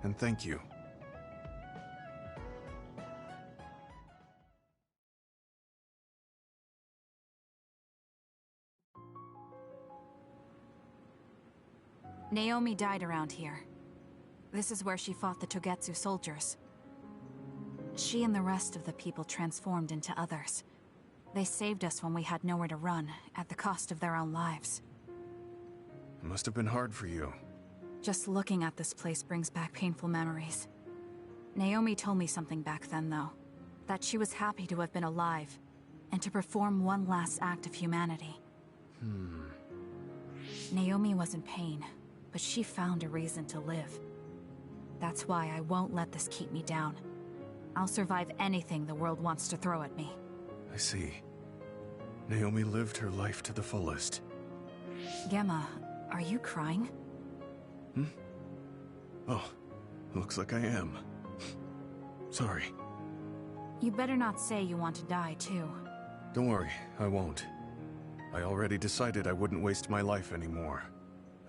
and thank you. Naomi died around here. This is where she fought the Togetsu soldiers. She and the rest of the people transformed into others. They saved us when we had nowhere to run, at the cost of their own lives. It must have been hard for you. Just looking at this place brings back painful memories. Naomi told me something back then, though. That she was happy to have been alive, and to perform one last act of humanity. Naomi was in pain, but she found a reason to live. That's why I won't let this keep me down. I'll survive anything the world wants to throw at me. I see. Naomi lived her life to the fullest. Gemma, are you crying? Oh, looks like I am. Sorry. You better not say you want to die, too. Don't worry, I won't. I already decided I wouldn't waste my life anymore.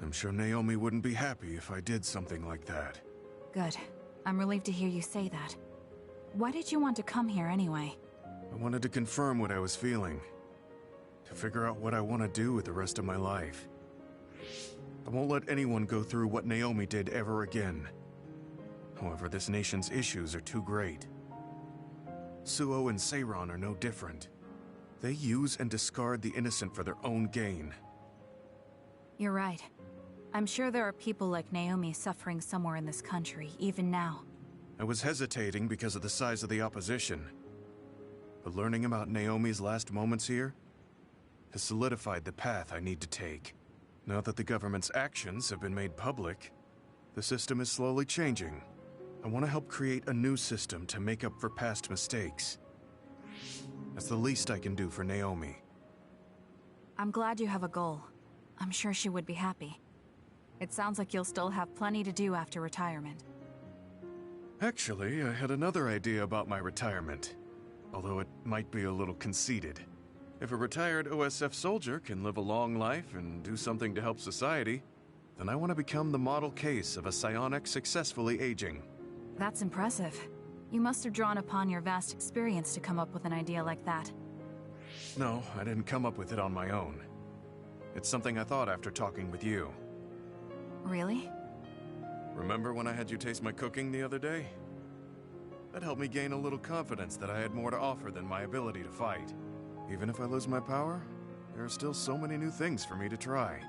I'm sure Naomi wouldn't be happy if I did something like that. Good. I'm relieved to hear you say that. Why did you want to come here anyway? I wanted to confirm what I was feeling. To figure out what I want to do with the rest of my life. I won't let anyone go through what Naomi did ever again. However, this nation's issues are too great. Suo and Seiron are no different. They use and discard the innocent for their own gain. You're right. I'm sure there are people like Naomi suffering somewhere in this country, even now. I was hesitating because of the size of the opposition. But learning about Naomi's last moments here has solidified the path I need to take. Now that the government's actions have been made public, the system is slowly changing. I want to help create a new system to make up for past mistakes. That's the least I can do for Naomi. I'm glad you have a goal. I'm sure she would be happy. It sounds like you'll still have plenty to do after retirement. Actually, I had another idea about my retirement. Although it might be a little conceited. If a retired OSF soldier can live a long life and do something to help society, then I want to become the model case of a psionic successfully aging. That's impressive. You must have drawn upon your vast experience to come up with an idea like that. No, I didn't come up with it on my own. It's something I thought after talking with you. Really? Remember when I had you taste my cooking the other day? That helped me gain a little confidence that I had more to offer than my ability to fight. Even if I lose my power, there are still so many new things for me to try.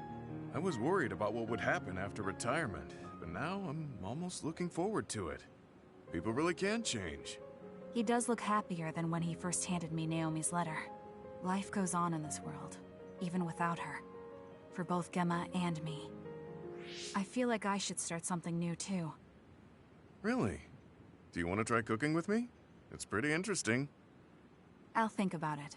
I was worried about what would happen after retirement, but now I'm almost looking forward to it. People really can change. He does look happier than when he first handed me Naomi's letter. Life goes on in this world, even without her. For both Gemma and me. I feel like I should start something new too. Really? Do you want to try cooking with me? It's pretty interesting. I'll think about it.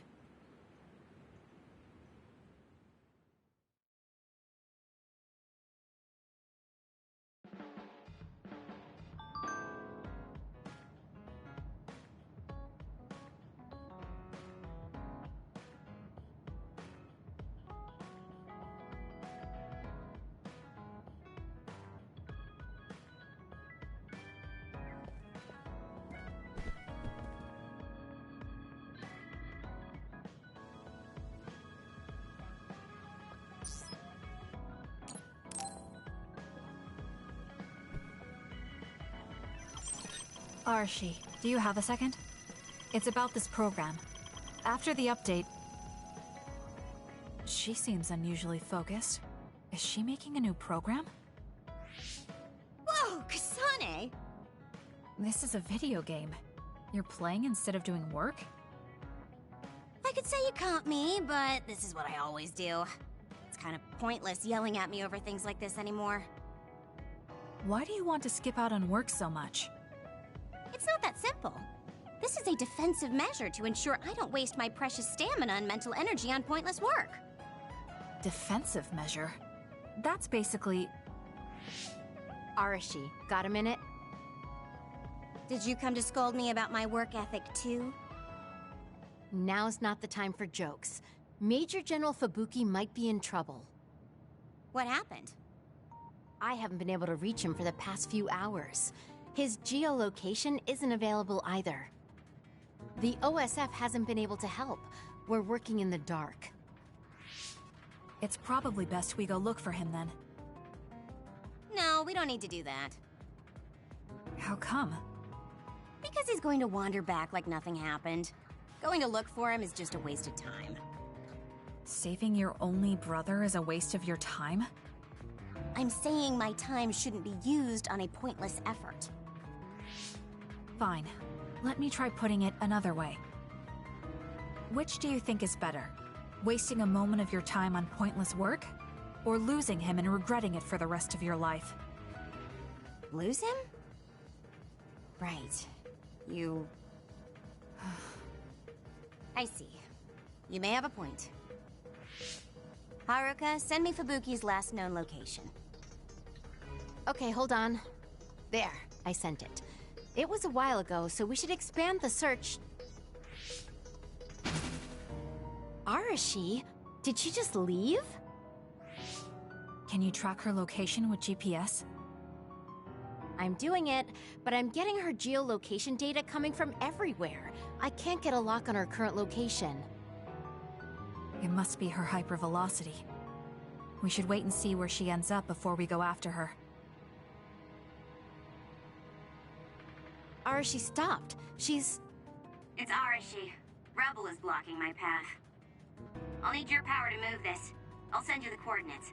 Arshi, do you have a second? It's about this program. After the update... She seems unusually focused. Is she making a new program? Whoa, Kasane! This is a video game. You're playing instead of doing work? I could say you caught me, but this is what I always do. It's kind of pointless yelling at me over things like this anymore. Why do you want to skip out on work so much? It's not that simple. This is a defensive measure to ensure I don't waste my precious stamina and mental energy on pointless work. Defensive measure? That's basically... Arashi, got a minute? Did you come to scold me about my work ethic too? Now's not the time for jokes. Major General Fubuki might be in trouble. What happened? I haven't been able to reach him for the past few hours. His geolocation isn't available either. The OSF hasn't been able to help. We're working in the dark. It's probably best we go look for him then. No, we don't need to do that. How come? Because he's going to wander back like nothing happened. Going to look for him is just a waste of time. Saving your only brother is a waste of your time? I'm saying my time shouldn't be used on a pointless effort. Fine. Let me try putting it another way. Which do you think is better? Wasting a moment of your time on pointless work? Or losing him and regretting it for the rest of your life? Lose him? Right. You... I see. You may have a point. Haruka, send me Fubuki's last known location. Okay, hold on. There, I sent it. It was a while ago, so we should expand the search. Arashi? Did she just leave? Can you track her location with GPS? I'm doing it, but I'm getting her geolocation data coming from everywhere. I can't get a lock on her current location. It must be her hypervelocity. We should wait and see where she ends up before we go after her. Arashi stopped. She's... It's Arashi. Rebel is blocking my path. I'll need your power to move this. I'll send you the coordinates.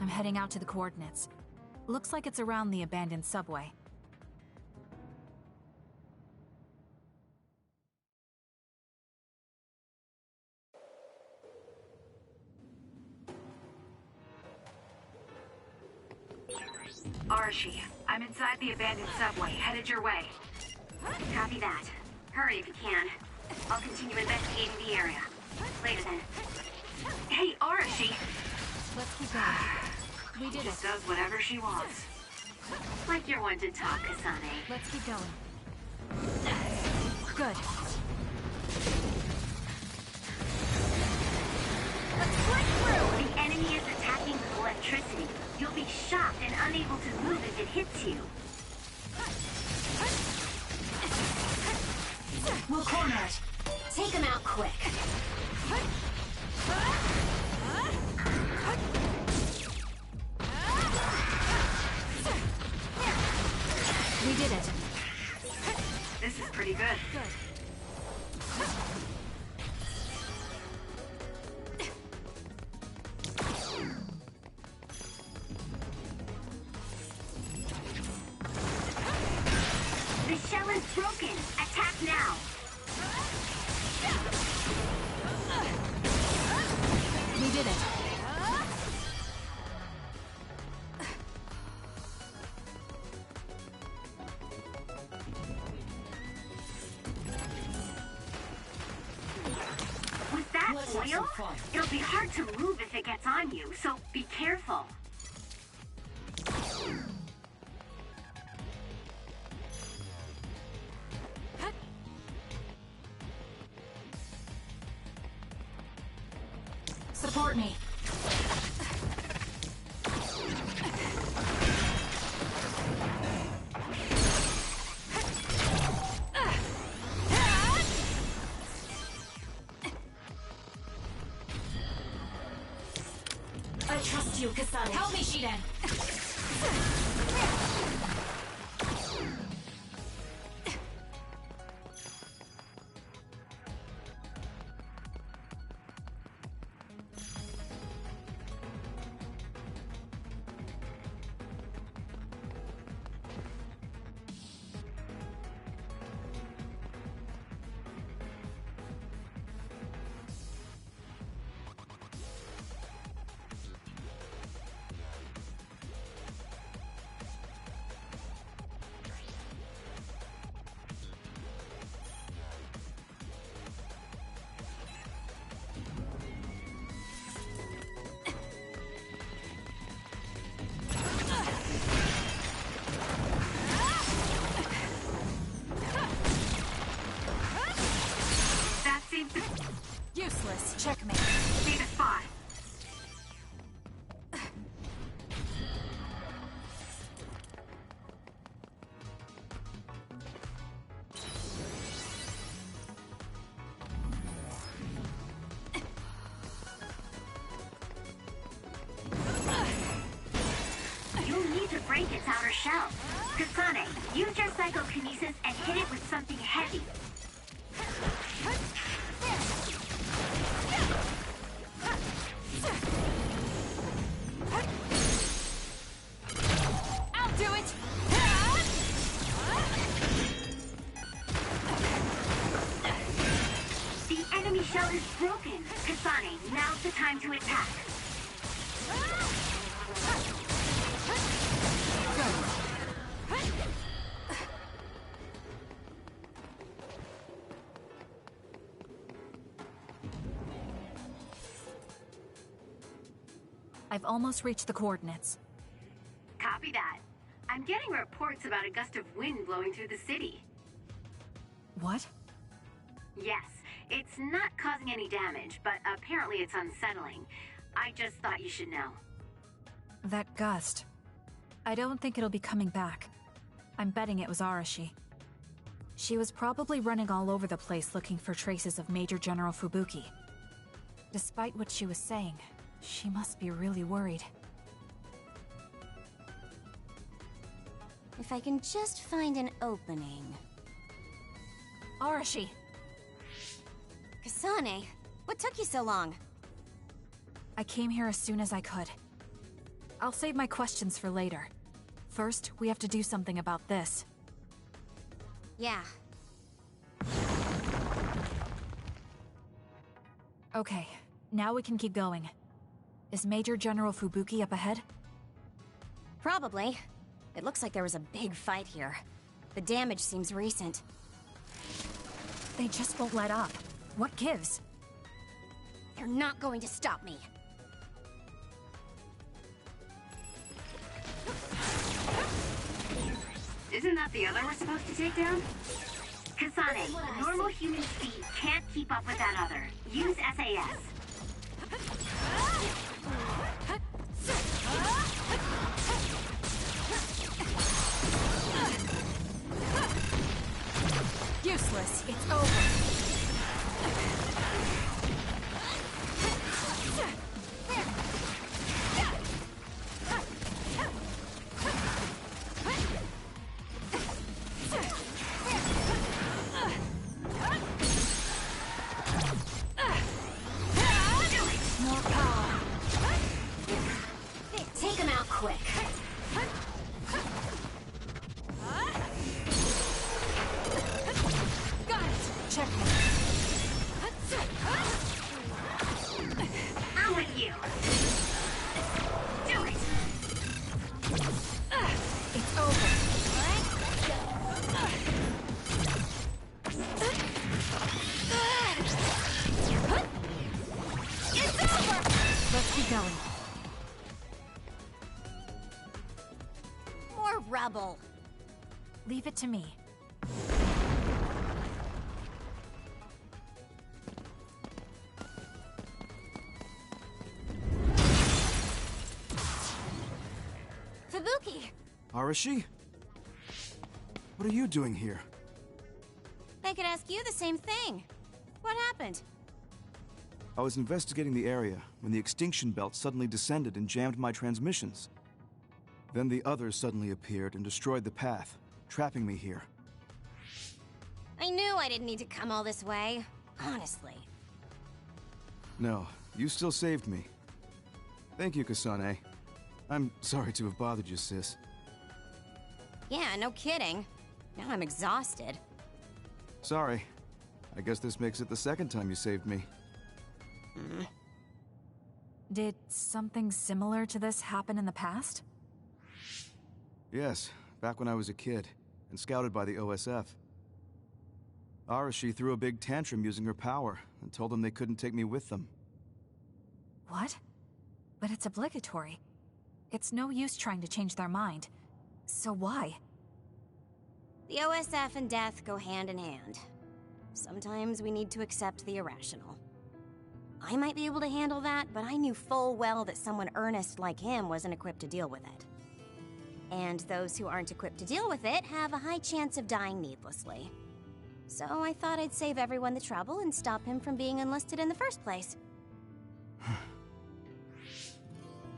I'm heading out to the coordinates. Looks like it's around the abandoned subway. Arashi, I'm inside the abandoned subway, headed your way. Copy that. Hurry if you can. I'll continue investigating the area. Later then. Hey, Arashi! Let's keep going. We did Just does whatever she wants. Like you're one to talk, Kasane. Let's keep going. Good. Let's break through! The enemy is attacking with electricity. You'll be shocked and unable to move if it hits you. We'll corner it. Take him out quick. We did it. This is pretty good. The shell is broken. Attack now. We did it. With that oil, it'll be hard to move if it gets on you, so be careful. Support me. I trust you, Kasane. Help me, Shiden. Checkmate. See the spot. You'll need to break its outer shell. Kasane, use your psychokinesis and hit it with something heavy. I'll do it! The enemy shell is broken. Kasane, now's the time to attack. I've almost reached the coordinates. Copy that. I'm getting reports about a gust of wind blowing through the city. What? Yes, it's not causing any damage, but apparently it's unsettling. I just thought you should know. That gust. I don't think it'll be coming back. I'm betting it was Arashi. She was probably running all over the place looking for traces of Major General Fubuki. Despite what she was saying, she must be really worried. If I can just find an opening. Arashi! Kasane, what took you so long? I came here as soon as I could. I'll save my questions for later. First, we have to do something about this. Yeah. Okay, now we can keep going. Is Major General Fubuki up ahead? Probably. It looks like there was a big fight here. The damage seems recent. They just won't let up. What gives? They're not going to stop me. Isn't that the other we're supposed to take down? Kasane, normal human speed can't keep up with that other. Use SAS. Useless. It's over. More power. Take him out quick. Got it. Check me. I'm with you. Do it. It's over. It's over. Let's keep going. More rubble. Leave it to me. Fubuki! Arashi? What are you doing here? I could ask you the same thing. What happened? I was investigating the area when the extinction belt suddenly descended and jammed my transmissions. Then the others suddenly appeared and destroyed the path, trapping me here. I knew I didn't need to come all this way. Honestly. No, you still saved me. Thank you, Kasane. I'm sorry to have bothered you, sis. Yeah, no kidding. Now I'm exhausted. Sorry. I guess this makes it the second time you saved me. Did something similar to this happen in the past? Yes, back when I was a kid, and scouted by the OSF. Arashi threw a big tantrum using her power, and told them they couldn't take me with them. What? But it's obligatory. It's no use trying to change their mind. So why? The OSF and death go hand in hand. Sometimes we need to accept the irrational. I might be able to handle that, but I knew full well that someone earnest like him wasn't equipped to deal with it. And those who aren't equipped to deal with it have a high chance of dying needlessly. So I thought I'd save everyone the trouble and stop him from being enlisted in the first place.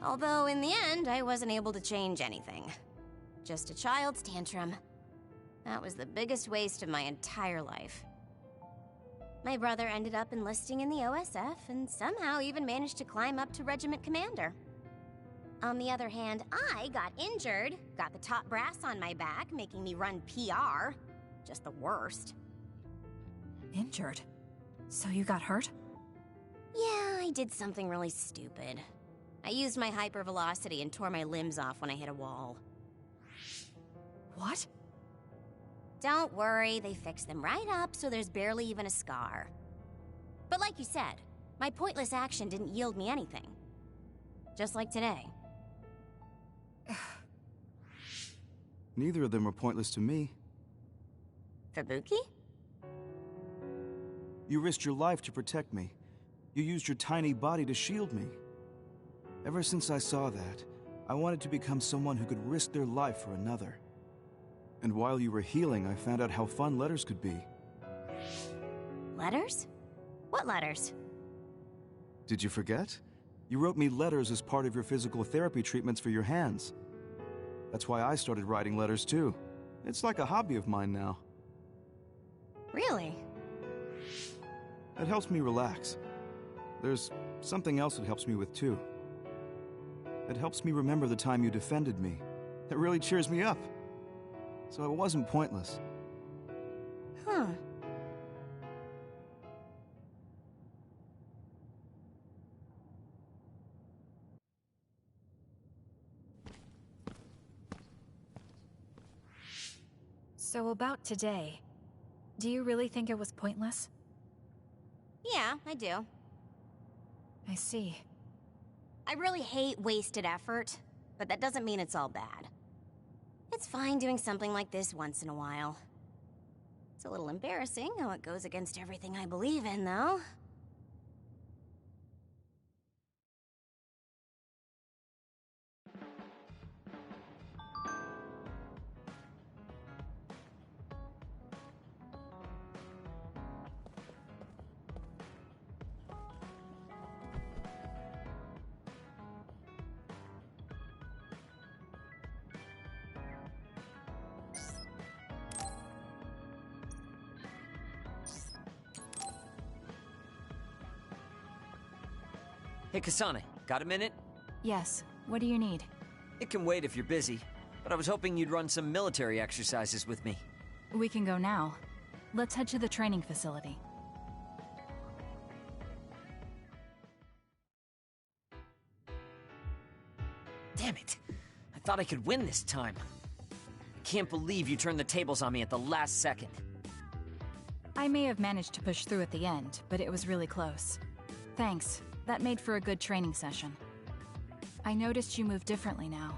Although in the end, I wasn't able to change anything. Just a child's tantrum. That was the biggest waste of my entire life. My brother ended up enlisting in the OSF and somehow even managed to climb up to regiment commander. On the other hand, I got injured, got the top brass on my back, making me run PR. Just the worst. Injured? So you got hurt? Yeah, I did something really stupid. I used my hypervelocity and tore my limbs off when I hit a wall. What? Don't worry, they fixed them right up so there's barely even a scar. But like you said, my pointless action didn't yield me anything. Just like today. Neither of them were pointless to me. Fubuki? You risked your life to protect me. You used your tiny body to shield me. Ever since I saw that, I wanted to become someone who could risk their life for another. And while you were healing, I found out how fun letters could be. Letters? What letters? Did you forget? You wrote me letters as part of your physical therapy treatments for your hands. That's why I started writing letters too. It's like a hobby of mine now. Really? It helps me relax. There's something else it helps me with too. It helps me remember the time you defended me. It really cheers me up. So it wasn't pointless. Huh. So about today, do you really think it was pointless? Yeah, I do. I see. I really hate wasted effort, but that doesn't mean it's all bad. It's fine doing something like this once in a while. It's a little embarrassing how it goes against everything I believe in, though. Hey, Kasane, got a minute? Yes. What do you need? It can wait if you're busy, but I was hoping you'd run some military exercises with me. We can go now. Let's head to the training facility. Damn it! I thought I could win this time. I can't believe you turned the tables on me at the last second. I may have managed to push through at the end, but it was really close. Thanks. That made for a good training session. I noticed you move differently now.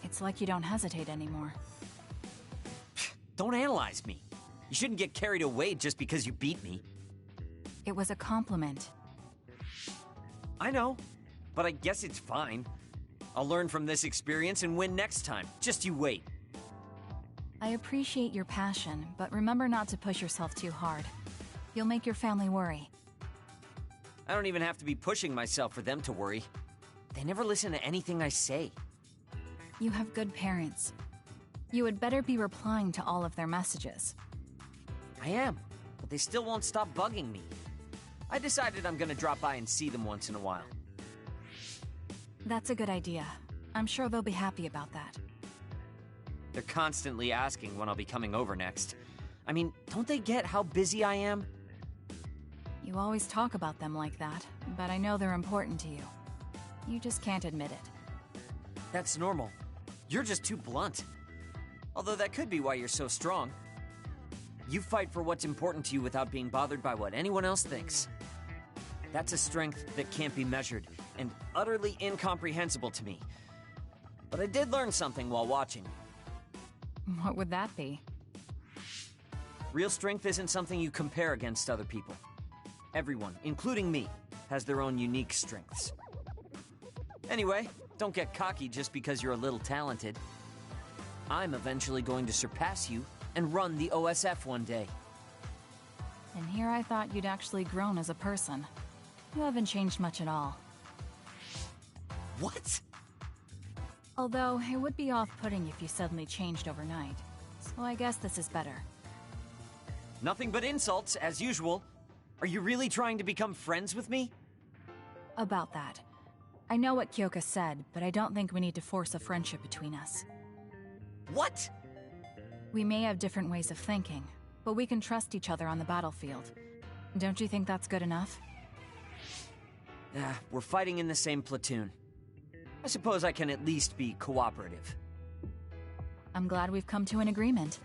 It's like you don't hesitate anymore. Don't analyze me. You shouldn't get carried away just because you beat me. It was a compliment. I know, but I guess it's fine. I'll learn from this experience and win next time. Just you wait. I appreciate your passion, but remember not to push yourself too hard. You'll make your family worry. I don't even have to be pushing myself for them to worry. They never listen to anything I say. You have good parents. You had better be replying to all of their messages. I am, but they still won't stop bugging me. I decided I'm gonna drop by and see them once in a while. That's a good idea. I'm sure they'll be happy about that. They're constantly asking when I'll be coming over next. I mean, don't they get how busy I am? You always talk about them like that, but I know they're important to you. You just can't admit it. That's normal. You're just too blunt. Although that could be why you're so strong. You fight for what's important to you without being bothered by what anyone else thinks. That's a strength that can't be measured, and utterly incomprehensible to me. But I did learn something while watching. What would that be? Real strength isn't something you compare against other people. Everyone, including me, has their own unique strengths. Anyway, don't get cocky just because you're a little talented. I'm eventually going to surpass you and run the OSF one day. And here I thought you'd actually grown as a person. You haven't changed much at all. What? Although, it would be off-putting if you suddenly changed overnight. So I guess this is better. Nothing but insults, as usual. Are you really trying to become friends with me? About that. I know what Kyoka said, but I don't think we need to force a friendship between us. What? We may have different ways of thinking, but we can trust each other on the battlefield. Don't you think that's good enough? We're fighting in the same platoon. I suppose I can at least be cooperative. I'm glad we've come to an agreement.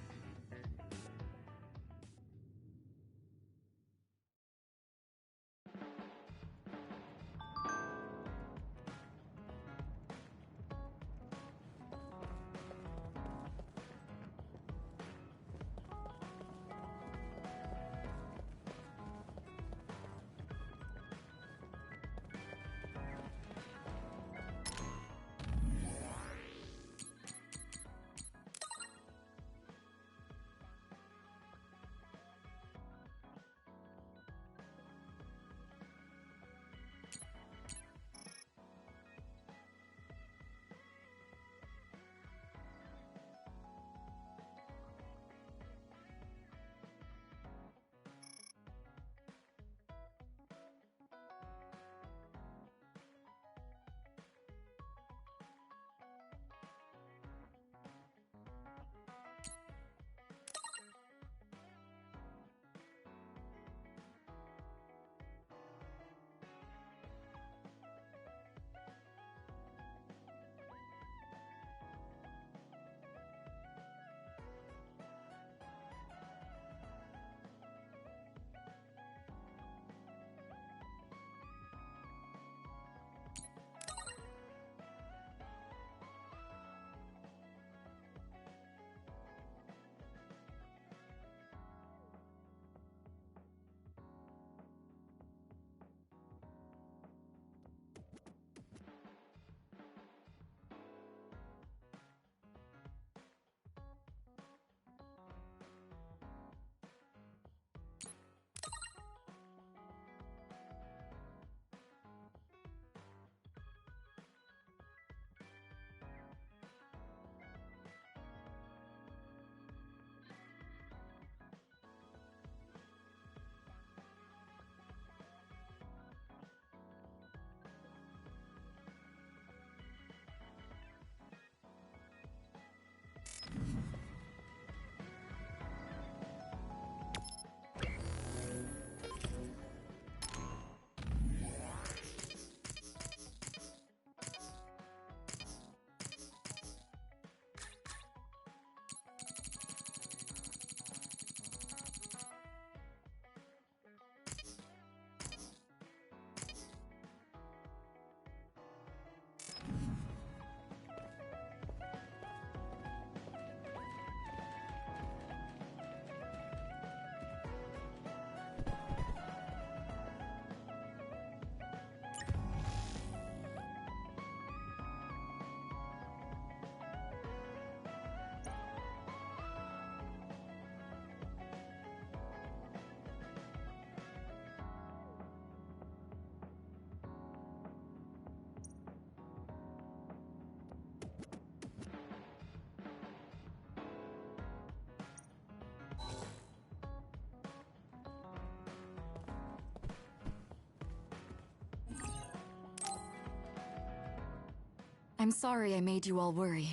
I'm sorry I made you all worry.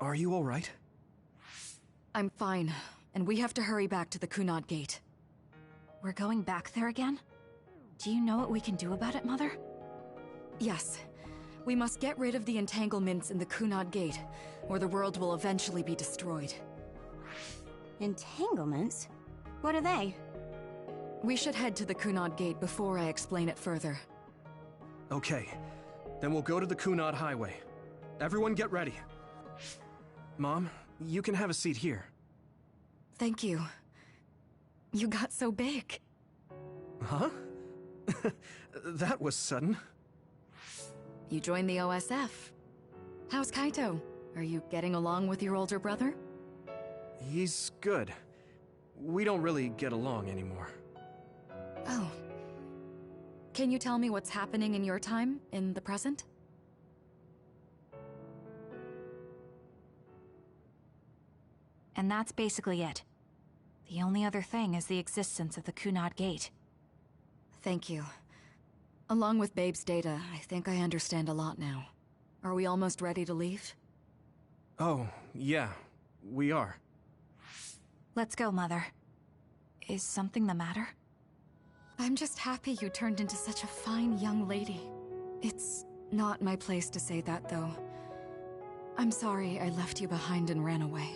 Are you all right? I'm fine, and we have to hurry back to the Kunad Gate. We're going back there again? Do you know what we can do about it, Mother? Yes. We must get rid of the entanglements in the Kunad Gate, or the world will eventually be destroyed. Entanglements? What are they? We should head to the Kunad Gate before I explain it further. Okay. Then we'll go to the Kunad Highway. Everyone get ready. Mom, you can have a seat here. Thank you. You got so big. Huh? That was sudden. You joined the OSF. How's Kaito? Are you getting along with your older brother? He's good. We don't really get along anymore. Oh. Can you tell me what's happening in your time, in the present? And that's basically it. The only other thing is the existence of the Kunad Gate. Thank you. Along with Babe's data, I think I understand a lot now. Are we almost ready to leave? Oh, yeah, we are. Let's go, Mother. Is something the matter? I'm just happy you turned into such a fine young lady. It's not my place to say that, though. I'm sorry I left you behind and ran away.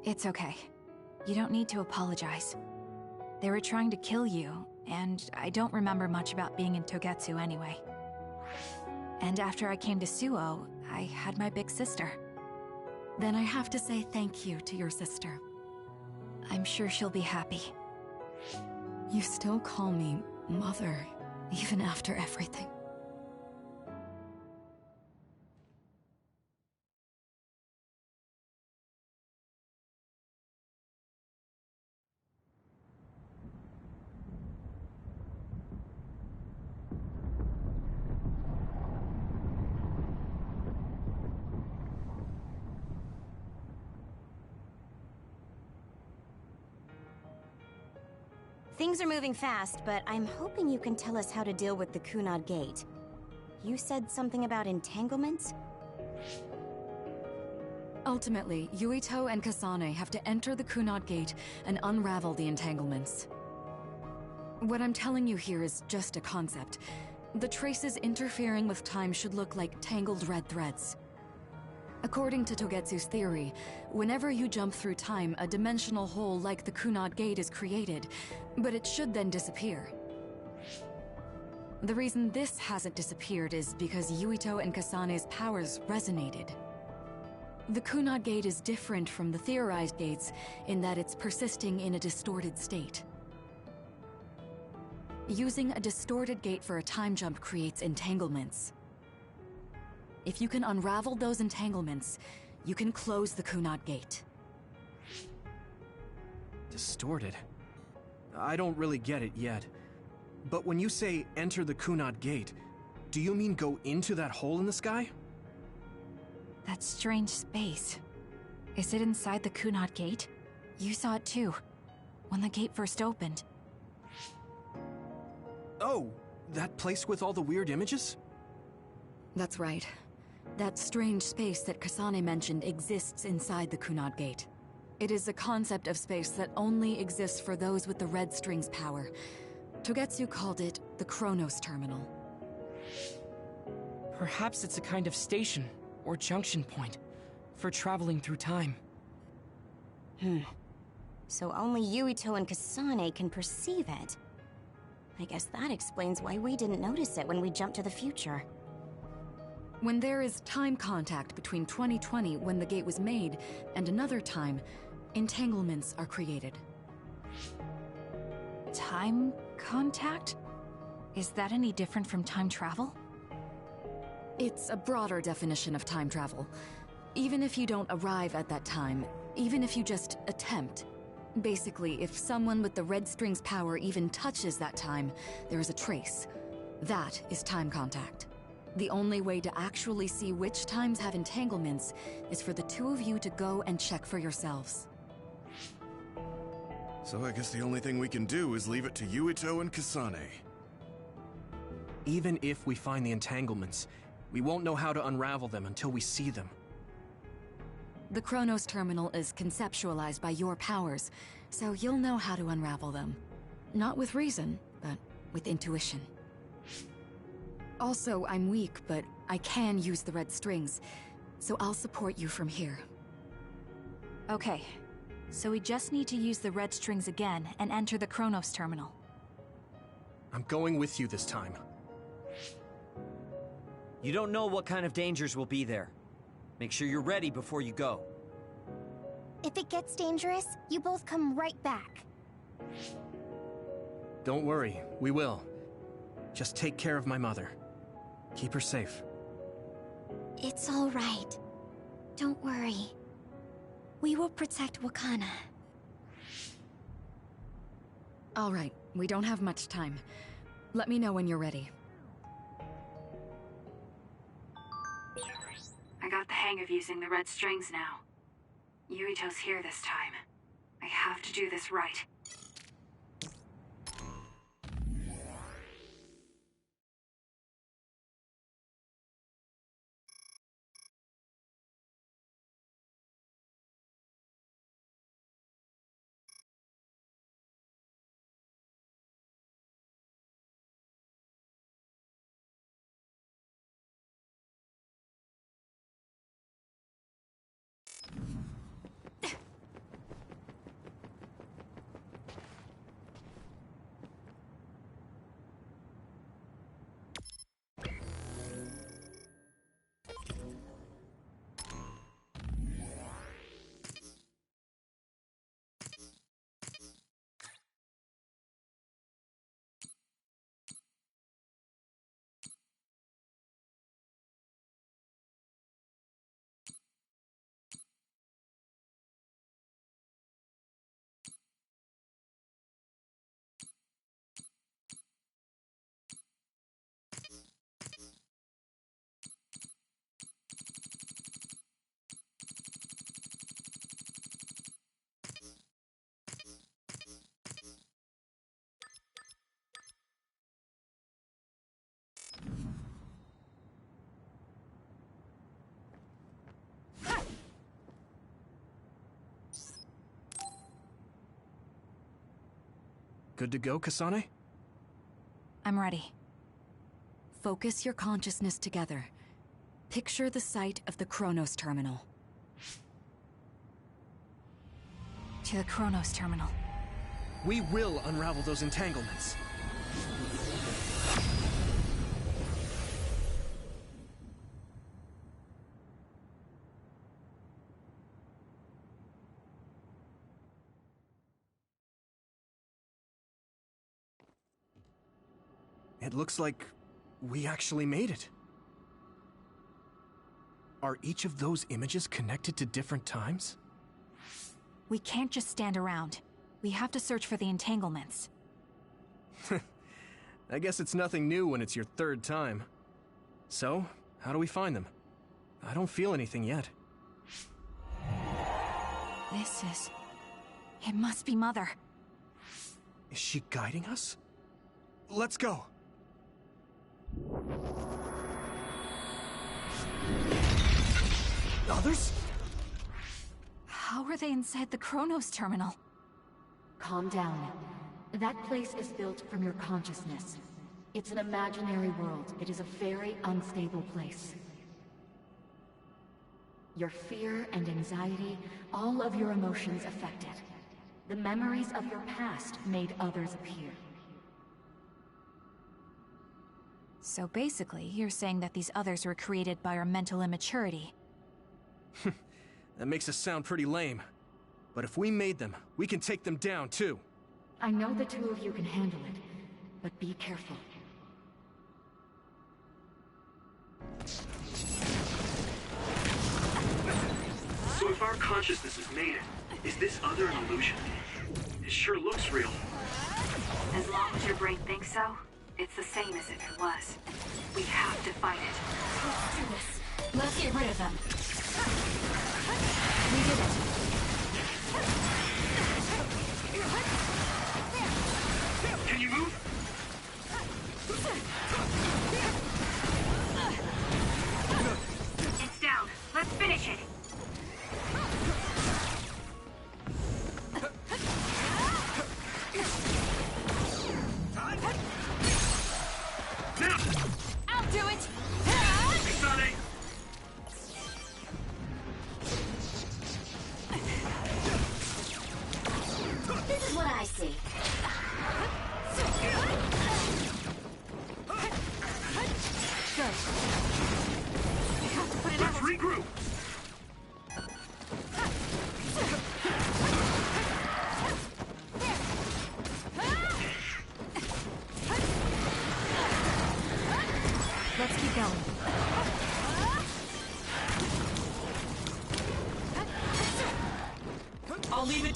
It's okay. You don't need to apologize. They were trying to kill you, and I don't remember much about being in Togetsu anyway. And after I came to Suo, I had my big sister. Then I have to say thank you to your sister. I'm sure she'll be happy. You still call me Mother, even after everything. Things are moving fast, but I'm hoping you can tell us how to deal with the Kunad Gate. You said something about entanglements? Ultimately, Yuito and Kasane have to enter the Kunad Gate and unravel the entanglements. What I'm telling you here is just a concept. The traces interfering with time should look like tangled red threads. According to Togetsu's theory, whenever you jump through time, a dimensional hole like the Kunad Gate is created, but it should then disappear. The reason this hasn't disappeared is because Yuito and Kasane's powers resonated. The Kunad Gate is different from the theorized gates in that it's persisting in a distorted state. Using a distorted gate for a time jump creates entanglements. If you can unravel those entanglements, you can close the Kunad Gate. Distorted? I don't really get it yet. But when you say enter the Kunad Gate, do you mean go into that hole in the sky? That strange space. Is it inside the Kunad Gate? You saw it too, when the gate first opened. Oh, that place with all the weird images? That's right. That strange space that Kasane mentioned exists inside the Kunad Gate. It is a concept of space that only exists for those with the red string's power. Togetsu called it the Chronos Terminal. Perhaps it's a kind of station, or junction point, for traveling through time. So only Yuito and Kasane can perceive it. I guess that explains why we didn't notice it when we jumped to the future. When there is time contact between 2020, when the gate was made, and another time, entanglements are created. Time contact? Is that any different from time travel? It's a broader definition of time travel. Even if you don't arrive at that time, even if you just attempt. Basically, if someone with the red string's power even touches that time, there is a trace. That is time contact. The only way to actually see which times have entanglements is for the two of you to go and check for yourselves. So I guess the only thing we can do is leave it to Yuito and Kasane. Even if we find the entanglements, we won't know how to unravel them until we see them. The Chronos Terminal is conceptualized by your powers, so you'll know how to unravel them. Not with reason, but with intuition. Also, I'm weak, but I can use the red strings, so I'll support you from here. Okay, so we just need to use the red strings again and enter the Chronos Terminal. I'm going with you this time. You don't know what kind of dangers will be there. Make sure you're ready before you go. If it gets dangerous, you both come right back. Don't worry, we will. Just take care of my mother. Keep her safe. It's all right. Don't worry. We will protect Wakana. All right, we don't have much time. Let me know when you're ready. I got the hang of using the red strings now. Yuito's here this time. I have to do this right. Good to go, Kasane? I'm ready. Focus your consciousness together. Picture the site of the Chronos Terminal. To the Chronos Terminal. We will unravel those entanglements. It looks like we actually made it. Are each of those images connected to different times? We can't just stand around. We have to search for the entanglements. I guess it's nothing new when it's your third time. So, how do we find them? I don't feel anything yet. It must be Mother. Is she guiding us? Let's go! Others? How are they inside the Chronos Terminal? Calm down. That place is built from your consciousness. It's an imaginary world. It is a very unstable place. Your fear and anxiety, all of your emotions affected. The memories of your past made others appear. So basically, you're saying that these others were created by our mental immaturity. That makes us sound pretty lame. But if we made them, we can take them down, too. I know the two of you can handle it, but be careful. So if our consciousness has made it, is this other an illusion? It sure looks real. As long as your brain thinks so, it's the same as if it was. We have to fight it. Let's do this. Let's get rid of them. We did it. Can you move? It's down. Let's finish it. I'll do it! Kasane!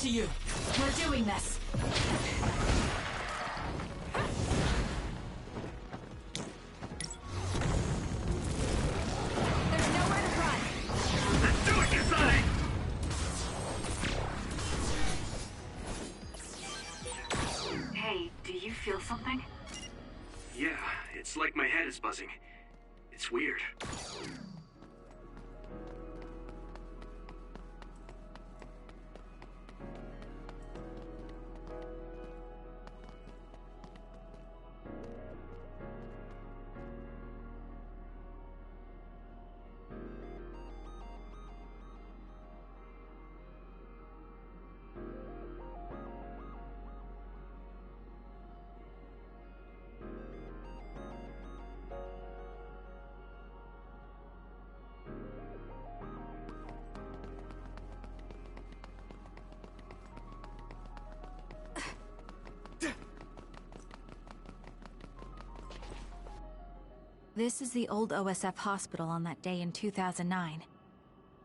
to you. We're doing this. There's nowhere to run. Let's do it, Kasane! Hey, do you feel something? Yeah, it's like my head is buzzing. It's weird. This is the old OSF hospital on that day in 2009.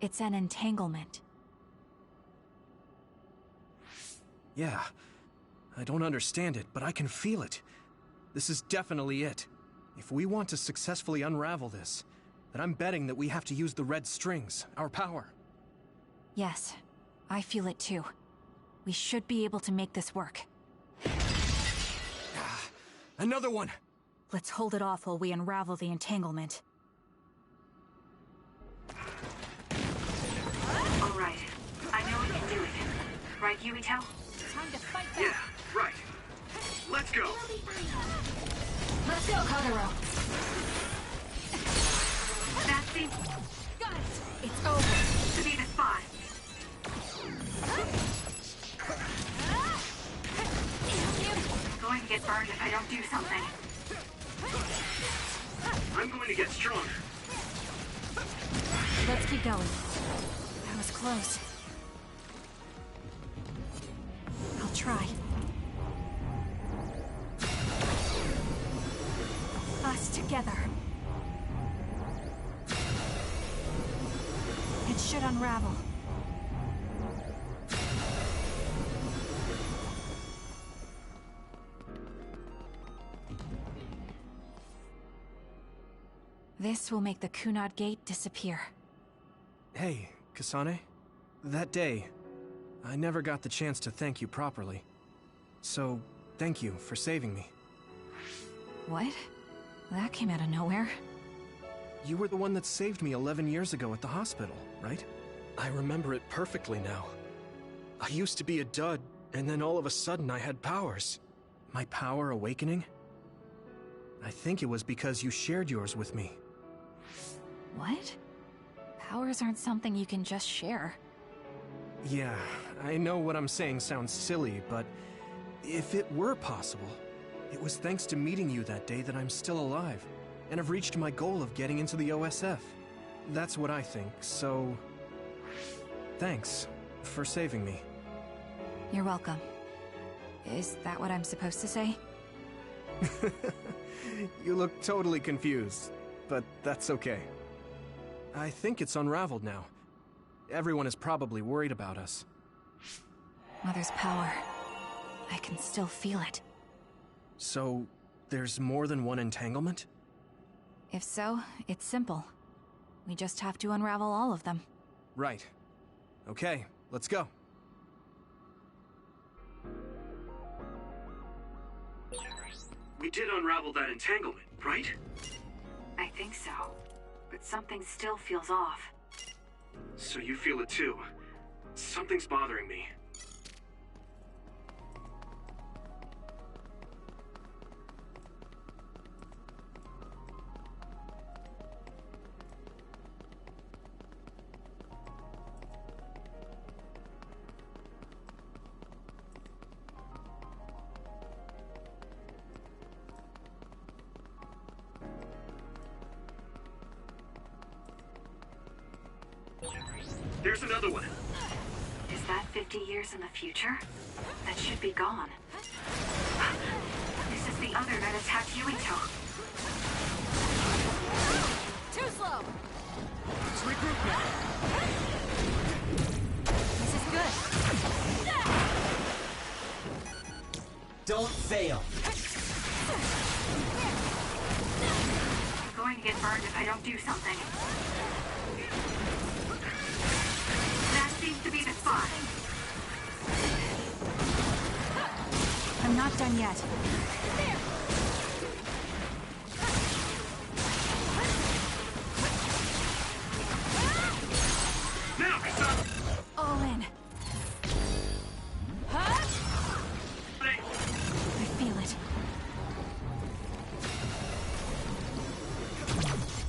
It's an entanglement. Yeah. I don't understand it, but I can feel it. This is definitely it. If we want to successfully unravel this, then I'm betting that we have to use the red strings, our power. Yes, I feel it too. We should be able to make this work. Another one! Let's hold it off while we unravel the entanglement. All right. I know we can do it. Right, Yuito? Time to fight back! Yeah, right. Let's go! Let's go, Kagero! That seems Got it! It's over! to be the spot. I'm going to get burned if I don't do something. I'm going to get stronger. Let's keep going. That was close. I'll try. Us together. It should unravel. This will make the Kunad Gate disappear. Hey, Kasane. That day, I never got the chance to thank you properly. So, thank you for saving me. What? That came out of nowhere. You were the one that saved me 11 years ago at the hospital, right? I remember it perfectly now. I used to be a dud, and then all of a sudden I had powers. My power awakening? I think it was because you shared yours with me. What? Powers aren't something you can just share. Yeah, I know what I'm saying sounds silly, but if it were possible, it was thanks to meeting you that day that I'm still alive, and have reached my goal of getting into the OSF. That's what I think, so... thanks for saving me. You're welcome. Is that what I'm supposed to say? You look totally confused, but that's okay. I think it's unraveled now. Everyone is probably worried about us. Mother's power. I can still feel it. So, there's more than one entanglement? If so, it's simple. We just have to unravel all of them. Right. Okay, let's go. We did unravel that entanglement, right? I think so. But something still feels off. So you feel it too. Something's bothering me. There's another one. Is that 50 years in the future? That should be gone. This is the other that attacked Yuito. Too slow! Let's regroup now. This is good. Don't fail. I'm going to get burned if I don't do something. That seems to be the spot. I'm not done yet. Now, Kasane! All in. I feel it.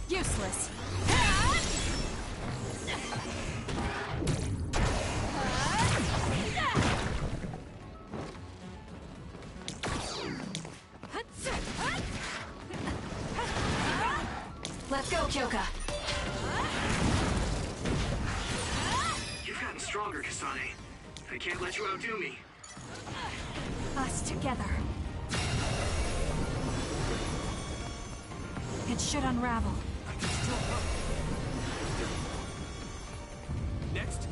Useless. Let's go, Kyoka. You've gotten stronger, Kasane. I can't let you outdo me. Us together. It should unravel. Next.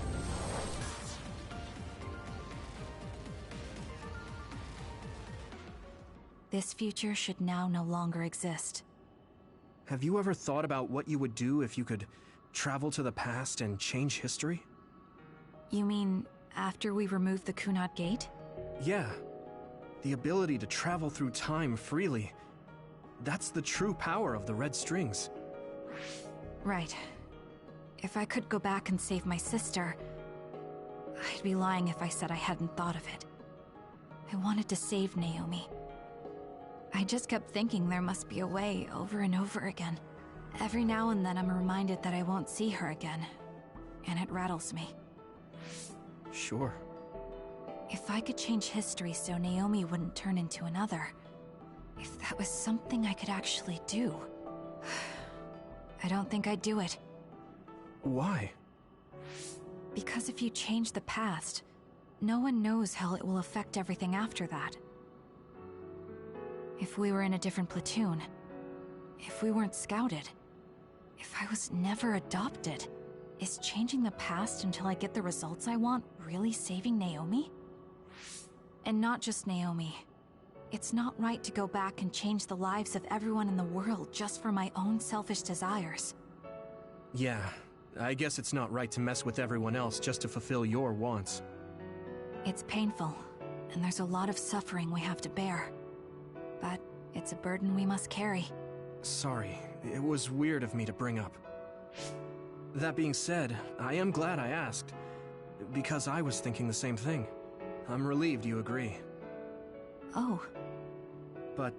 This future should now no longer exist. Have you ever thought about what you would do if you could travel to the past and change history? You mean after we remove the Kunat Gate? Yeah. The ability to travel through time freely. That's the true power of the Red Strings. Right. If I could go back and save my sister, I'd be lying if I said I hadn't thought of it. I wanted to save Naomi. I just kept thinking there must be a way over and over again. Every now and then I'm reminded that I won't see her again, and it rattles me. Sure. If I could change history so Naomi wouldn't turn into another, if that was something I could actually do, I don't think I'd do it. Why? Because if you change the past, no one knows how it will affect everything after that. If we were in a different platoon, if we weren't scouted, if I was never adopted, is changing the past until I get the results I want really saving Naomi? And not just Naomi. It's not right to go back and change the lives of everyone in the world just for my own selfish desires. Yeah, I guess it's not right to mess with everyone else just to fulfill your wants. It's painful, and there's a lot of suffering we have to bear. But it's a burden we must carry. Sorry, it was weird of me to bring up. That being said, I am glad I asked, because I was thinking the same thing. I'm relieved you agree. Oh. But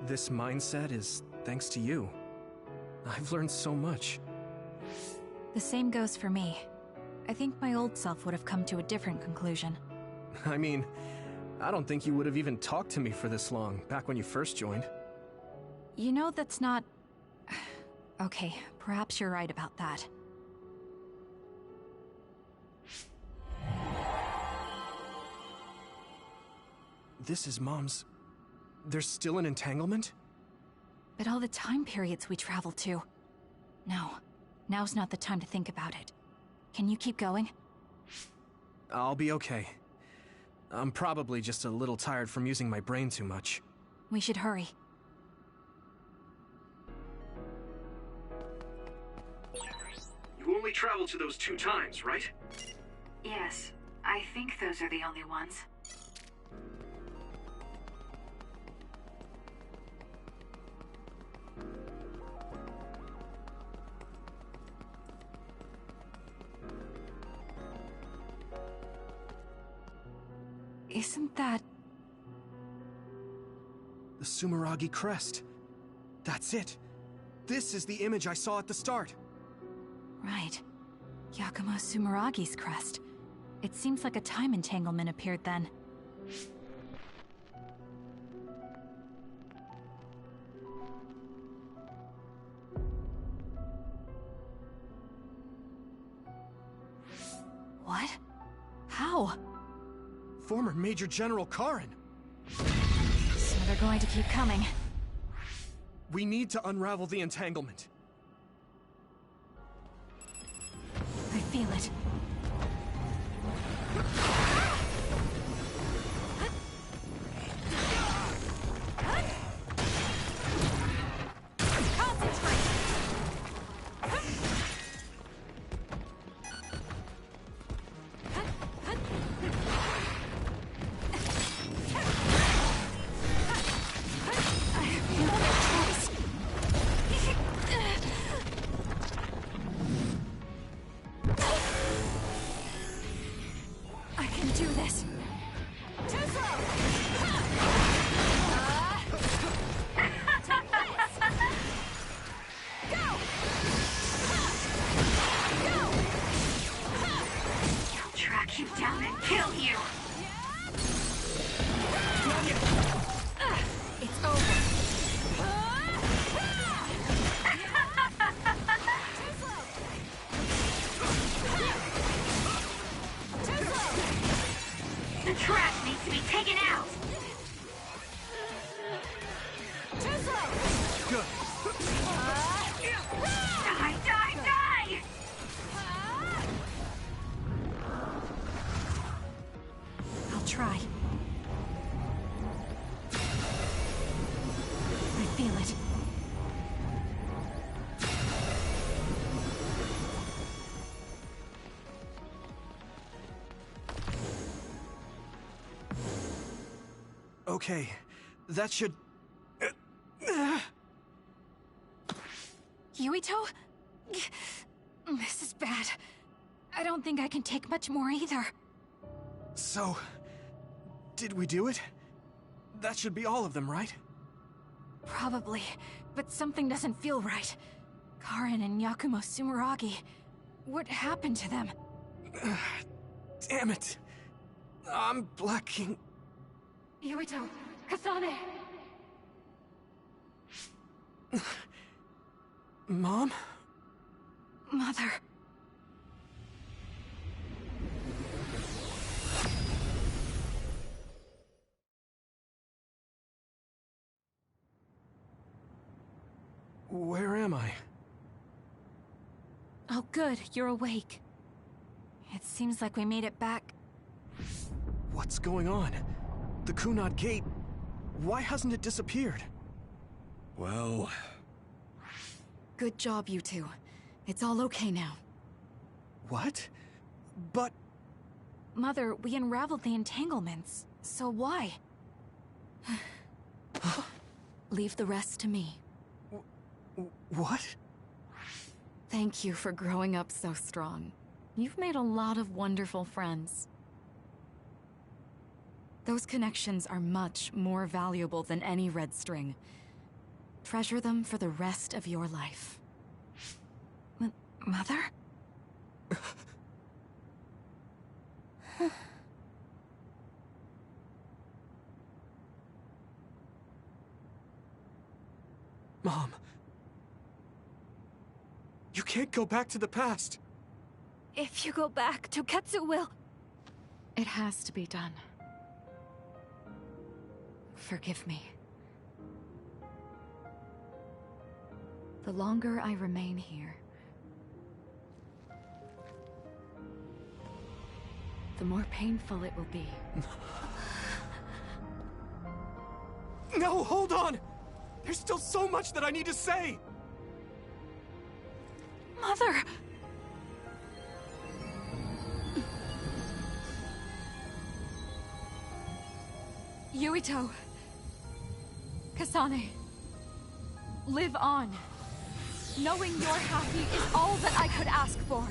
this mindset is thanks to you. I've learned so much. The same goes for me. I think my old self would have come to a different conclusion. I mean, I don't think you would have even talked to me for this long, back when you first joined. You know that's not... Okay, perhaps you're right about that. This is Mom's... There's still an entanglement? But all the time periods we travel to... No, now's not the time to think about it. Can you keep going? I'll be okay. I'm probably just a little tired from using my brain too much. We should hurry. You only traveled to those 2 times, right? Yes, I think those are the only ones. Isn't that... The Sumeragi crest. That's it. This is the image I saw at the start. Right. Yakumo Sumeragi's crest. It seems like a time entanglement appeared then. What? How? Former Major General Karin. So they're going to keep coming. We need to unravel the entanglement. I feel it. come and kill you! It's over. The trash needs to be taken out! Good. Die, die, die! I'll try. I feel it. Okay, that should... Yuito? This is bad. I don't think I can take much more either. So... did we do it? That should be all of them, right? Probably, but something doesn't feel right. Karin and Yakumo Sumeragi. What happened to them? Damn it. I'm blacking... Yuito! Kasane! Mom? Mother... Where am I? Oh good, you're awake. It seems like we made it back. What's going on? The Kunad Gate... why hasn't it disappeared? Well... Good job, you two. It's all okay now. What? But... Mother, we unraveled the entanglements. So why? Leave the rest to me. What? Thank you for growing up so strong. You've made a lot of wonderful friends. Those connections are much more valuable than any red string. Treasure them for the rest of your life. Mother? Mom. You can't go back to the past. If you go back, Toketsu will... It has to be done. Forgive me. The longer I remain here, the more painful it will be. No, hold on! There's still so much that I need to say! Mother! Yuito. Kasane. Live on. Knowing you're happy is all that I could ask for.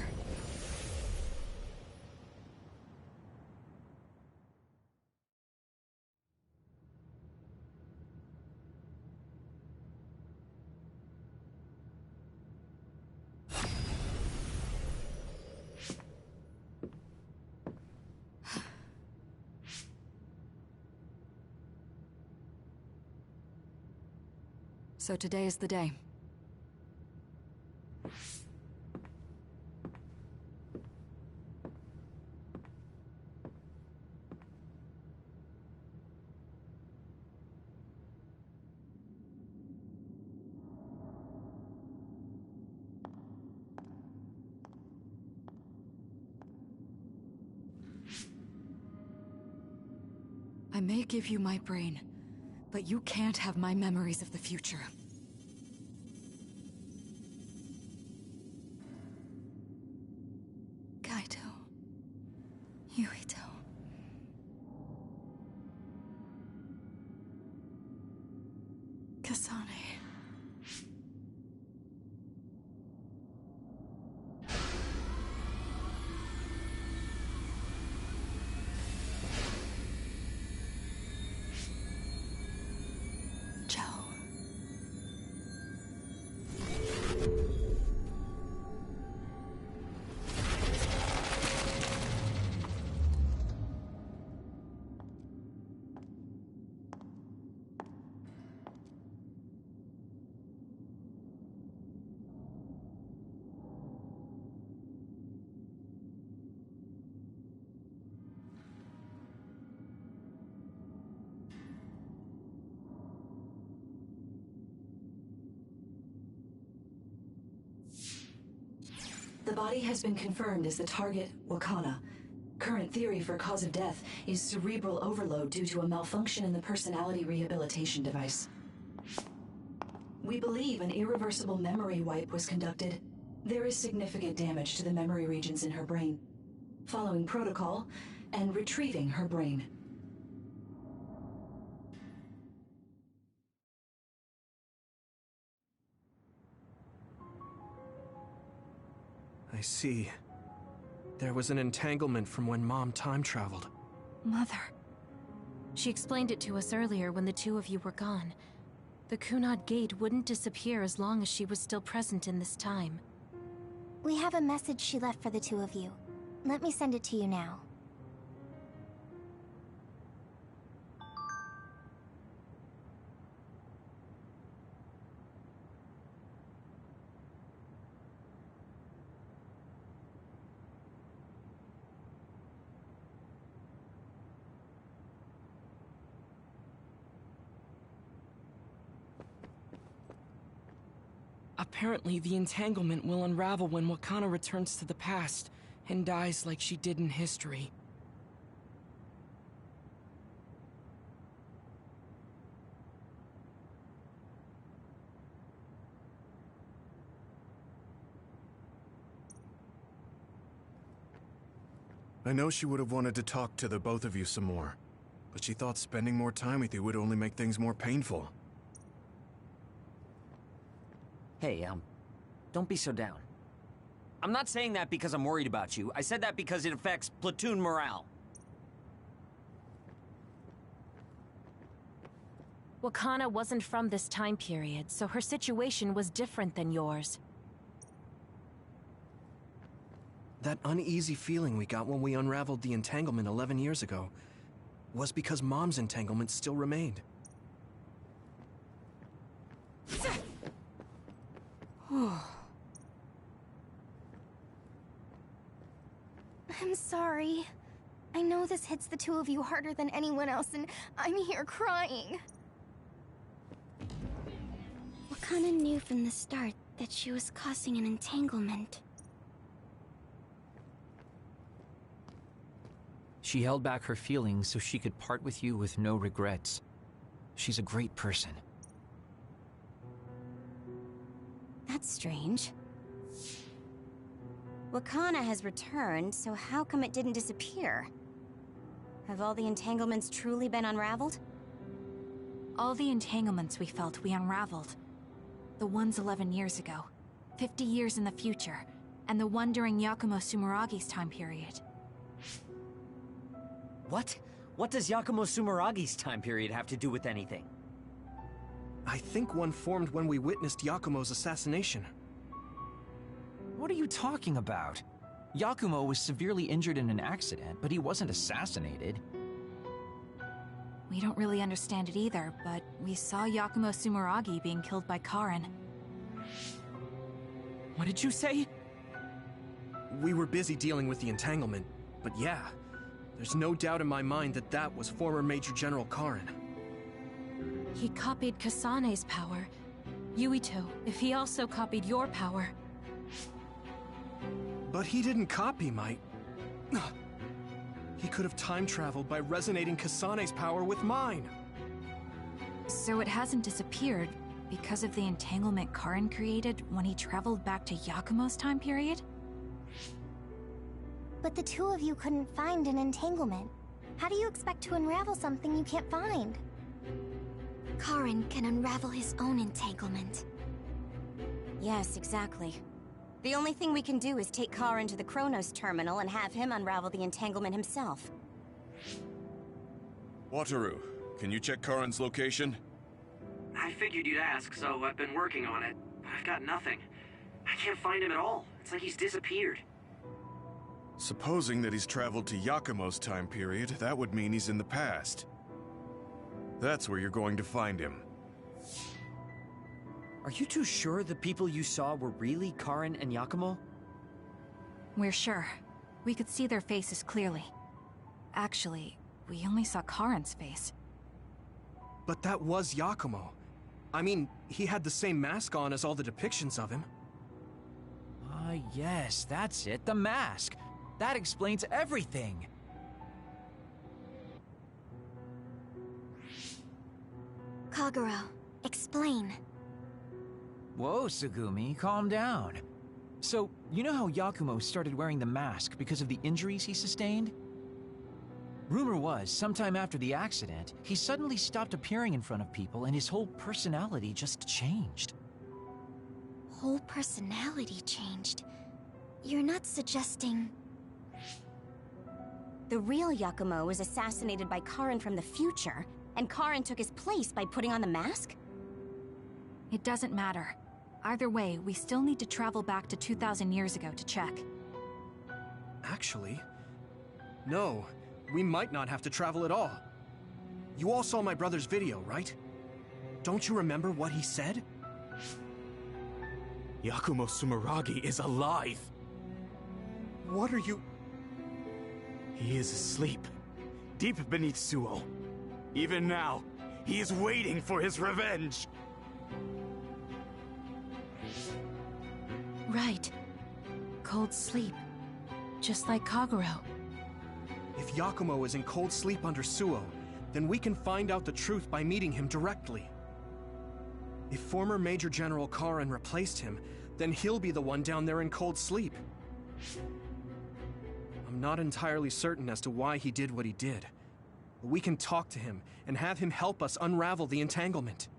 So today is the day. I may give you my brain, but you can't have my memories of the future. Kaito. Yuito. Kasane. The body has been confirmed as the target, Wakana. Current theory for cause of death is cerebral overload due to a malfunction in the personality rehabilitation device. We believe an irreversible memory wipe was conducted. There is significant damage to the memory regions in her brain. Following protocol and retrieving her brain. I see. There was an entanglement from when Mom time traveled. Mother. She explained it to us earlier when the two of you were gone. The Kunad Gate wouldn't disappear as long as she was still present in this time. We have a message she left for the two of you. Let me send it to you now. Apparently, the entanglement will unravel when Wakana returns to the past and dies like she did in history. I know she would have wanted to talk to the both of you some more, but she thought spending more time with you would only make things more painful. Hey, don't be so down. I'm not saying that because I'm worried about you. I said that because it affects platoon morale. Wakana wasn't from this time period, so her situation was different than yours. That uneasy feeling we got when we unraveled the entanglement 11 years ago was because Mom's entanglement still remained. I'm sorry. I know this hits the two of you harder than anyone else, and I'm here crying. Wakana knew from the start that she was causing an entanglement. She held back her feelings so she could part with you with no regrets. She's a great person. That's strange. Wakana has returned, so how come it didn't disappear? Have all the entanglements truly been unraveled? All the entanglements we felt we unraveled. The ones 11 years ago, 50 years in the future, and the one during Yakumo Sumeragi's time period. What? What does Yakumo Sumeragi's time period have to do with anything? I think one formed when we witnessed Yakumo's assassination. What are you talking about? Yakumo was severely injured in an accident, but he wasn't assassinated. We don't really understand it either, but we saw Yakumo Sumeragi being killed by Karin. What did you say? We were busy dealing with the entanglement, but yeah, there's no doubt in my mind that that was former Major General Karin. He copied Kasane's power. Yuito, if he also copied your power. But he didn't copy my... He could have time-traveled by resonating Kasane's power with mine. So it hasn't disappeared because of the entanglement Karin created when he traveled back to Yakumo's time period? But the two of you couldn't find an entanglement. How do you expect to unravel something you can't find? Karin can unravel his own entanglement. Yes, exactly. The only thing we can do is take Karin to the Chronos terminal and have him unravel the entanglement himself. Wataru, can you check Karin's location? I figured you'd ask, so I've been working on it, but I've got nothing. I can't find him at all. It's like he's disappeared. Supposing that he's traveled to Yakumo's time period, that would mean he's in the past. That's where you're going to find him. Are you two sure the people you saw were really Karin and Yakumo? We're sure. We could see their faces clearly. Actually, we only saw Karin's face. But that was Yakumo. I mean, he had the same mask on as all the depictions of him. Yes, that's it, the mask. That explains everything. Kagero, explain. Whoa, Tsugumi, calm down. So, you know how Yakumo started wearing the mask because of the injuries he sustained? Rumor was, sometime after the accident, he suddenly stopped appearing in front of people and his whole personality just changed. Whole personality changed? You're not suggesting... The real Yakumo was assassinated by Karin from the future, and Karin took his place by putting on the mask? It doesn't matter. Either way, we still need to travel back to 2,000 years ago to check. Actually, no. We might not have to travel at all. You all saw my brother's video, right? Don't you remember what he said? Yakumo Sumeragi is alive! What are you... He is asleep, deep beneath Suo. Even now, he is waiting for his revenge! Right. Cold sleep. Just like Kagero. If Yakumo is in cold sleep under Suo, then we can find out the truth by meeting him directly. If former Major General Karin replaced him, then he'll be the one down there in cold sleep. I'm not entirely certain as to why he did what he did, but we can talk to him and have him help us unravel the entanglement.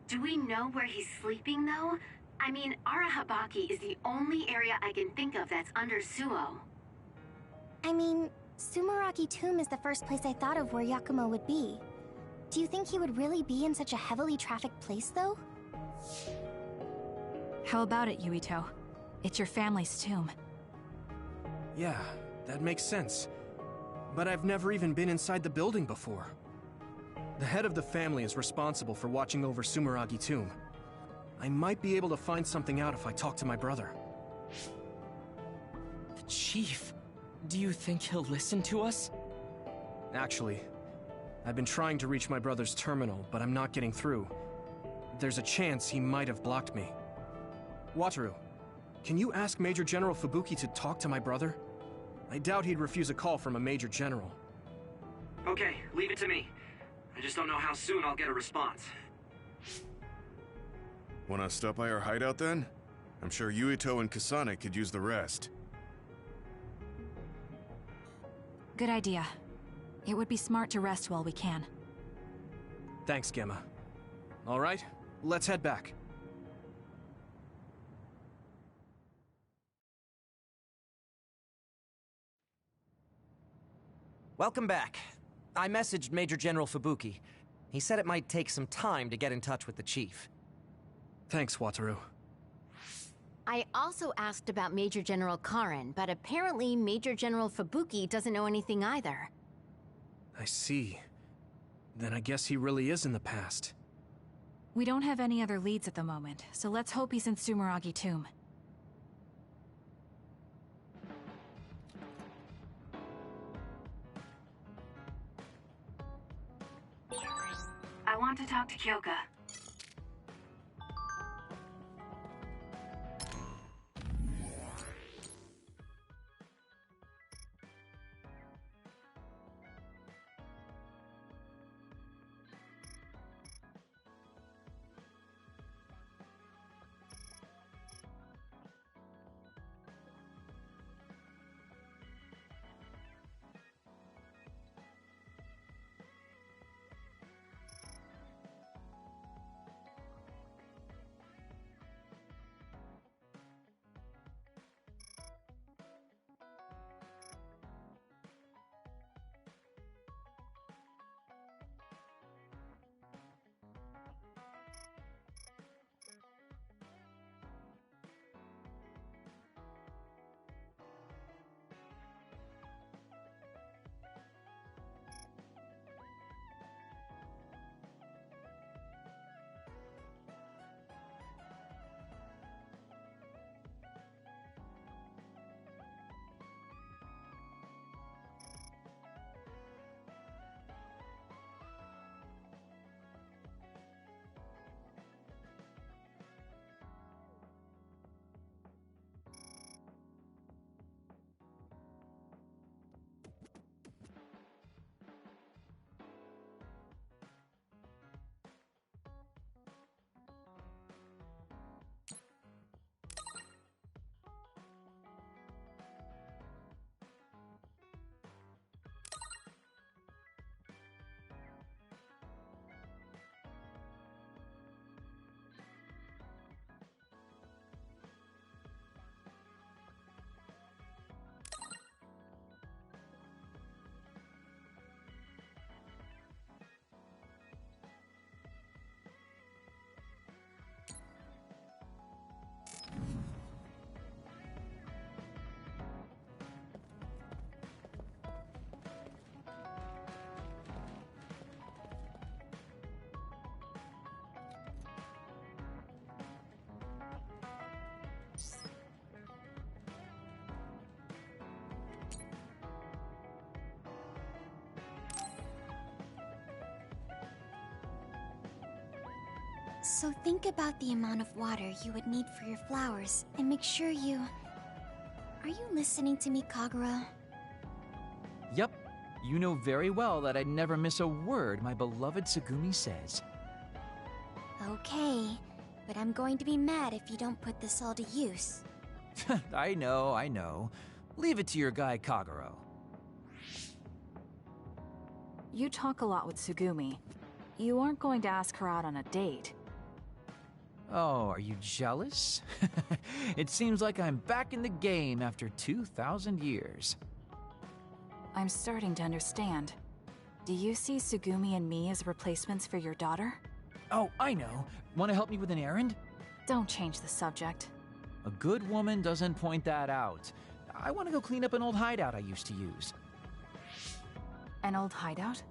Do we know where he's sleeping, though? I mean, Arahabaki is the only area I can think of that's under Suo. I mean, Sumeragi Tomb is the first place I thought of where Yakumo would be. Do you think he would really be in such a heavily trafficked place, though? How about it, Yuito? It's your family's tomb. Yeah, that makes sense. But I've never even been inside the building before. The head of the family is responsible for watching over Sumeragi Tomb. I might be able to find something out if I talk to my brother. The chief. Do you think he'll listen to us? Actually, I've been trying to reach my brother's terminal, but I'm not getting through. There's a chance he might have blocked me. Wataru, can you ask Major General Fubuki to talk to my brother? I doubt he'd refuse a call from a Major General. Okay, leave it to me. I just don't know how soon I'll get a response. Wanna stop by our hideout then? I'm sure Yuito and Kasane could use the rest. Good idea. It would be smart to rest while we can. Thanks, Gemma. All right, let's head back. Welcome back. I messaged Major General Fubuki. He said it might take some time to get in touch with the chief. Thanks, Wataru. I also asked about Major General Karin, but apparently Major General Fubuki doesn't know anything either. I see. Then I guess he really is in the past. We don't have any other leads at the moment, so let's hope he's in Sumeragi Tomb. I want to talk to Kyoka. So think about the amount of water you would need for your flowers, and make sure you... Are you listening to me, Kagura? Yep. You know very well that I'd never miss a word my beloved Tsugumi says. Okay, but I'm going to be mad if you don't put this all to use. I know. Leave it to your guy Kaguro. You talk a lot with Tsugumi. You aren't going to ask her out on a date. Oh, are you jealous? It seems like I'm back in the game after 2,000 years. I'm starting to understand. Do you see Tsugumi and me as replacements for your daughter? Oh, I know. Want to help me with an errand? Don't change the subject. A good woman doesn't point that out. I want to go clean up an old hideout I used to use. An old hideout?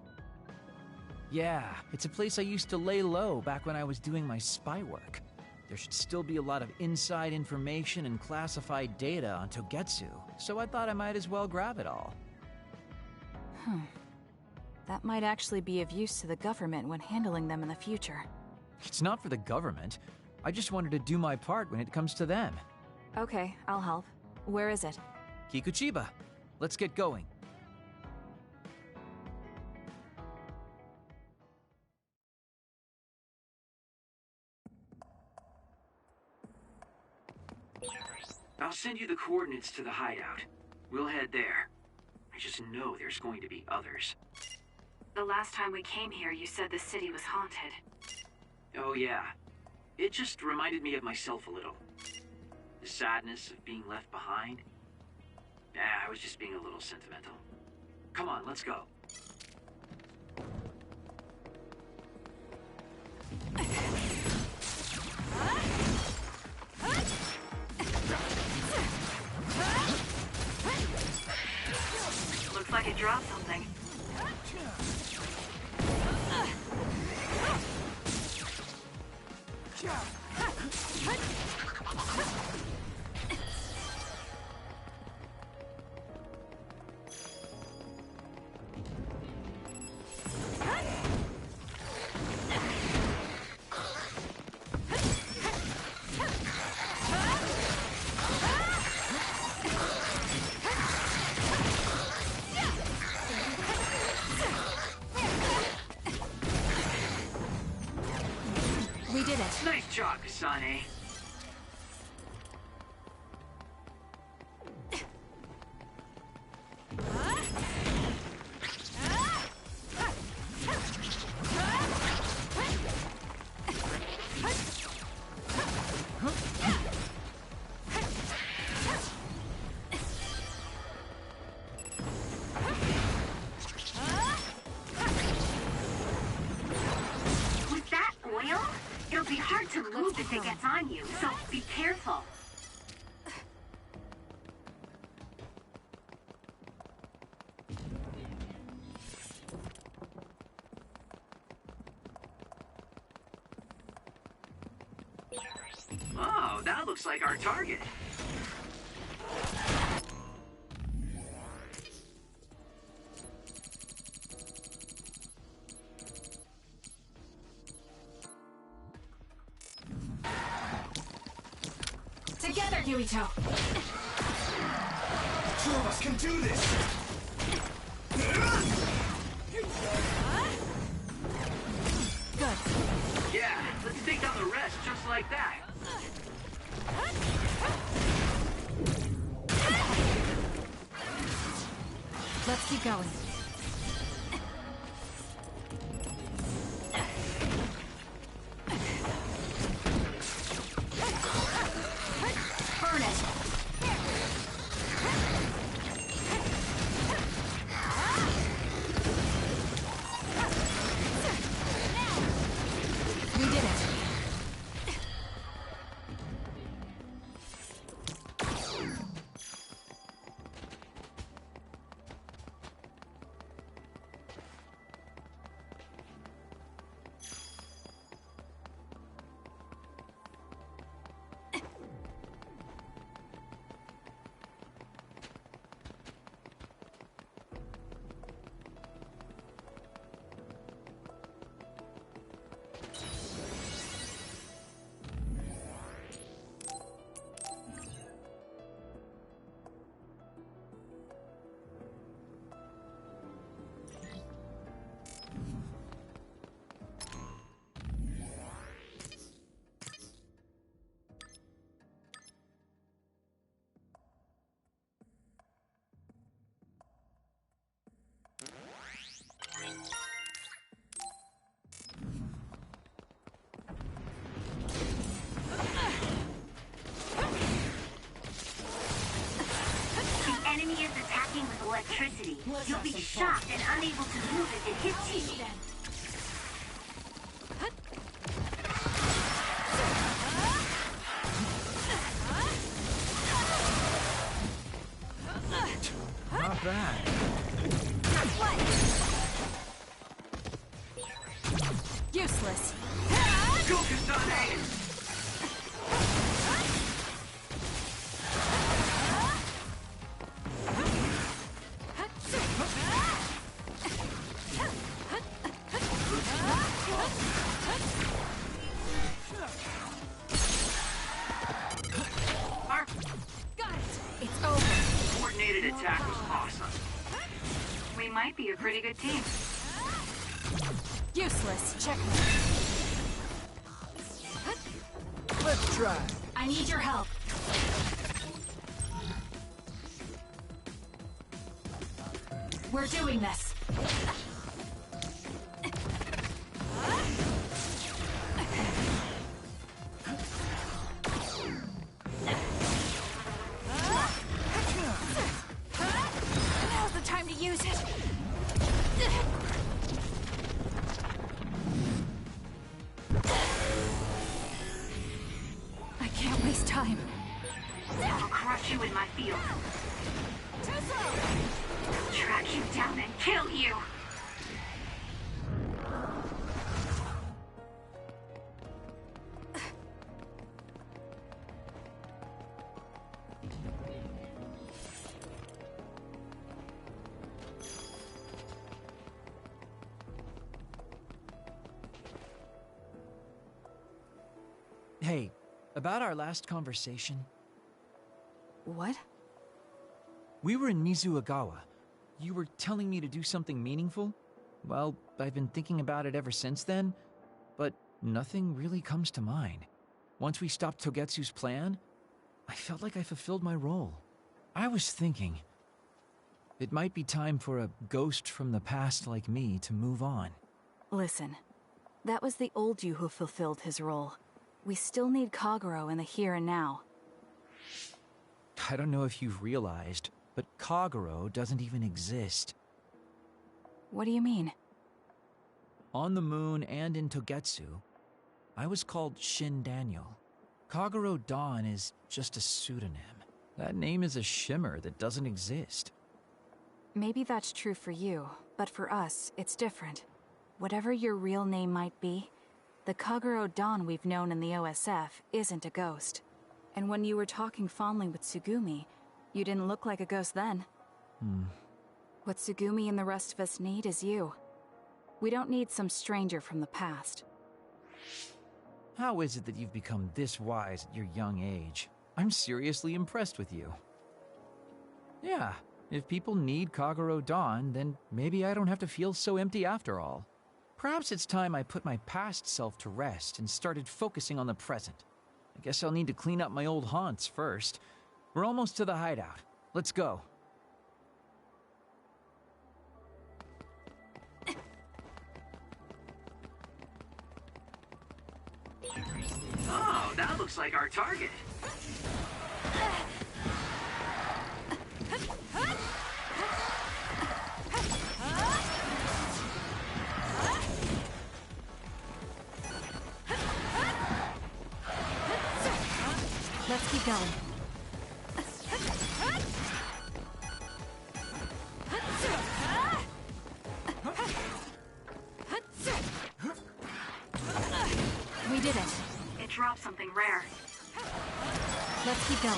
Yeah, it's a place I used to lay low back when I was doing my spy work. There should still be a lot of inside information and classified data on Togetsu, so I thought I might as well grab it all. That might actually be of use to the government when handling them in the future. It's not for the government. I just wanted to do my part when it comes to them. Okay, I'll help. Where is it? Kikuchiba. Let's get going. I'll send you the coordinates to the hideout. We'll head there. I just know there's going to be others. The last time we came here, you said the city was haunted. Oh yeah. It just reminded me of myself a little. The sadness of being left behind. I was just being a little sentimental. Come on, let's go. Looks like it dropped something. We did it. Nice job, Kasane. With that oil, it'll be hard to move if it gets on you, so be careful. Oh, that looks like our target. Together, Yuito! Two of us can do this! Good. Yeah, let's take down the rest just like that. Let's keep going. Burn it! We did it. You'll be shocked and unable to move if it hits you. Not bad. Useless. Go, Kasane! It's over. Coordinated attack was awesome. We might be a pretty good team. Useless. Checkmate. Let's try. I need your help. We're doing this. Now's the time to use it. I can't waste time. I'll crush you in my field. I'll track you down and kill you. Hey, about our last conversation. What? We were in Mizuagawa. You were telling me to do something meaningful? Well, I've been thinking about it ever since then, but nothing really comes to mind. Once we stopped Togetsu's plan, I felt like I fulfilled my role. I was thinking, it might be time for a ghost from the past like me to move on. Listen, that was the old you who fulfilled his role. We still need Kagero in the here and now. I don't know if you've realized, but Kagero doesn't even exist. What do you mean? On the moon and in Togetsu, I was called Shin Daniel. Kagero Dawn is just a pseudonym. That name is a shimmer that doesn't exist. Maybe that's true for you, but for us, it's different. Whatever your real name might be, the Kagero Dawn we've known in the OSF isn't a ghost. And when you were talking fondly with Tsugumi, you didn't look like a ghost then. What Tsugumi and the rest of us need is you. We don't need some stranger from the past. How is it that you've become this wise at your young age? I'm seriously impressed with you. Yeah, if people need Kagero Dawn, then maybe I don't have to feel so empty after all. Perhaps it's time I put my past self to rest and started focusing on the present. I guess I'll need to clean up my old haunts first. We're almost to the hideout. Let's go. Oh, that looks like our target. Let's keep going. We did it. It dropped something rare. Let's keep going.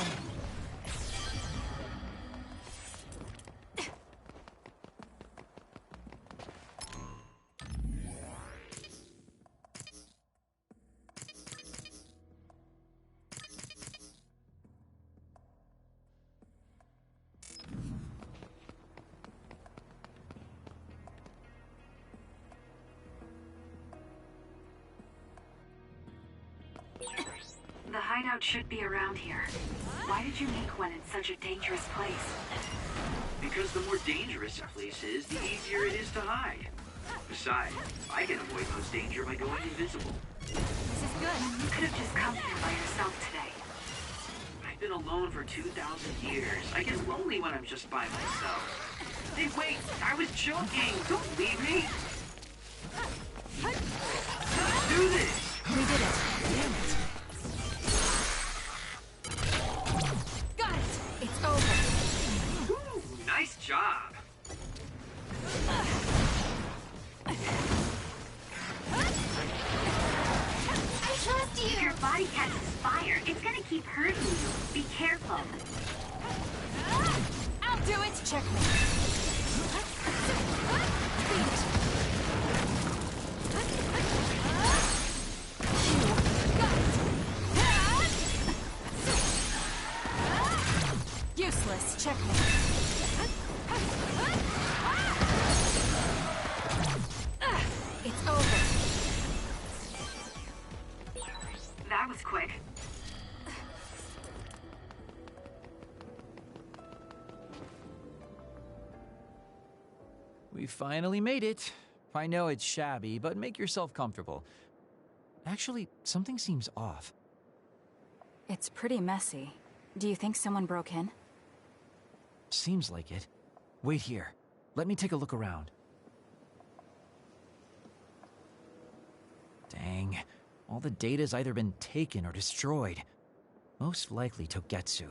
The hideout should be around here. Why did you make one in such a dangerous place? Because the more dangerous a place is, the easier it is to hide. Besides, I can avoid most danger by going invisible. This is good. You could have just come here by yourself today. I've been alone for 2,000 years. I get lonely when I'm just by myself. Hey, wait! I was joking! Don't leave me! Let's do this! We did it. Damn it! Got it! It's over. Ooh, nice job! I trust you! If your body catches fire, it's gonna keep hurting you. Be careful. I'll do it! Check me. Useless. Check me. It's over. That was quick. We finally made it. I know it's shabby, but make yourself comfortable. Actually, something seems off. It's pretty messy. Do you think someone broke in? Seems like it. Wait here. Let me take a look around. Dang. All the data's either been taken or destroyed. Most likely Togetsu.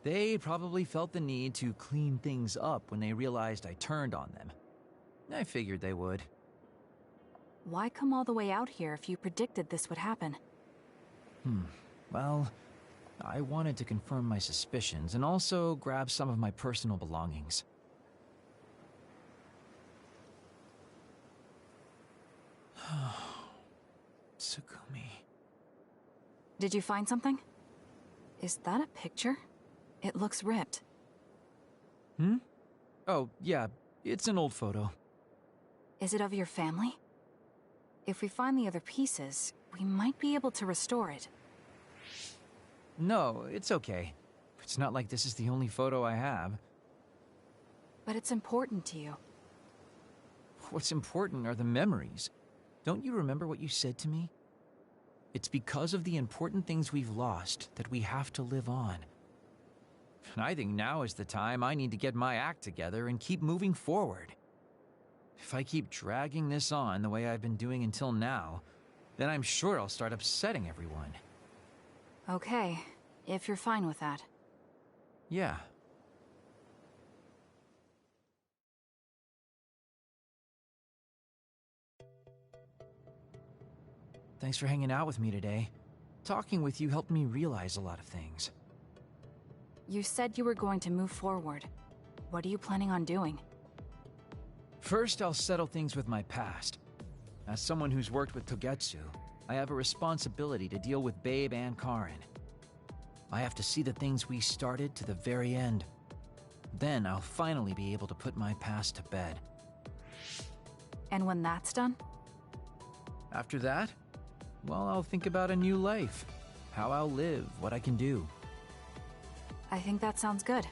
They probably felt the need to clean things up when they realized I turned on them. I figured they would. Why come all the way out here if you predicted this would happen? Well, I wanted to confirm my suspicions and also grab some of my personal belongings. Tsukumi. Did you find something? Is that a picture? It looks ripped. Oh, yeah, it's an old photo. Is it of your family? If we find the other pieces, we might be able to restore it. No, it's okay. It's not like this is the only photo I have. But it's important to you. What's important are the memories. Don't you remember what you said to me? It's because of the important things we've lost that we have to live on. And I think now is the time I need to get my act together and keep moving forward. If I keep dragging this on the way I've been doing until now, then I'm sure I'll start upsetting everyone. Okay, if you're fine with that. Yeah. Thanks for hanging out with me today. Talking with you helped me realize a lot of things. You said you were going to move forward. What are you planning on doing? First, I'll settle things with my past. As someone who's worked with Togetsu, I have a responsibility to deal with Babe and Karin. I have to see the things we started to the very end. Then I'll finally be able to put my past to bed. And when that's done? After that, well, I'll think about a new life. How I'll live, what I can do. I think that sounds good.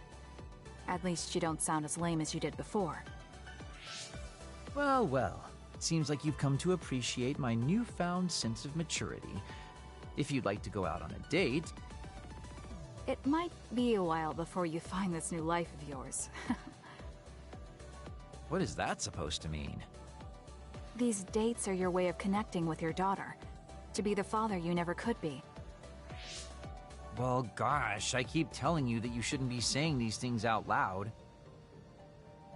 At least you don't sound as lame as you did before. Well, well. It seems like you've come to appreciate my newfound sense of maturity. If you'd like to go out on a date... It might be a while before you find this new life of yours. What is that supposed to mean? These dates are your way of connecting with your daughter. To be the father you never could be. Well, gosh, I keep telling you that you shouldn't be saying these things out loud.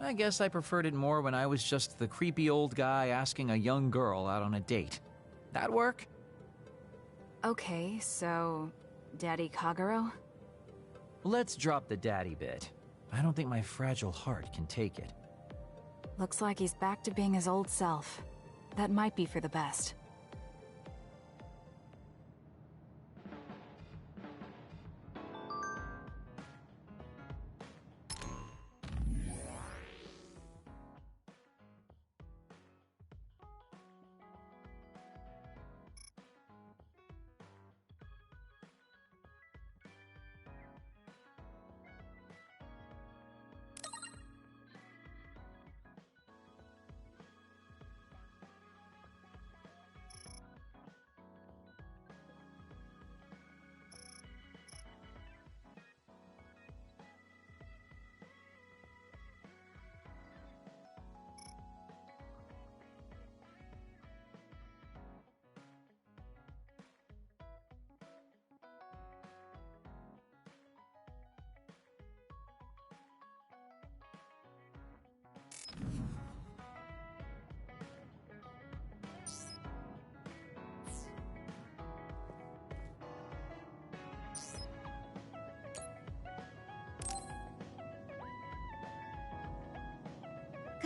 I guess I preferred it more when I was just the creepy old guy asking a young girl out on a date. That work? Okay, so... Daddy Kagero? Let's drop the daddy bit. I don't think my fragile heart can take it. Looks like he's back to being his old self. That might be for the best.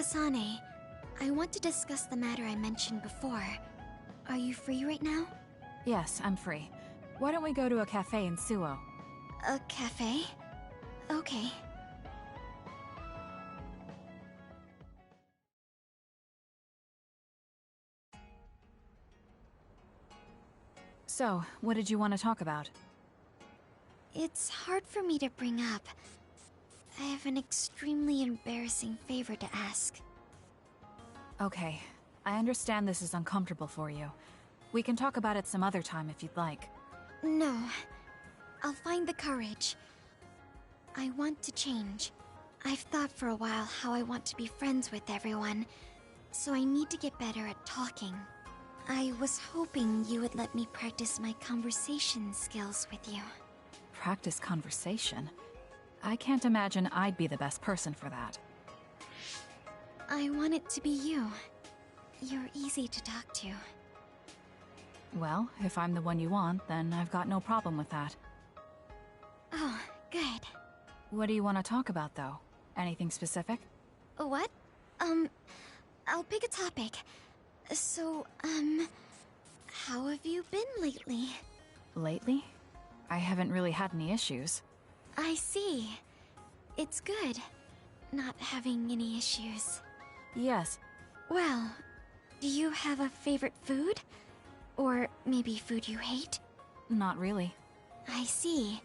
Kasane, I want to discuss the matter I mentioned before. Are you free right now? Yes, I'm free. Why don't we go to a cafe in Suo? A cafe? Okay. So, what did you want to talk about? It's hard for me to bring up. I have an extremely embarrassing favor to ask. Okay, I understand this is uncomfortable for you. We can talk about it some other time if you'd like. No. I'll find the courage. I want to change. I've thought for a while how I want to be friends with everyone, so I need to get better at talking. I was hoping you would let me practice my conversation skills with you. Practice conversation? I can't imagine I'd be the best person for that. I want it to be you. You're easy to talk to. Well, if I'm the one you want, then I've got no problem with that. Oh, good. What do you want to talk about, though? Anything specific? What? I'll pick a topic. So, how have you been lately? Lately? I haven't really had any issues. I see. It's good, not having any issues. Yes. Well, do you have a favorite food? Or maybe food you hate? Not really. I see.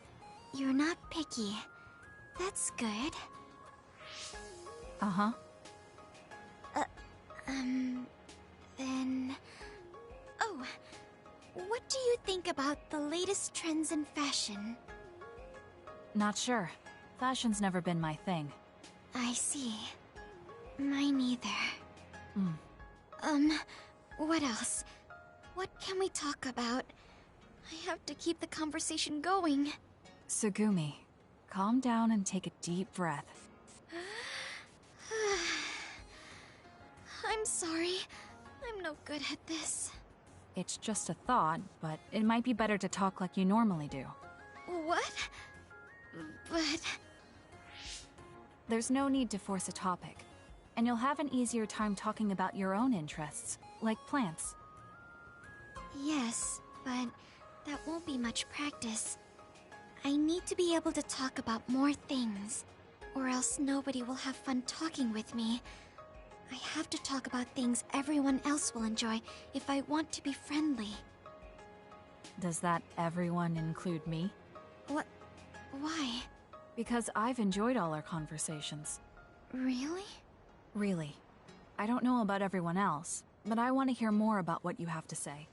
You're not picky. That's good. Uh-huh. Then... Oh, what do you think about the latest trends in fashion? Not sure. Fashion's never been my thing. I see. Mine either. What else? What can we talk about? I have to keep the conversation going. Tsugumi, calm down and take a deep breath. I'm sorry. I'm no good at this. It's just a thought, but it might be better to talk like you normally do. What? But... There's no need to force a topic, and you'll have an easier time talking about your own interests, like plants. Yes, but that won't be much practice. I need to be able to talk about more things, or else nobody will have fun talking with me. I have to talk about things everyone else will enjoy if I want to be friendly. Does that everyone include me? What? Why? Because I've enjoyed all our conversations. Really? Really. I don't know about everyone else, but I want to hear more about what you have to say.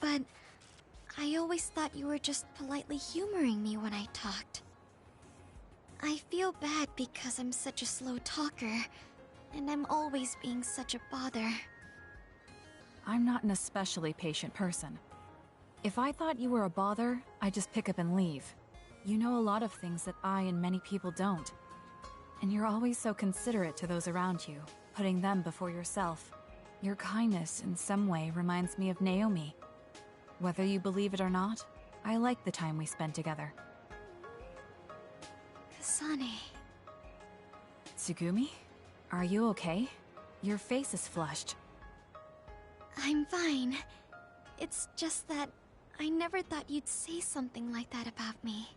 But I always thought you were just politely humoring me when I talked. I feel bad because I'm such a slow talker, and I'm always being such a bother. I'm not an especially patient person. If I thought you were a bother, I'd just pick up and leave. You know a lot of things that I and many people don't. And you're always so considerate to those around you, putting them before yourself. Your kindness, in some way, reminds me of Naomi. Whether you believe it or not, I like the time we spent together. Kasane... Tsugumi? Are you okay? Your face is flushed. I'm fine. It's just that I never thought you'd say something like that about me.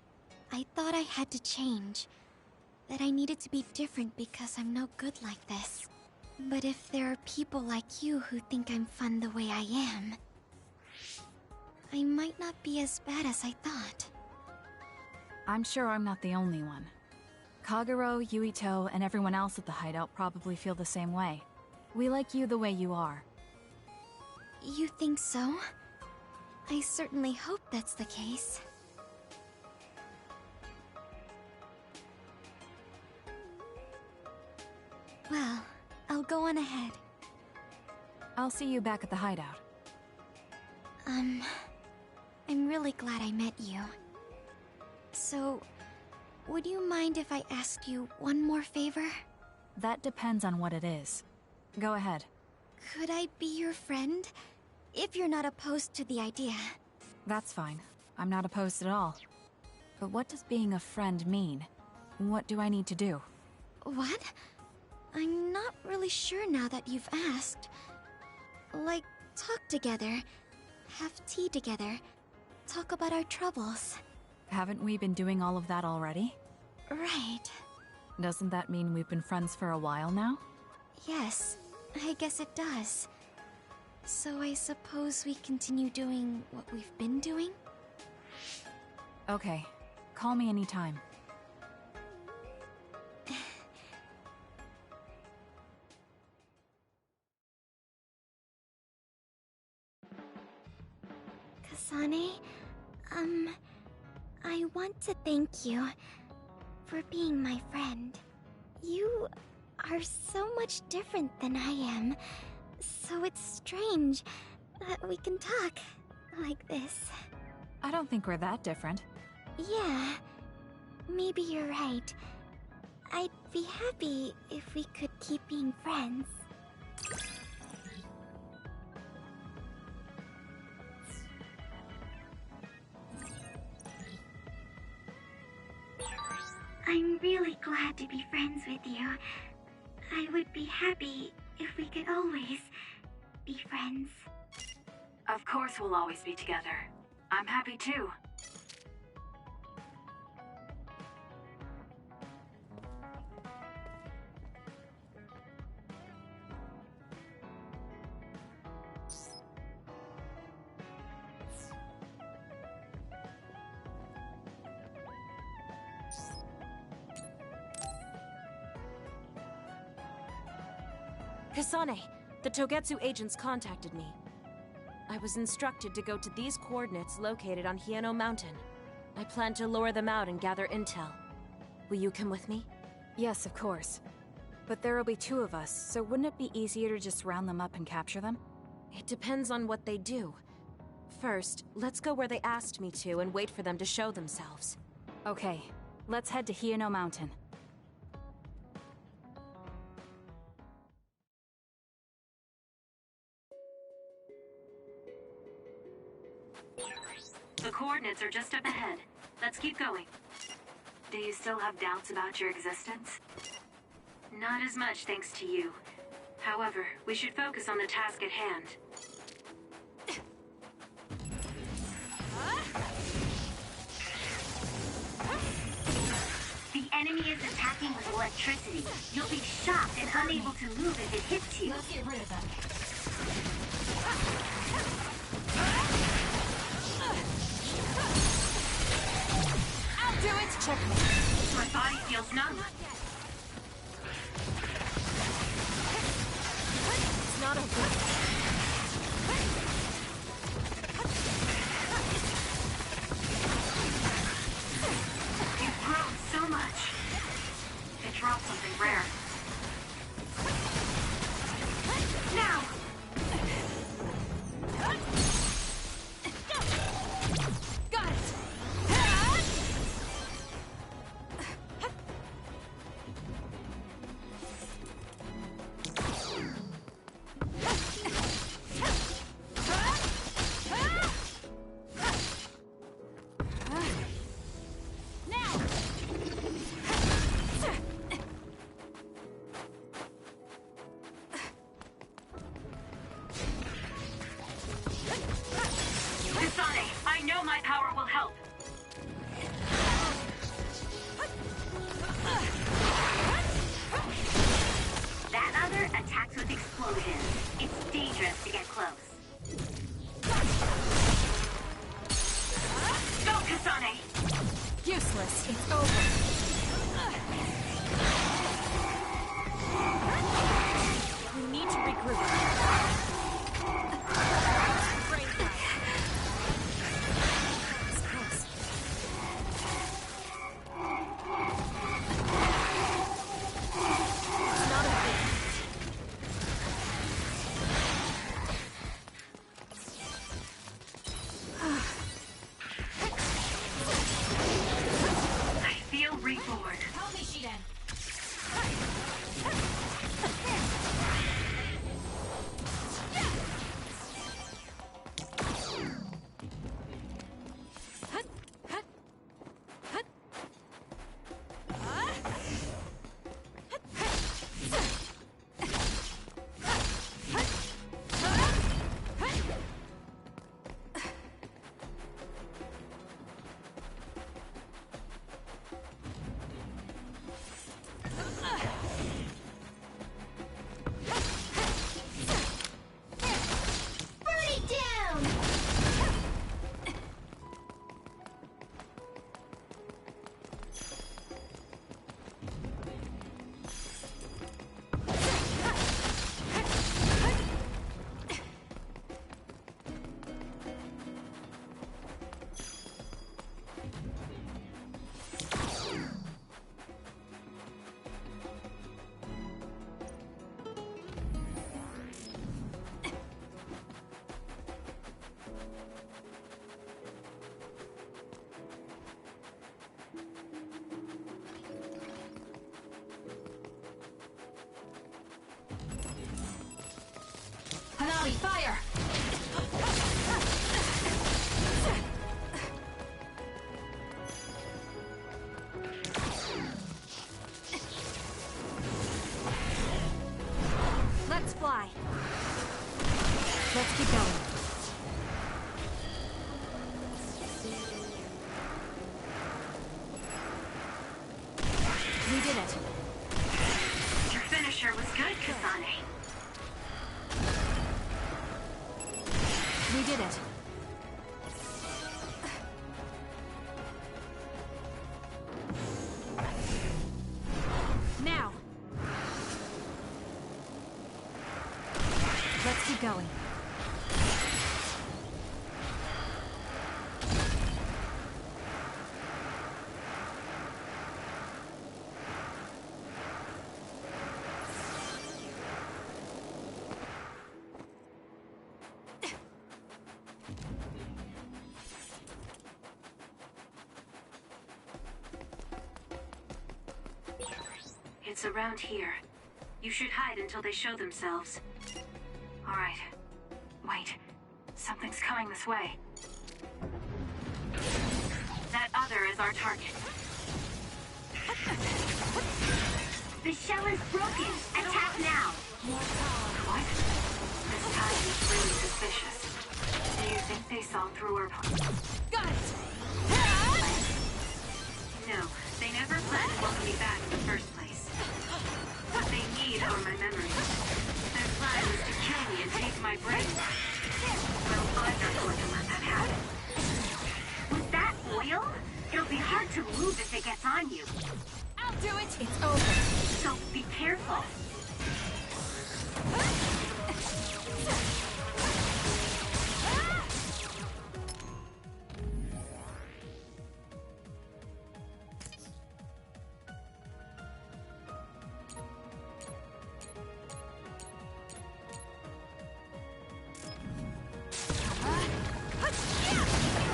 I thought I had to change. That I needed to be different because I'm no good like this. But if there are people like you who think I'm fun the way I am, I might not be as bad as I thought. I'm sure I'm not the only one. Kagero, Yuito, and everyone else at the hideout probably feel the same way. We like you the way you are. You think so? I certainly hope that's the case. Well, I'll go on ahead. I'll see you back at the hideout. I'm really glad I met you. So, would you mind if I asked you one more favor? That depends on what it is. Go ahead. Could I be your friend? If you're not opposed to the idea. That's fine. I'm not opposed at all. But what does being a friend mean? What do I need to do? What? I'm not really sure now that you've asked. Like, talk together, have tea together, talk about our troubles. Haven't we been doing all of that already? Right. Doesn't that mean we've been friends for a while now? Yes, I guess it does. So I suppose we continue doing what we've been doing? Okay. Call me anytime. Kasane, I want to thank you for being my friend. You are so much different than I am, so it's strange that we can talk like this. I don't think we're that different. Yeah, maybe you're right. I'd be happy if we could keep being friends. I'm really glad to be friends with you. I would be happy if we could always be friends. Of course we'll always be together. I'm happy too. Kasane, the Togetsu agents contacted me. I was instructed to go to these coordinates located on Hieno Mountain. I plan to lure them out and gather intel. Will you come with me? Yes, of course. But there will be 2 of us, so wouldn't it be easier to just round them up and capture them? It depends on what they do. First, let's go where they asked me to and wait for them to show themselves. Okay, let's head to Hieno Mountain. The coordinates are just up ahead. Let's keep going. Do you still have doubts about your existence? Not as much thanks to you. However, we should focus on the task at hand. The enemy is attacking with electricity. You'll be shocked and unable to move if it hits you. Let's get rid of them. I'll do it! Checkmate. My body feels numb. It's not over. You've grown so much. It dropped something rare. Now! Got it! Kasane, I know my power will help. That other attacks with explosions. It's dangerous to get close. Go, Kasane! Useless. It's over. We need to regroup. Brain fire. It's close. It's not a thing. I feel reborn. Help me, Shiden. Tommy, fire! Let's fly. Let's keep going. We did it. Your finisher was good, Kasane. We did it. Now. Let's keep going. It's around here. You should hide until they show themselves. All right. Wait. Something's coming this way. That other is our target. The shell is broken. Attack now. What? This time is really suspicious. Do you think they saw through our plan? Got it! No, they never planned to welcome me back in the first place. What they need are my memories. Their plan was to kill me and take my brain. Well, I'm not going to let that happen. Was that oil? It'll be hard to move if it gets on you. I'll do it! It's over. So be careful.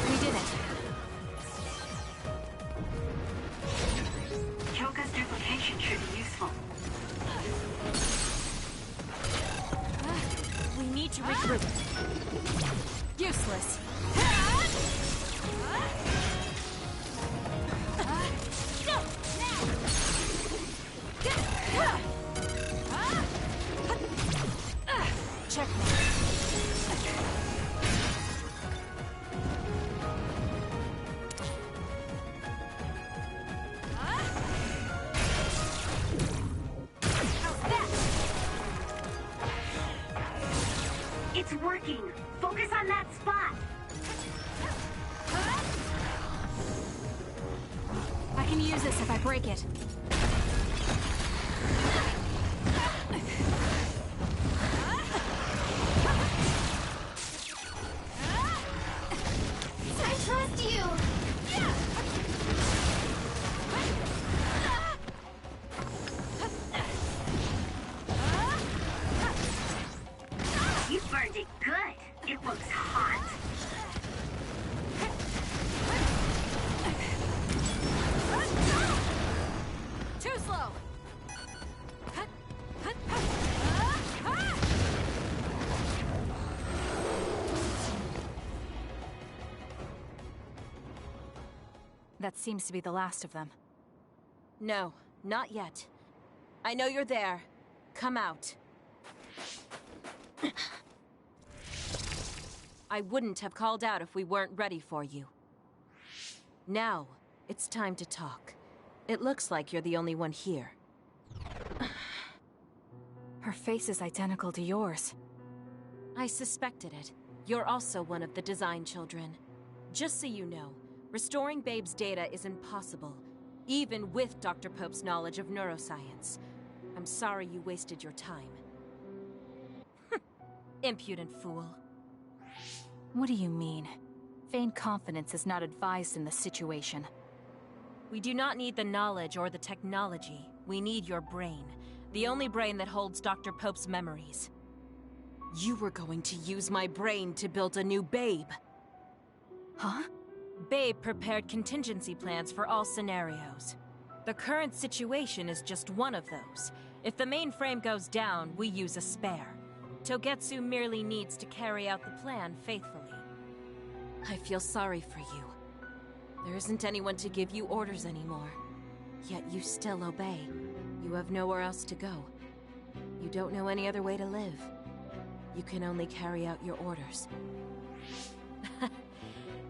We did it. Kyoka's duplication should be useful. We need to regroup. Useless. Checkmate. It's working. Focus on that spot. I can use this if I break it. I trust you! You burned it good. It looks hot. Too slow! That seems to be the last of them. No, not yet. I know you're there. Come out. I wouldn't have called out if we weren't ready for you. Now, it's time to talk. It looks like you're the only one here. Her face is identical to yours. I suspected it. You're also one of the design children. Just so you know, restoring Babe's data is impossible, even with Dr. Pope's knowledge of neuroscience. I'm sorry you wasted your time. Impudent fool. What do you mean? Vain confidence is not advised in this situation. We do not need the knowledge or the technology. We need your brain. The only brain that holds Dr. Pope's memories. You were going to use my brain to build a new Babe. Huh? Babe prepared contingency plans for all scenarios. The current situation is just one of those. If the mainframe goes down, we use a spare. Togetsu merely needs to carry out the plan faithfully. I feel sorry for you. There isn't anyone to give you orders anymore. Yet you still obey. You have nowhere else to go. You don't know any other way to live. You can only carry out your orders.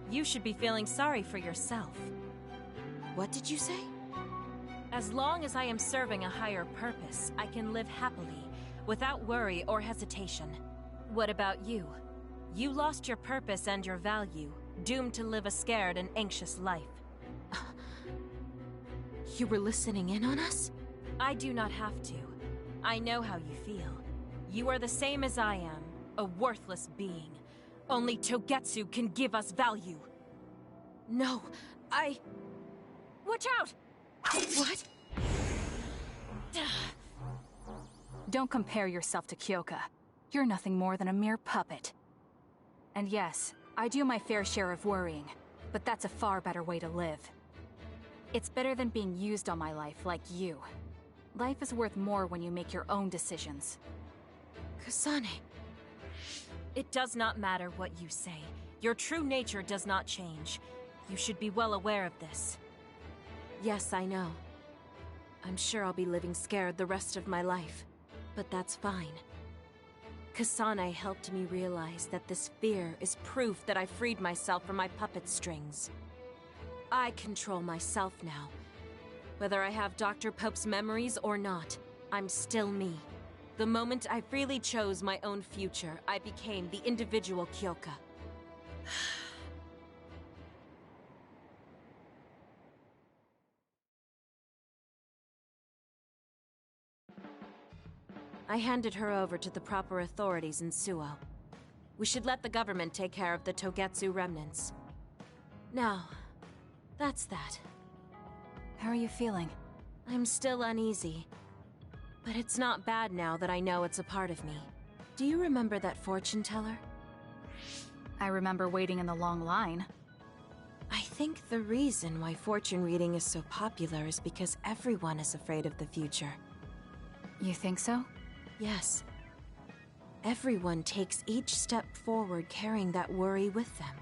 You should be feeling sorry for yourself. What did you say? As long as I am serving a higher purpose, I can live happily, without worry or hesitation. What about you? You lost your purpose and your value, doomed to live a scared and anxious life. You were listening in on us? I do not have to. I know how you feel. You are the same as I am, a worthless being. Only Togetsu can give us value. No, Watch out! What? Don't compare yourself to Kyoka. You're nothing more than a mere puppet. And yes, I do my fair share of worrying, but that's a far better way to live. It's better than being used on my life like you. Life is worth more when you make your own decisions. Kasane. It does not matter what you say. Your true nature does not change. You should be well aware of this. Yes, I know. I'm sure I'll be living scared the rest of my life, but that's fine. Kasane helped me realize that this fear is proof that I freed myself from my puppet strings. I control myself now. Whether I have Dr. Pope's memories or not, I'm still me. The moment I freely chose my own future, I became the individual Kyoka. I handed her over to the proper authorities in Suo. We should let the government take care of the Togetsu remnants. Now, that's that. How are you feeling? I'm still uneasy. But it's not bad now that I know it's a part of me. Do you remember that fortune teller? I remember waiting in the long line. I think the reason why fortune reading is so popular is because everyone is afraid of the future. You think so? Yes. Everyone takes each step forward carrying that worry with them.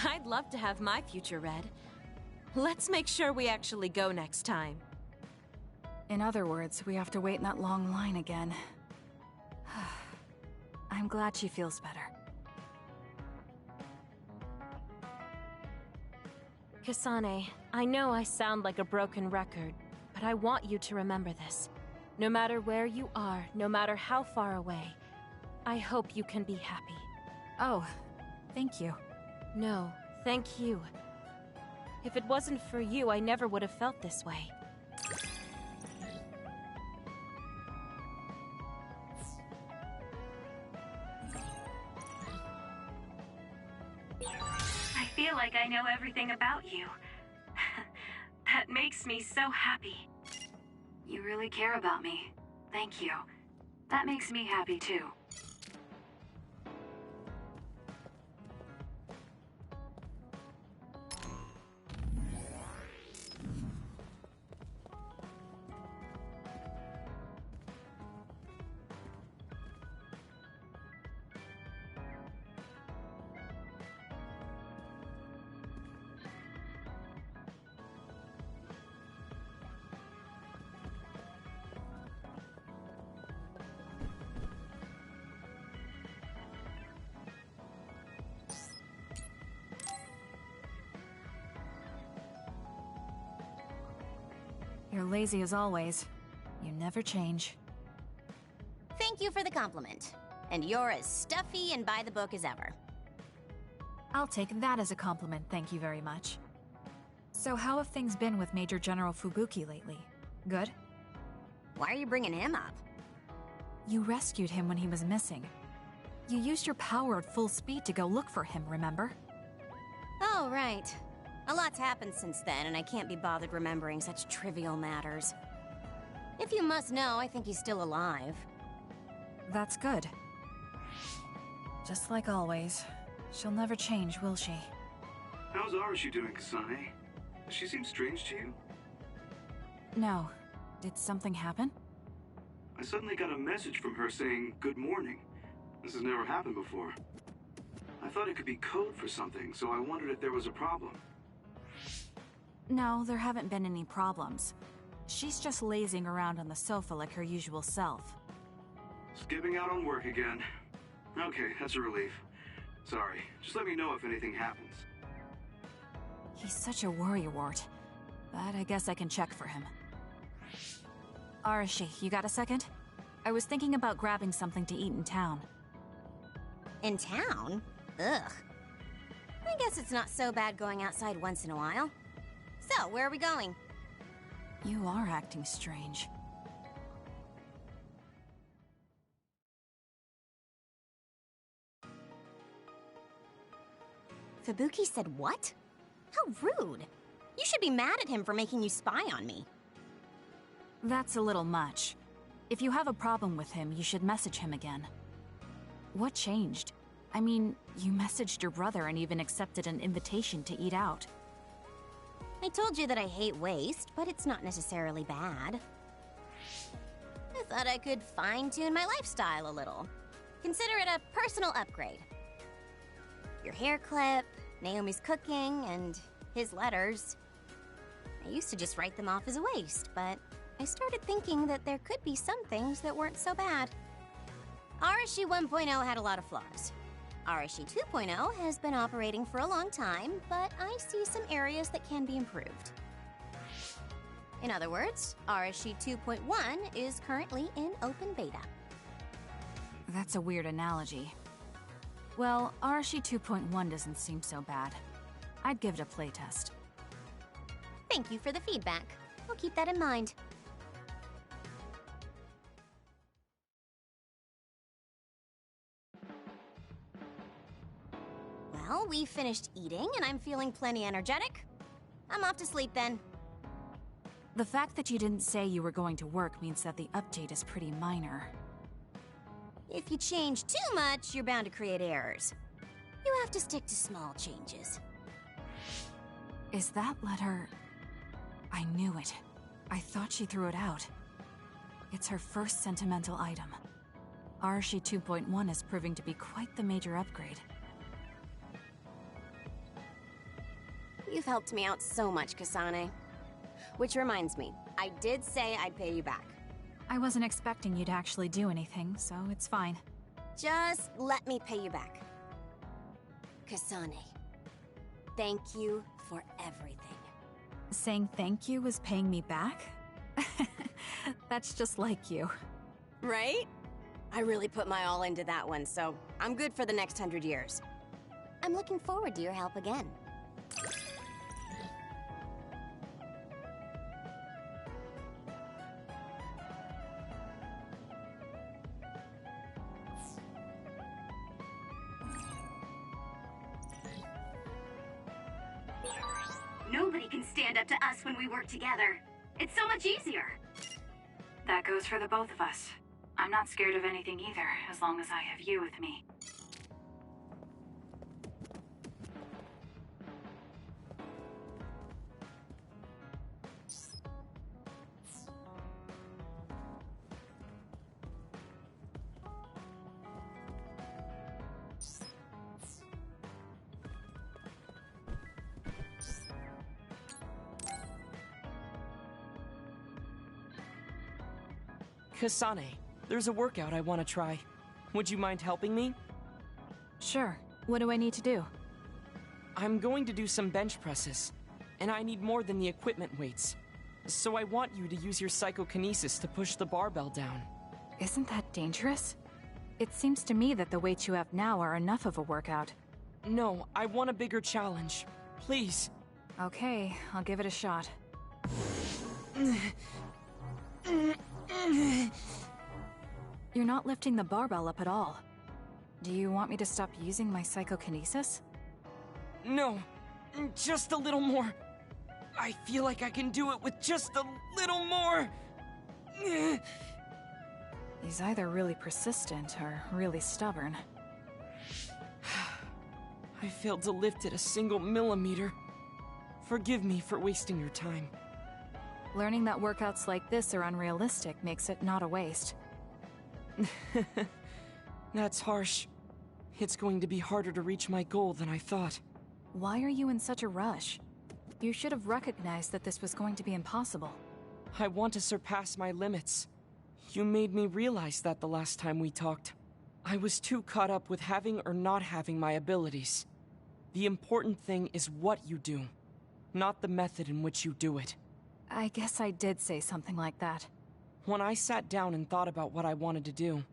I'd love to have my future read. Let's make sure we actually go next time. In other words, we have to wait in that long line again. I'm glad she feels better. Kasane, I know I sound like a broken record, but I want you to remember this. No matter where you are, no matter how far away, I hope you can be happy. Oh, thank you. No, thank you. If it wasn't for you, I never would have felt this way. I feel like I know everything about you. That makes me so happy. You really care about me. Thank you. That makes me happy too. You're lazy as always. You never change. Thank you for the compliment. And you're as stuffy and by the book as ever. I'll take that as a compliment, thank you very much. So how have things been with Major General Fubuki lately? Good? Why are you bringing him up? You rescued him when he was missing. You used your power at full speed to go look for him, remember? Oh, right. A lot's happened since then, and I can't be bothered remembering such trivial matters. If you must know, I think he's still alive. That's good. Just like always. She'll never change, will she? How's Arashi doing, Kasane? She seems strange to you? No. Did something happen? I suddenly got a message from her saying, "Good morning." This has never happened before. I thought it could be code for something, so I wondered if there was a problem. No, there haven't been any problems. She's just lazing around on the sofa like her usual self. Skipping out on work again. Okay, that's a relief. Sorry, just let me know if anything happens. He's such a worrywart, but I guess I can check for him. Arashi, you got a second? I was thinking about grabbing something to eat in town. In town? Ugh. I guess it's not so bad going outside once in a while. So, where are we going? You are acting strange. Fubuki said what? How rude. You should be mad at him for making you spy on me. That's a little much. If you have a problem with him, you should message him again. What changed? I mean, you messaged your brother and even accepted an invitation to eat out. I told you that I hate waste, but it's not necessarily bad. I thought I could fine-tune my lifestyle a little. Consider it a personal upgrade. Your hair clip, Naomi's cooking, and his letters. I used to just write them off as a waste, but I started thinking that there could be some things that weren't so bad. Arashi 1.0 had a lot of flaws. Arashi 2.0 has been operating for a long time, but I see some areas that can be improved. In other words, Arashi 2.1 is currently in open beta. That's a weird analogy. Well, Arashi 2.1 doesn't seem so bad. I'd give it a playtest. Thank you for the feedback. I'll keep that in mind. Well, we finished eating and I'm feeling plenty energetic. I'm off to sleep then. The fact that you didn't say you were going to work means that the update is pretty minor. If you change too much, you're bound to create errors. You have to stick to small changes. Is that letter... I knew it. I thought she threw it out. It's her first sentimental item. Arashi 2.1 is proving to be quite the major upgrade. You've helped me out so much, Kasane. Which reminds me, I did say I'd pay you back. I wasn't expecting you to actually do anything, so it's fine. Just let me pay you back. Kasane, thank you for everything. Saying thank you was paying me back? That's just like you. Right? I really put my all into that one, so I'm good for the next 100 years. I'm looking forward to your help again. Nobody can stand up to us when we work together. It's so much easier. That goes for the both of us. I'm not scared of anything either, as long as I have you with me. Kasane, there's a workout I want to try. Would you mind helping me? Sure. What do I need to do? I'm going to do some bench presses, and I need more than the equipment weights. So I want you to use your psychokinesis to push the barbell down. Isn't that dangerous? It seems to me that the weights you have now are enough of a workout. No, I want a bigger challenge. Please. Okay, I'll give it a shot. You're not lifting the barbell up at all. Do you want me to stop using my psychokinesis? No, just a little more. I feel like I can do it with just a little more. He's either really persistent or really stubborn. I failed to lift it a single millimeter. Forgive me for wasting your time. Learning that workouts like this are unrealistic makes it not a waste. That's harsh. It's going to be harder to reach my goal than I thought. Why are you in such a rush? You should have recognized that this was going to be impossible. I want to surpass my limits. You made me realize that the last time we talked. I was too caught up with having or not having my abilities. The important thing is what you do, not the method in which you do it. I guess I did say something like that. When I sat down and thought about what I wanted to do,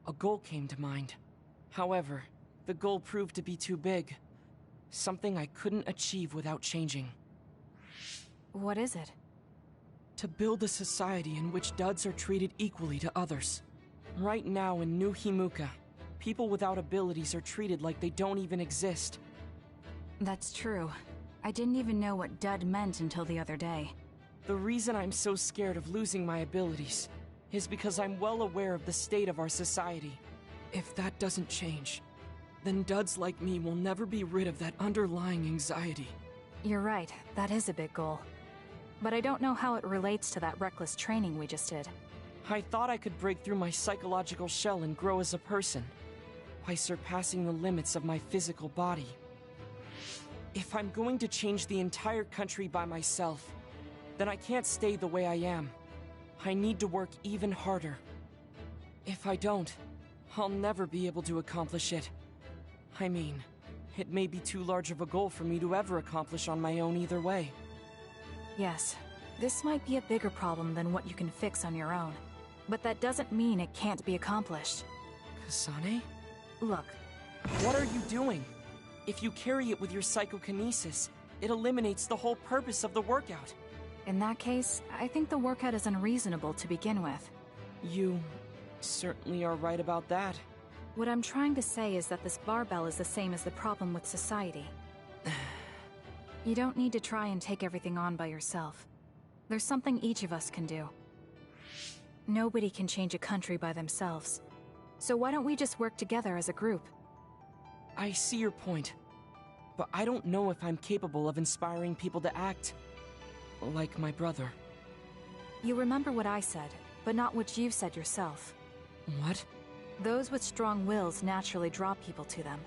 a goal came to mind. However, the goal proved to be too big. Something I couldn't achieve without changing. What is it? To build a society in which duds are treated equally to others. Right now in New Himuka, people without abilities are treated like they don't even exist. That's true. I didn't even know what dud meant until the other day. The reason I'm so scared of losing my abilities is because I'm well aware of the state of our society. If that doesn't change, then duds like me will never be rid of that underlying anxiety. You're right, that is a big goal. But I don't know how it relates to that reckless training we just did. I thought I could break through my psychological shell and grow as a person, by surpassing the limits of my physical body. If I'm going to change the entire country by myself, then I can't stay the way I am. I need to work even harder. If I don't, I'll never be able to accomplish it. I mean, it may be too large of a goal for me to ever accomplish on my own either way. Yes, this might be a bigger problem than what you can fix on your own. But that doesn't mean it can't be accomplished. Kasane? Look. What are you doing? If you carry it with your psychokinesis, it eliminates the whole purpose of the workout. In that case, I think the workout is unreasonable to begin with. You certainly are right about that. What I'm trying to say is that this barbell is the same as the problem with society. You don't need to try and take everything on by yourself. There's something each of us can do. Nobody can change a country by themselves. So why don't we just work together as a group? I see your point, but I don't know if I'm capable of inspiring people to act like my brother. You remember what I said, but not what you've said yourself. What? Those with strong wills naturally draw people to them.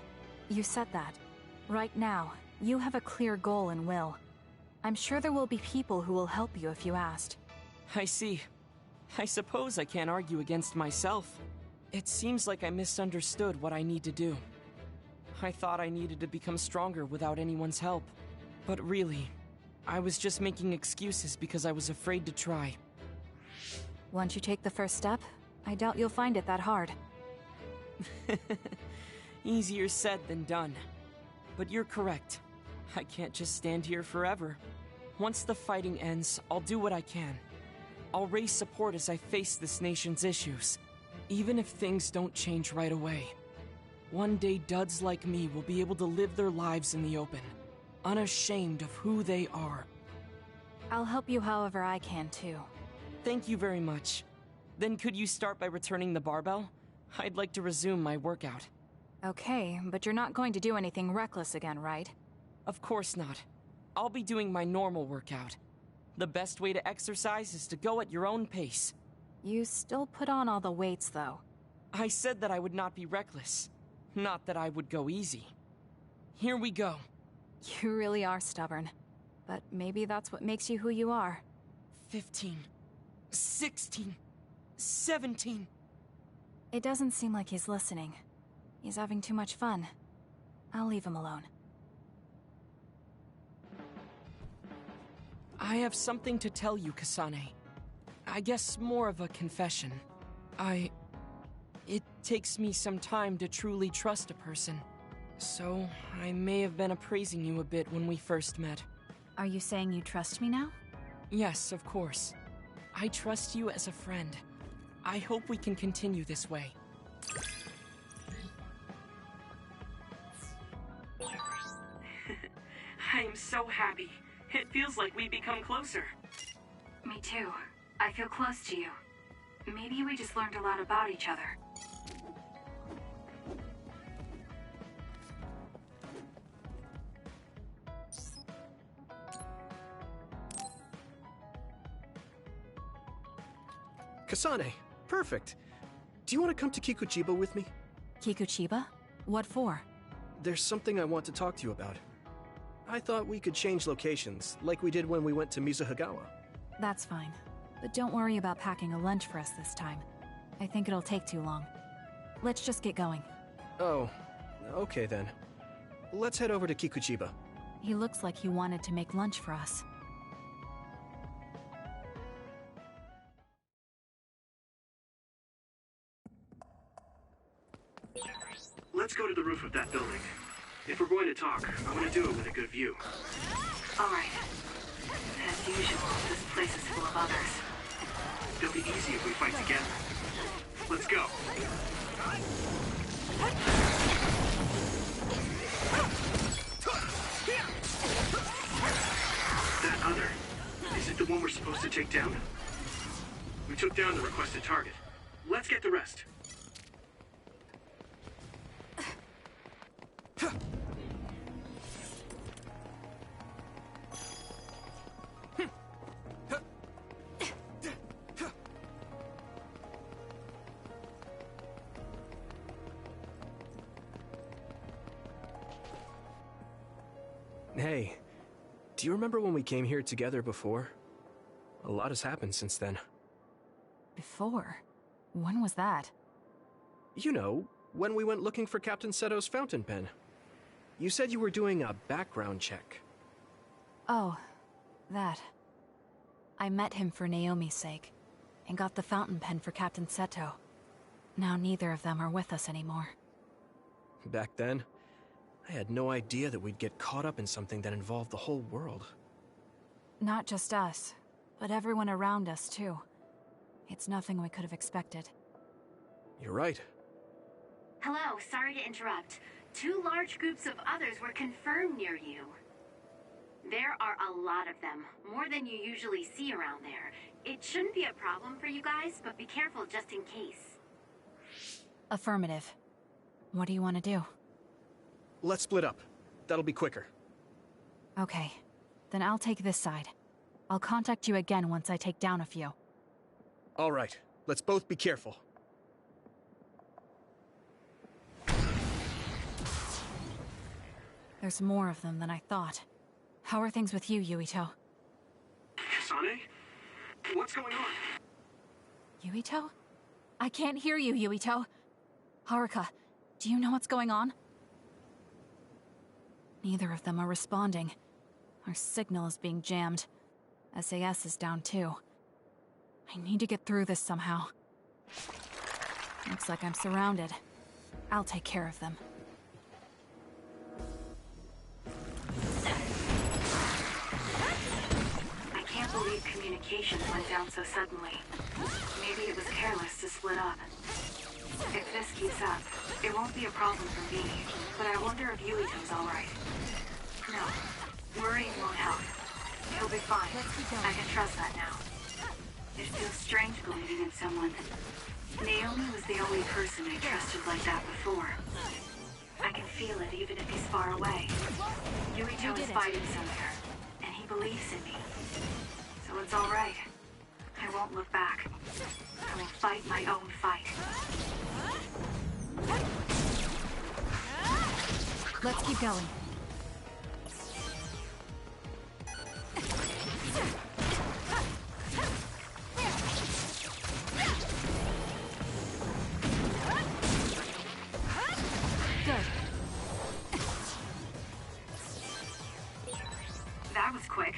You said that. Right now, you have a clear goal and will. I'm sure there will be people who will help you if you asked. I see. I suppose I can't argue against myself. It seems like I misunderstood what I need to do. I thought I needed to become stronger without anyone's help. But really, I was just making excuses because I was afraid to try. Once you take the first step, I doubt you'll find it that hard. Easier said than done. But you're correct. I can't just stand here forever. Once the fighting ends, I'll do what I can. I'll raise support as I face this nation's issues, even if things don't change right away. One day, duds like me will be able to live their lives in the open, unashamed of who they are. I'll help you however I can, too. Thank you very much. Then could you start by returning the barbell? I'd like to resume my workout. Okay, but you're not going to do anything reckless again, right? Of course not. I'll be doing my normal workout. The best way to exercise is to go at your own pace. You still put on all the weights, though. I said that I would not be reckless. Not that I would go easy. Here we go. You really are stubborn. But maybe that's what makes you who you are. 15. 16. 17. It doesn't seem like he's listening. He's having too much fun. I'll leave him alone. I have something to tell you, Kasane. I guess more of a confession. It takes me some time to truly trust a person. So, I may have been appraising you a bit when we first met. Are you saying you trust me now? Yes, of course. I trust you as a friend. I hope we can continue this way. I am so happy. It feels like we've become closer. Me too. I feel close to you. Maybe we just learned a lot about each other. Kasane, perfect. do you want to come to Kikuchiba with me? Kikuchiba? What for? There's something I want to talk to you about. I thought we could change locations, like we did when we went to Mizuhagawa. That's fine. But don't worry about packing a lunch for us this time. I think it'll take too long. Let's just get going. Oh, okay then. Let's head over to Kikuchiba. He looks like he wanted to make lunch for us. Let's go to the roof of that building. If we're going to talk, I want to do it with a good view. All right. As usual, this place is full of others. It'll be easy if we fight together. Let's go. That other, is it the one we're supposed to take down? We took down the requested target. Let's get the rest. Hey, do you remember when we came here together before? A lot has happened since then. Before? When was that? You know, when we went looking for Captain Seto's fountain pen. You said you were doing a background check. Oh, that. I met him for Naomi's sake, and got the fountain pen for Captain Seto. Now neither of them are with us anymore. Back then, I had no idea that we'd get caught up in something that involved the whole world. Not just us, but everyone around us too. It's nothing we could have expected. You're right. Hello, sorry to interrupt. 2 large groups of others were confirmed near you. There are a lot of them, more than you usually see around there. It shouldn't be a problem for you guys, but be careful just in case. Affirmative. What do you want to do? Let's split up. That'll be quicker. Okay. Then I'll take this side. I'll contact you again once I take down a few. All right. Let's both be careful. There's more of them than I thought. How are things with you, Yuito? Kasane? What's going on? Yuito? I can't hear you, Yuito. Haruka, do you know what's going on? Neither of them are responding. Our signal is being jammed. SAS is down too. I need to get through this somehow. Looks like I'm surrounded. I'll take care of them. I can't believe communications went down so suddenly. Maybe it was careless to split up. If this keeps up, it won't be a problem for me, but I wonder if Yuito's alright. No, worrying won't help. He'll be fine. I can trust that now. It feels strange believing in someone. Naomi was the only person I trusted like that before. I can feel it even if he's far away. Yuito is fighting somewhere, and he believes in me. So it's alright. I won't look back. I will fight my own fight. Let's keep going. That was quick.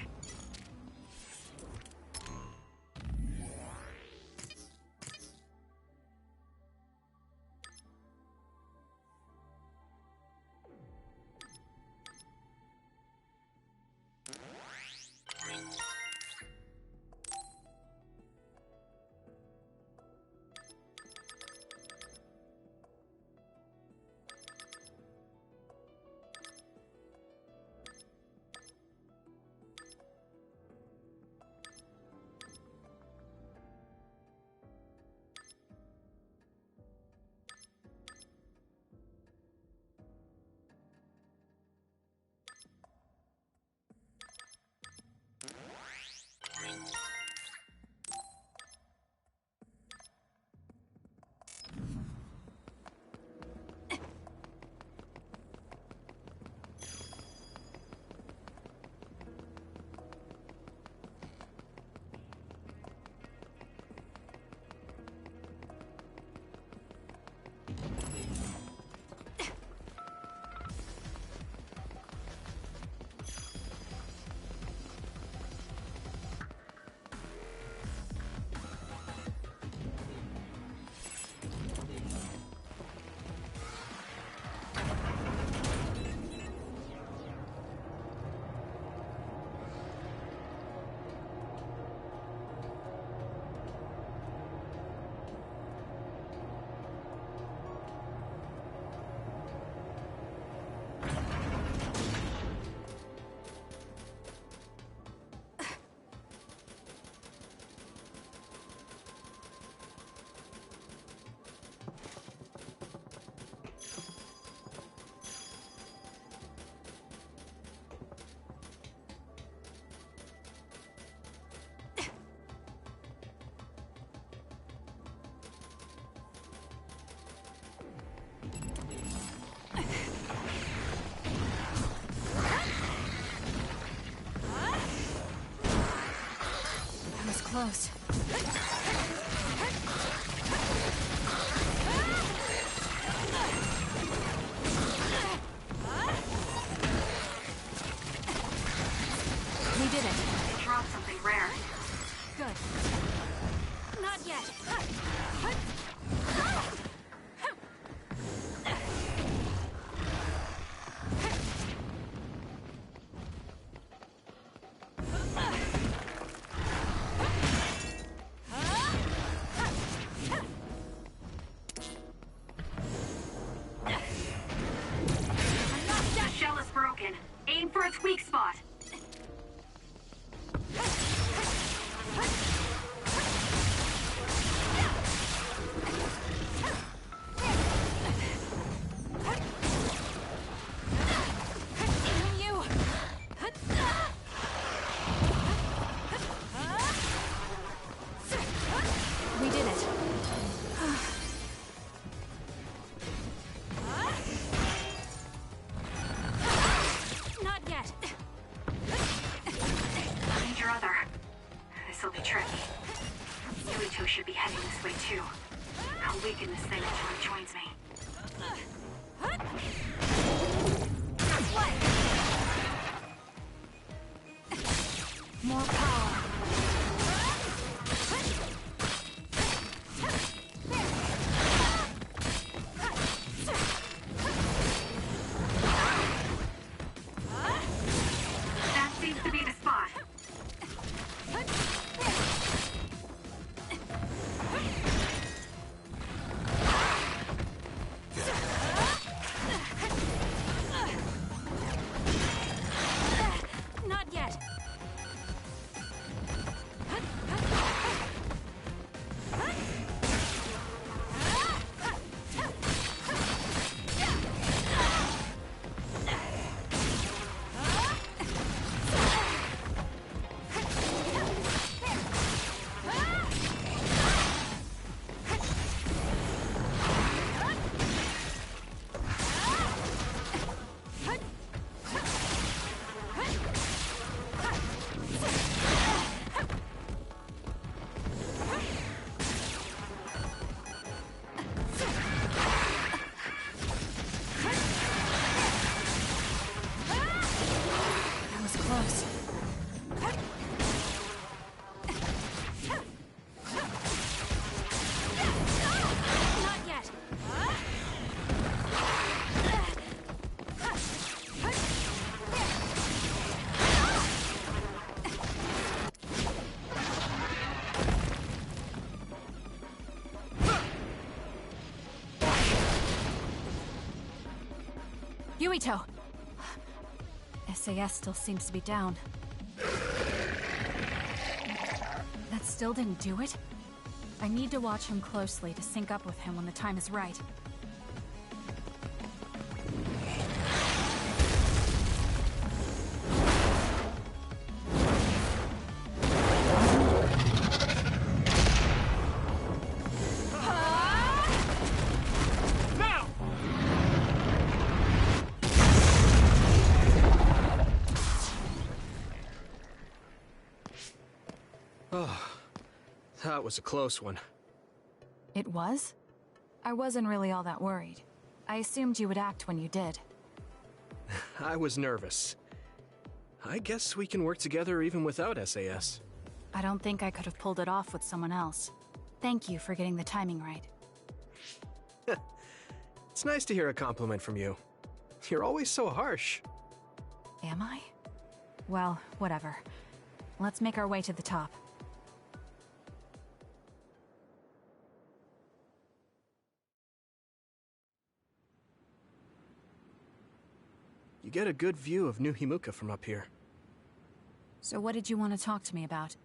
close. We did it. They dropped something rare. Good. Not yet. The shell is broken. Aim for its weak spot. We did it. Not yet. Find your other. This'll be tricky. Yuito should be heading this way too. I'll weaken this thing until it joins me. More power. That seems to be the spot. Not yet. That was close. Not yet. Yuito! SAS still seems to be down. That still didn't do it? I need to watch him closely to sync up with him when the time is right. Oh, that was a close one. It was? I wasn't really all that worried. I assumed you would act when you did. I was nervous. I guess we can work together even without SAS. I don't think I could have pulled it off with someone else. Thank you for getting the timing right. It's nice to hear a compliment from you. You're always so harsh. Am I? Well, whatever. Let's make our way to the top. You get a good view of New Himuka from up here. So what did you want to talk to me about?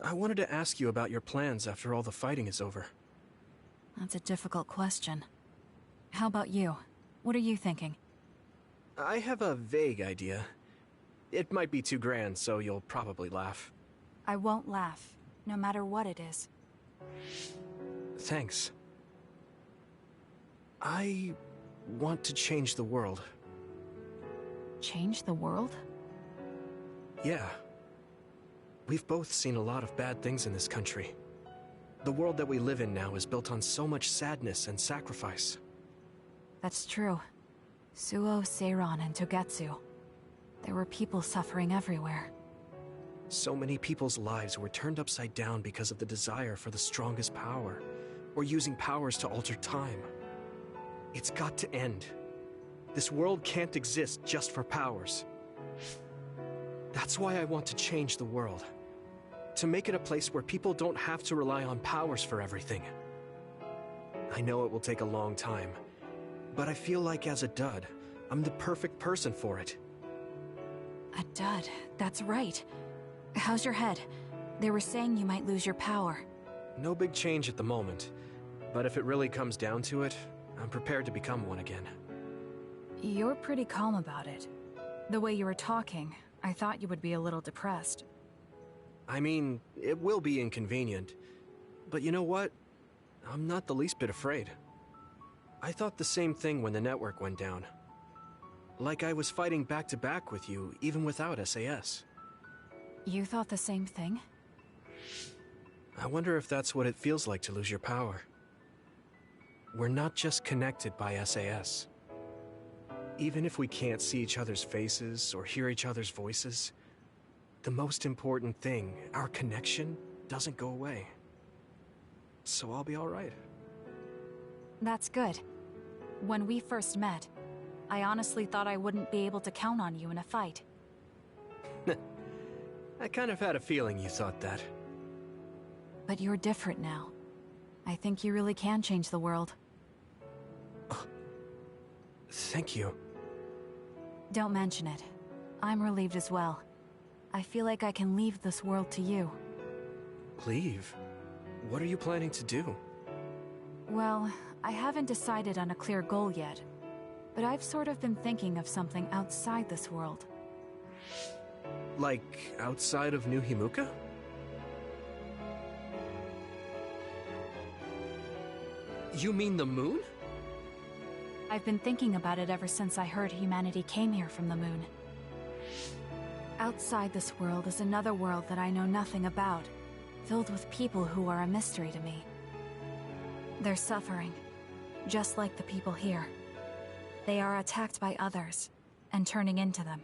I wanted to ask you about your plans after all the fighting is over. That's a difficult question. How about you? What are you thinking? I have a vague idea. It might be too grand, so you'll probably laugh. I won't laugh, no matter what it is. Thanks. I want to change the world. Change the world? Yeah. We've both seen a lot of bad things in this country. The world that we live in now is built on so much sadness and sacrifice. That's true. Suo, Seiran, and Togetsu. There were people suffering everywhere. So many people's lives were turned upside down because of the desire for the strongest power, or using powers to alter time. It's got to end. This world can't exist just for powers. That's why I want to change the world. To make it a place where people don't have to rely on powers for everything. I know it will take a long time, but I feel like as a dud, I'm the perfect person for it. A dud, that's right. How's your head? They were saying you might lose your power. No big change at the moment, but if it really comes down to it, I'm prepared to become one again. You're pretty calm about it. The way you were talking, I thought you would be a little depressed. I mean, it will be inconvenient, but you know what? I'm not the least bit afraid. I thought the same thing when the network went down. Like I was fighting back-to-back with you, even without SAS. You thought the same thing? I wonder if that's what it feels like to lose your power. We're not just connected by SAS. Even if we can't see each other's faces or hear each other's voices, the most important thing, our connection, doesn't go away. So I'll be all right. That's good. When we first met, I honestly thought I wouldn't be able to count on you in a fight. I kind of had a feeling you thought that. But you're different now. I think you really can change the world. Thank you. Don't mention it. I'm relieved as well. I feel like I can leave this world to you. Leave? What are you planning to do? Well, I haven't decided on a clear goal yet, but I've sort of been thinking of something outside this world. Like, outside of New Himuka? You mean the moon? I've been thinking about it ever since I heard humanity came here from the moon. Outside this world is another world that I know nothing about, filled with people who are a mystery to me. They're suffering, just like the people here. They are attacked by others, and turning into them.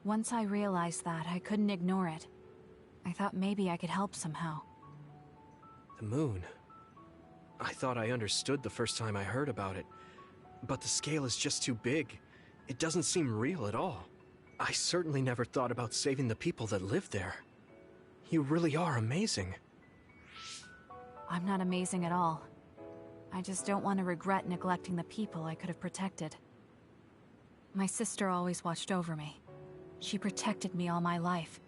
Once I realized that, I couldn't ignore it. I thought maybe I could help somehow. The moon? I thought I understood the first time I heard about it, but the scale is just too big. It doesn't seem real at all. I certainly never thought about saving the people that live there. You really are amazing. I'm not amazing at all. I just don't want to regret neglecting the people I could have protected. My sister always watched over me. She protected me all my life.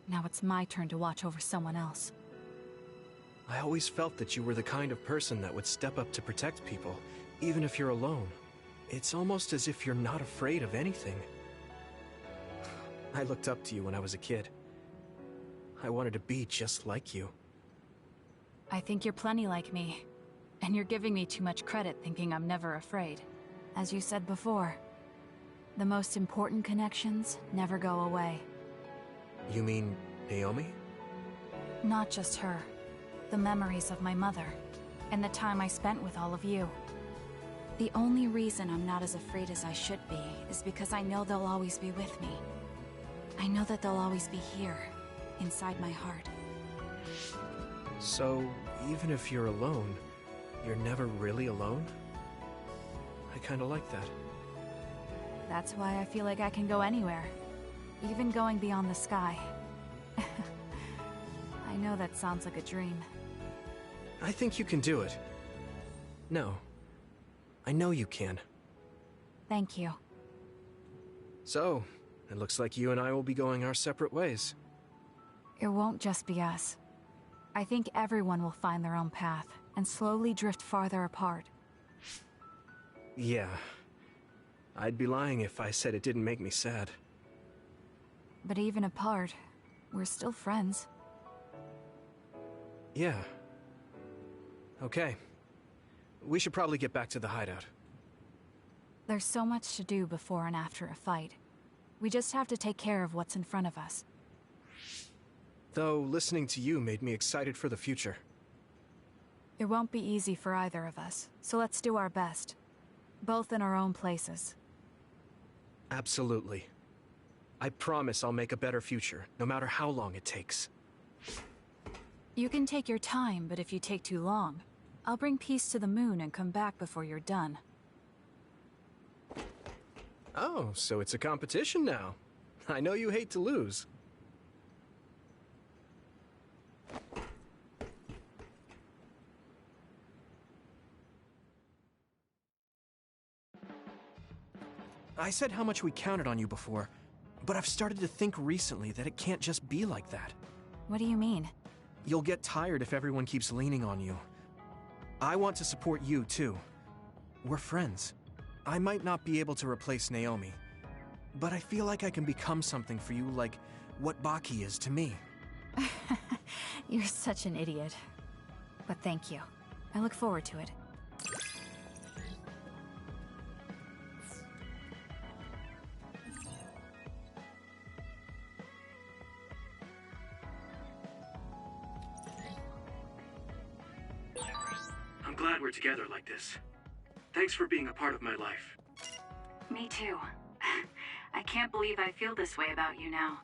Now it's my turn to watch over someone else. I always felt that you were the kind of person that would step up to protect people, even if you're alone. It's almost as if you're not afraid of anything. I looked up to you when I was a kid. I wanted to be just like you. I think you're plenty like me. And you're giving me too much credit thinking I'm never afraid. As you said before, the most important connections never go away. You mean Naomi? Not just her. The memories of my mother, and the time I spent with all of you. The only reason I'm not as afraid as I should be is because I know they'll always be with me. I know that they'll always be here, inside my heart. So, even if you're alone, you're never really alone? I kinda like that. That's why I feel like I can go anywhere, even going beyond the sky. I know that sounds like a dream. I think you can do it. No. I know you can. Thank you. So, it looks like you and I will be going our separate ways. It won't just be us. I think everyone will find their own path, and slowly drift farther apart. Yeah. I'd be lying if I said it didn't make me sad. But even apart, we're still friends. Yeah. Okay. We should probably get back to the hideout. There's so much to do before and after a fight. We just have to take care of what's in front of us. Though listening to you made me excited for the future. It won't be easy for either of us, so let's do our best. Both in our own places. Absolutely. I promise I'll make a better future, no matter how long it takes. You can take your time, but if you take too long, I'll bring peace to the moon and come back before you're done. Oh, so it's a competition now. I know you hate to lose. I said how much we counted on you before, but I've started to think recently that it can't just be like that. What do you mean? You'll get tired if everyone keeps leaning on you. I want to support you, too. We're friends. I might not be able to replace Naomi, but I feel like I can become something for you like what Baki is to me. You're such an idiot. But thank you. I look forward to it. I'm glad we're together like this. Thanks for being a part of my life. Me too. I can't believe I feel this way about you now.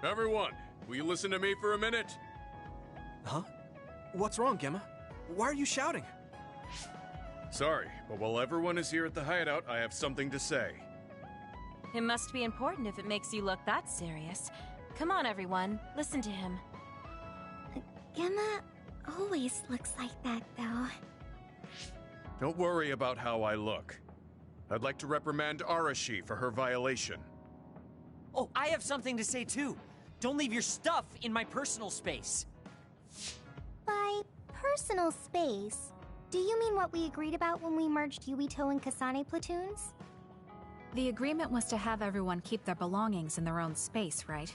Everyone, will you listen to me for a minute? Huh? What's wrong, Gemma? Why are you shouting? Sorry, but while everyone is here at the hideout, I have something to say. It must be important if it makes you look that serious. Come on, everyone. Listen to him. Gemma always looks like that, though. Don't worry about how I look. I'd like to reprimand Arashi for her violation. Oh, I have something to say too. Don't leave your stuff in my personal space. By personal space, do you mean what we agreed about when we merged Yuito and Kasane platoons? The agreement was to have everyone keep their belongings in their own space, right?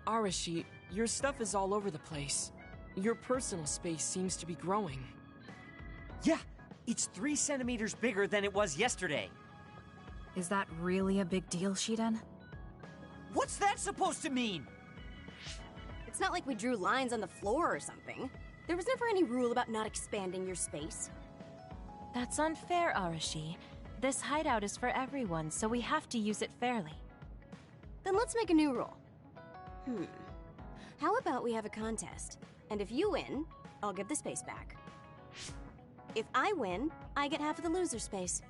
Arashi, your stuff is all over the place. Your personal space seems to be growing. Yeah, it's 3 centimeters bigger than it was yesterday. Is that really a big deal, Shiden? What's that supposed to mean? It's not like we drew lines on the floor or something. There was never any rule about not expanding your space. That's unfair, Arashi. This hideout is for everyone, so we have to use it fairly. Then let's make a new rule. How about we have a contest? And if you win, I'll give the space back. If I win, I get half of the loser space.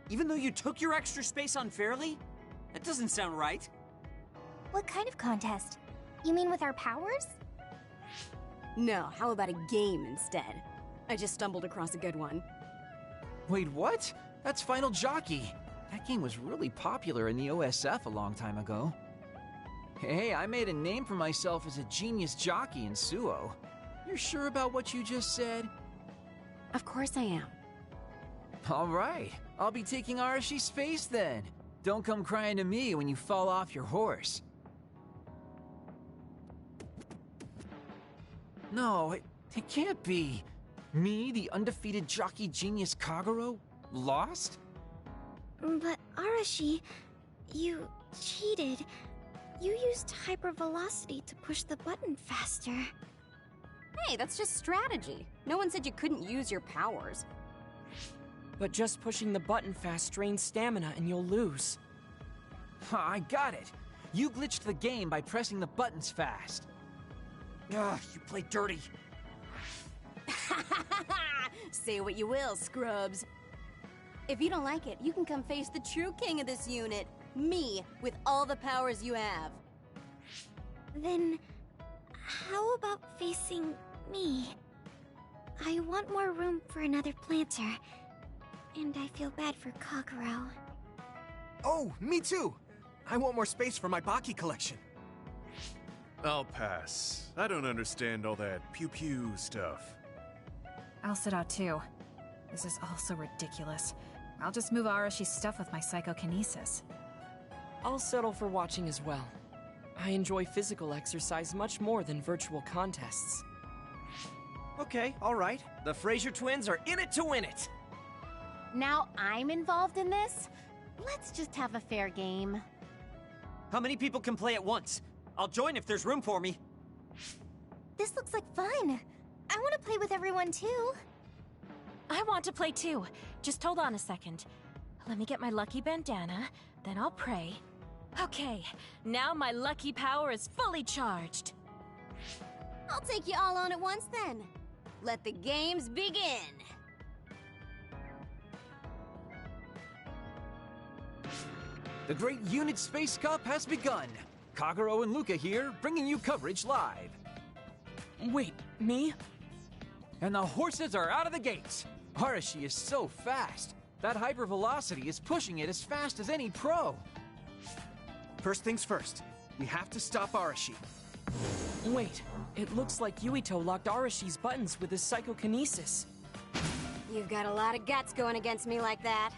Even though you took your extra space unfairly? That doesn't sound right. What kind of contest? You mean with our powers? No, how about a game instead? I just stumbled across a good one. Wait, what? That's Final Jockey. That game was really popular in the OSF a long time ago. Hey, I made a name for myself as a genius jockey in Suo. You're sure about what you just said? Of course I am. All right, I'll be taking Arashi's space then. Don't come crying to me when you fall off your horse. No, it can't be. Me, the undefeated jockey genius Kagero, lost? But Arashi, you cheated. You used hypervelocity to push the button faster. Hey, that's just strategy. No one said you couldn't use your powers. But just pushing the button fast drains stamina and you'll lose. I got it. You glitched the game by pressing the buttons fast. Ugh, you play dirty. Say what you will, scrubs. If you don't like it, you can come face the true king of this unit. Me, with all the powers you have. Then, how about facing me? I want more room for another planter. And I feel bad for Kagero. Oh, me too! I want more space for my Baki collection. I'll pass. I don't understand all that pew-pew stuff. I'll sit out too. This is all so ridiculous. I'll just move Arashi's stuff with my psychokinesis. I'll settle for watching as well. I enjoy physical exercise much more than virtual contests. Okay, alright. The Fraser twins are in it to win it! Now I'm involved in this? Let's just have a fair game. How many people can play at once? I'll join if there's room for me. This looks like fun. I want to play with everyone too. I want to play too. Just hold on a second. Let me get my lucky bandana, then I'll pray. Okay, now my lucky power is fully charged. I'll take you all on at once then. Let the games begin. The Great Unit Space Cup has begun. Kagero and Luca here, bringing you coverage live. Wait, me? And the horses are out of the gates. Arashi is so fast. That hypervelocity is pushing it as fast as any pro. First things first, we have to stop Arashi. Wait, it looks like Yuito locked Arashi's buttons with his psychokinesis. You've got a lot of guts going against me like that.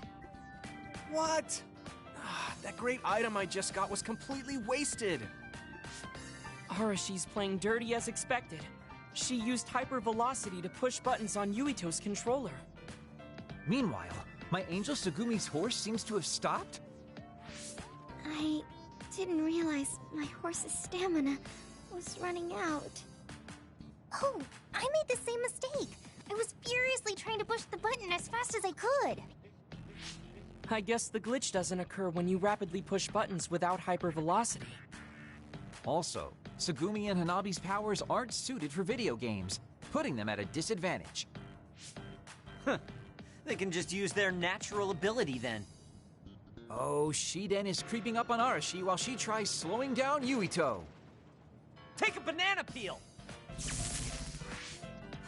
What? That great item I just got was completely wasted. Arashi's playing dirty as expected. She used hypervelocity to push buttons on Yuito's controller. Meanwhile, my angel Segumi's horse seems to have stopped? I didn't realize my horse's stamina was running out. Oh, I made the same mistake. I was furiously trying to push the button as fast as I could. I guess the glitch doesn't occur when you rapidly push buttons without hypervelocity. Also, Segumi and Hanabi's powers aren't suited for video games, putting them at a disadvantage. Huh. They can just use their natural ability then. Oh, Shiden is creeping up on Arashi while she tries slowing down Yuito. Take a banana peel!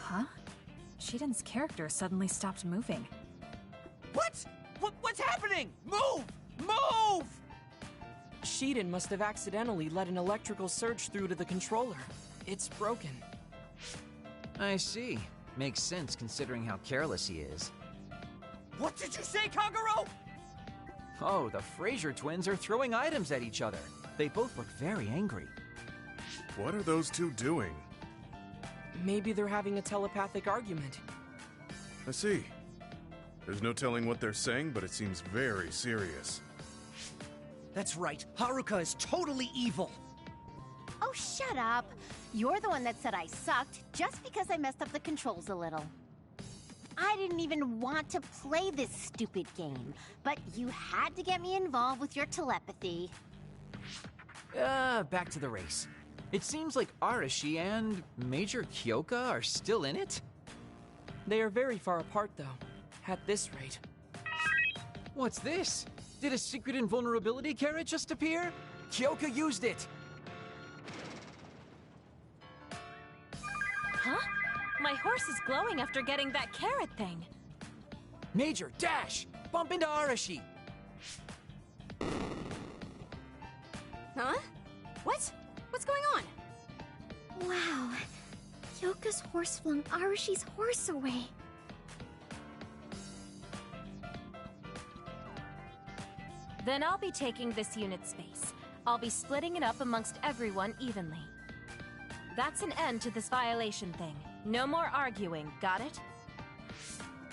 Huh? Shiden's character suddenly stopped moving. What? What's happening? Move! Move! Shiden must have accidentally let an electrical surge through to the controller. It's broken. I see. Makes sense considering how careless he is. What did you say, Kagero? Oh, the Fraser twins are throwing items at each other. They both look very angry. What are those two doing? Maybe they're having a telepathic argument. I see. There's no telling what they're saying, but it seems very serious. That's right. Haruka is totally evil. Oh, shut up. You're the one that said I sucked just because I messed up the controls a little. I didn't even want to play this stupid game, but you had to get me involved with your telepathy. Back to the race. It seems like Arashi and Major Kyoka are still in it? They are very far apart, though. At this rate. What's this? Did a secret invulnerability carrot just appear? Kyoka used it! Huh? My horse is glowing after getting that carrot thing. Major, dash! Bump into Arashi! Huh? What? What's going on? Wow. Kyoka's horse flung Arashi's horse away. Then I'll be taking this unit space. I'll be splitting it up amongst everyone evenly. That's an end to this violation thing. No more arguing, got it?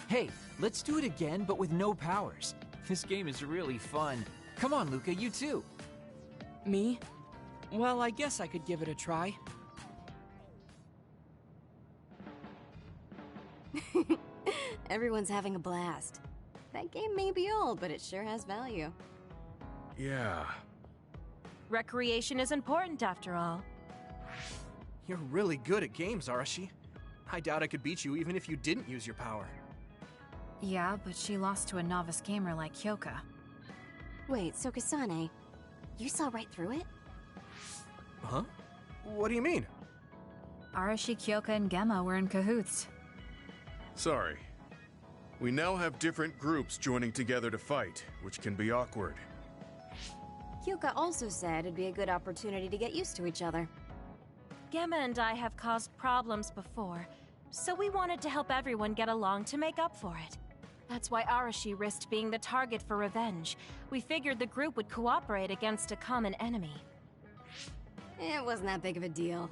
Hey, let's do it again, but with no powers. This game is really fun. Come on, Luca, you too. Me? Well, I guess I could give it a try. Everyone's having a blast. That game may be old, but it sure has value. Yeah. Recreation is important after all. You're really good at games, Arashi. I doubt I could beat you even if you didn't use your power. Yeah, but she lost to a novice gamer like Kyoka. Wait, so Kasane, you saw right through it? Huh? What do you mean? Arashi, Kyoka, and Gemma were in cahoots. Sorry. We now have different groups joining together to fight, which can be awkward. Kyoka also said it'd be a good opportunity to get used to each other. Gemma and I have caused problems before, so we wanted to help everyone get along to make up for it. That's why Arashi risked being the target for revenge. We figured the group would cooperate against a common enemy. It wasn't that big of a deal.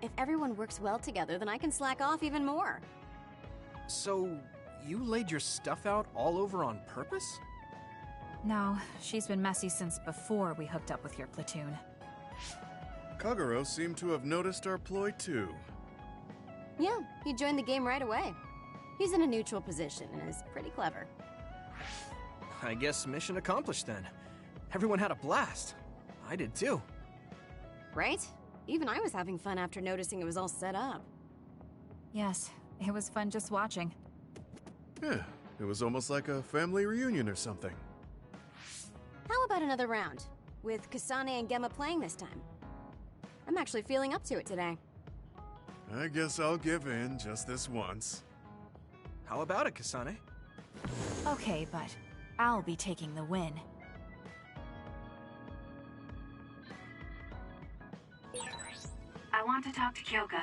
If everyone works well together, then I can slack off even more. So, you laid your stuff out all over on purpose? No, she's been messy since before we hooked up with your platoon. Kagero seemed to have noticed our ploy too. Yeah, he joined the game right away. He's in a neutral position and is pretty clever. I guess mission accomplished then. Everyone had a blast. I did too. Right? Even I was having fun after noticing it was all set up. Yes, it was fun just watching. Yeah, it was almost like a family reunion or something. How about another round? With Kasane and Gemma playing this time. I'm actually feeling up to it today. I guess I'll give in just this once. How about it, Kasane? Okay, but I'll be taking the win. I want to talk to Kyoka.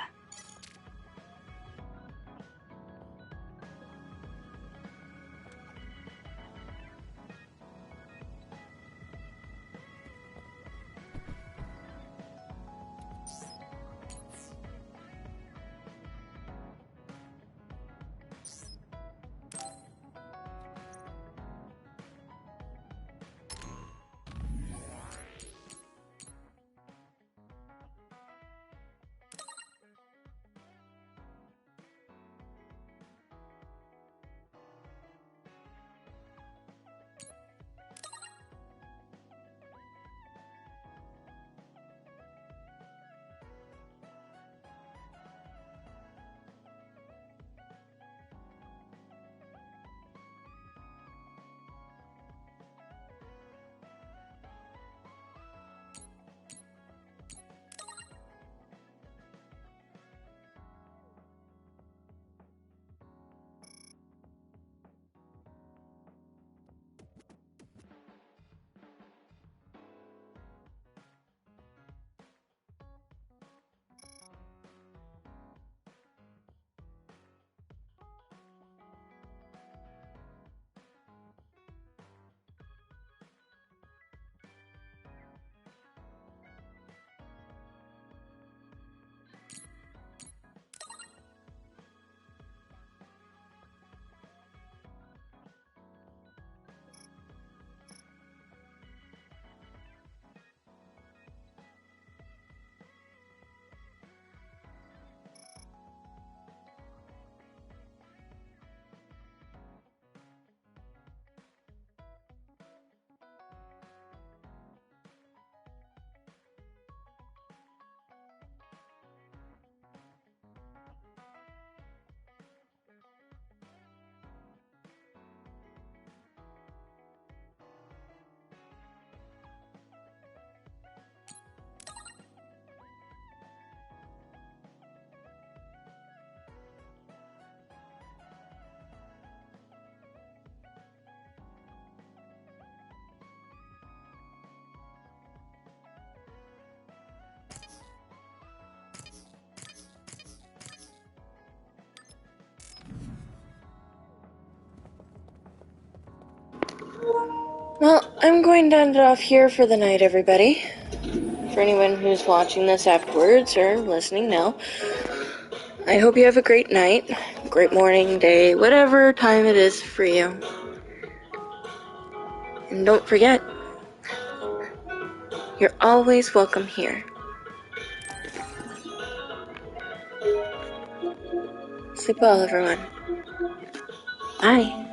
Well, I'm going to end it off here for the night, everybody. For anyone who's watching this afterwards or listening now, I hope you have a great night, great morning, day, whatever time it is for you. And don't forget, you're always welcome here. Sleep well, everyone. Bye.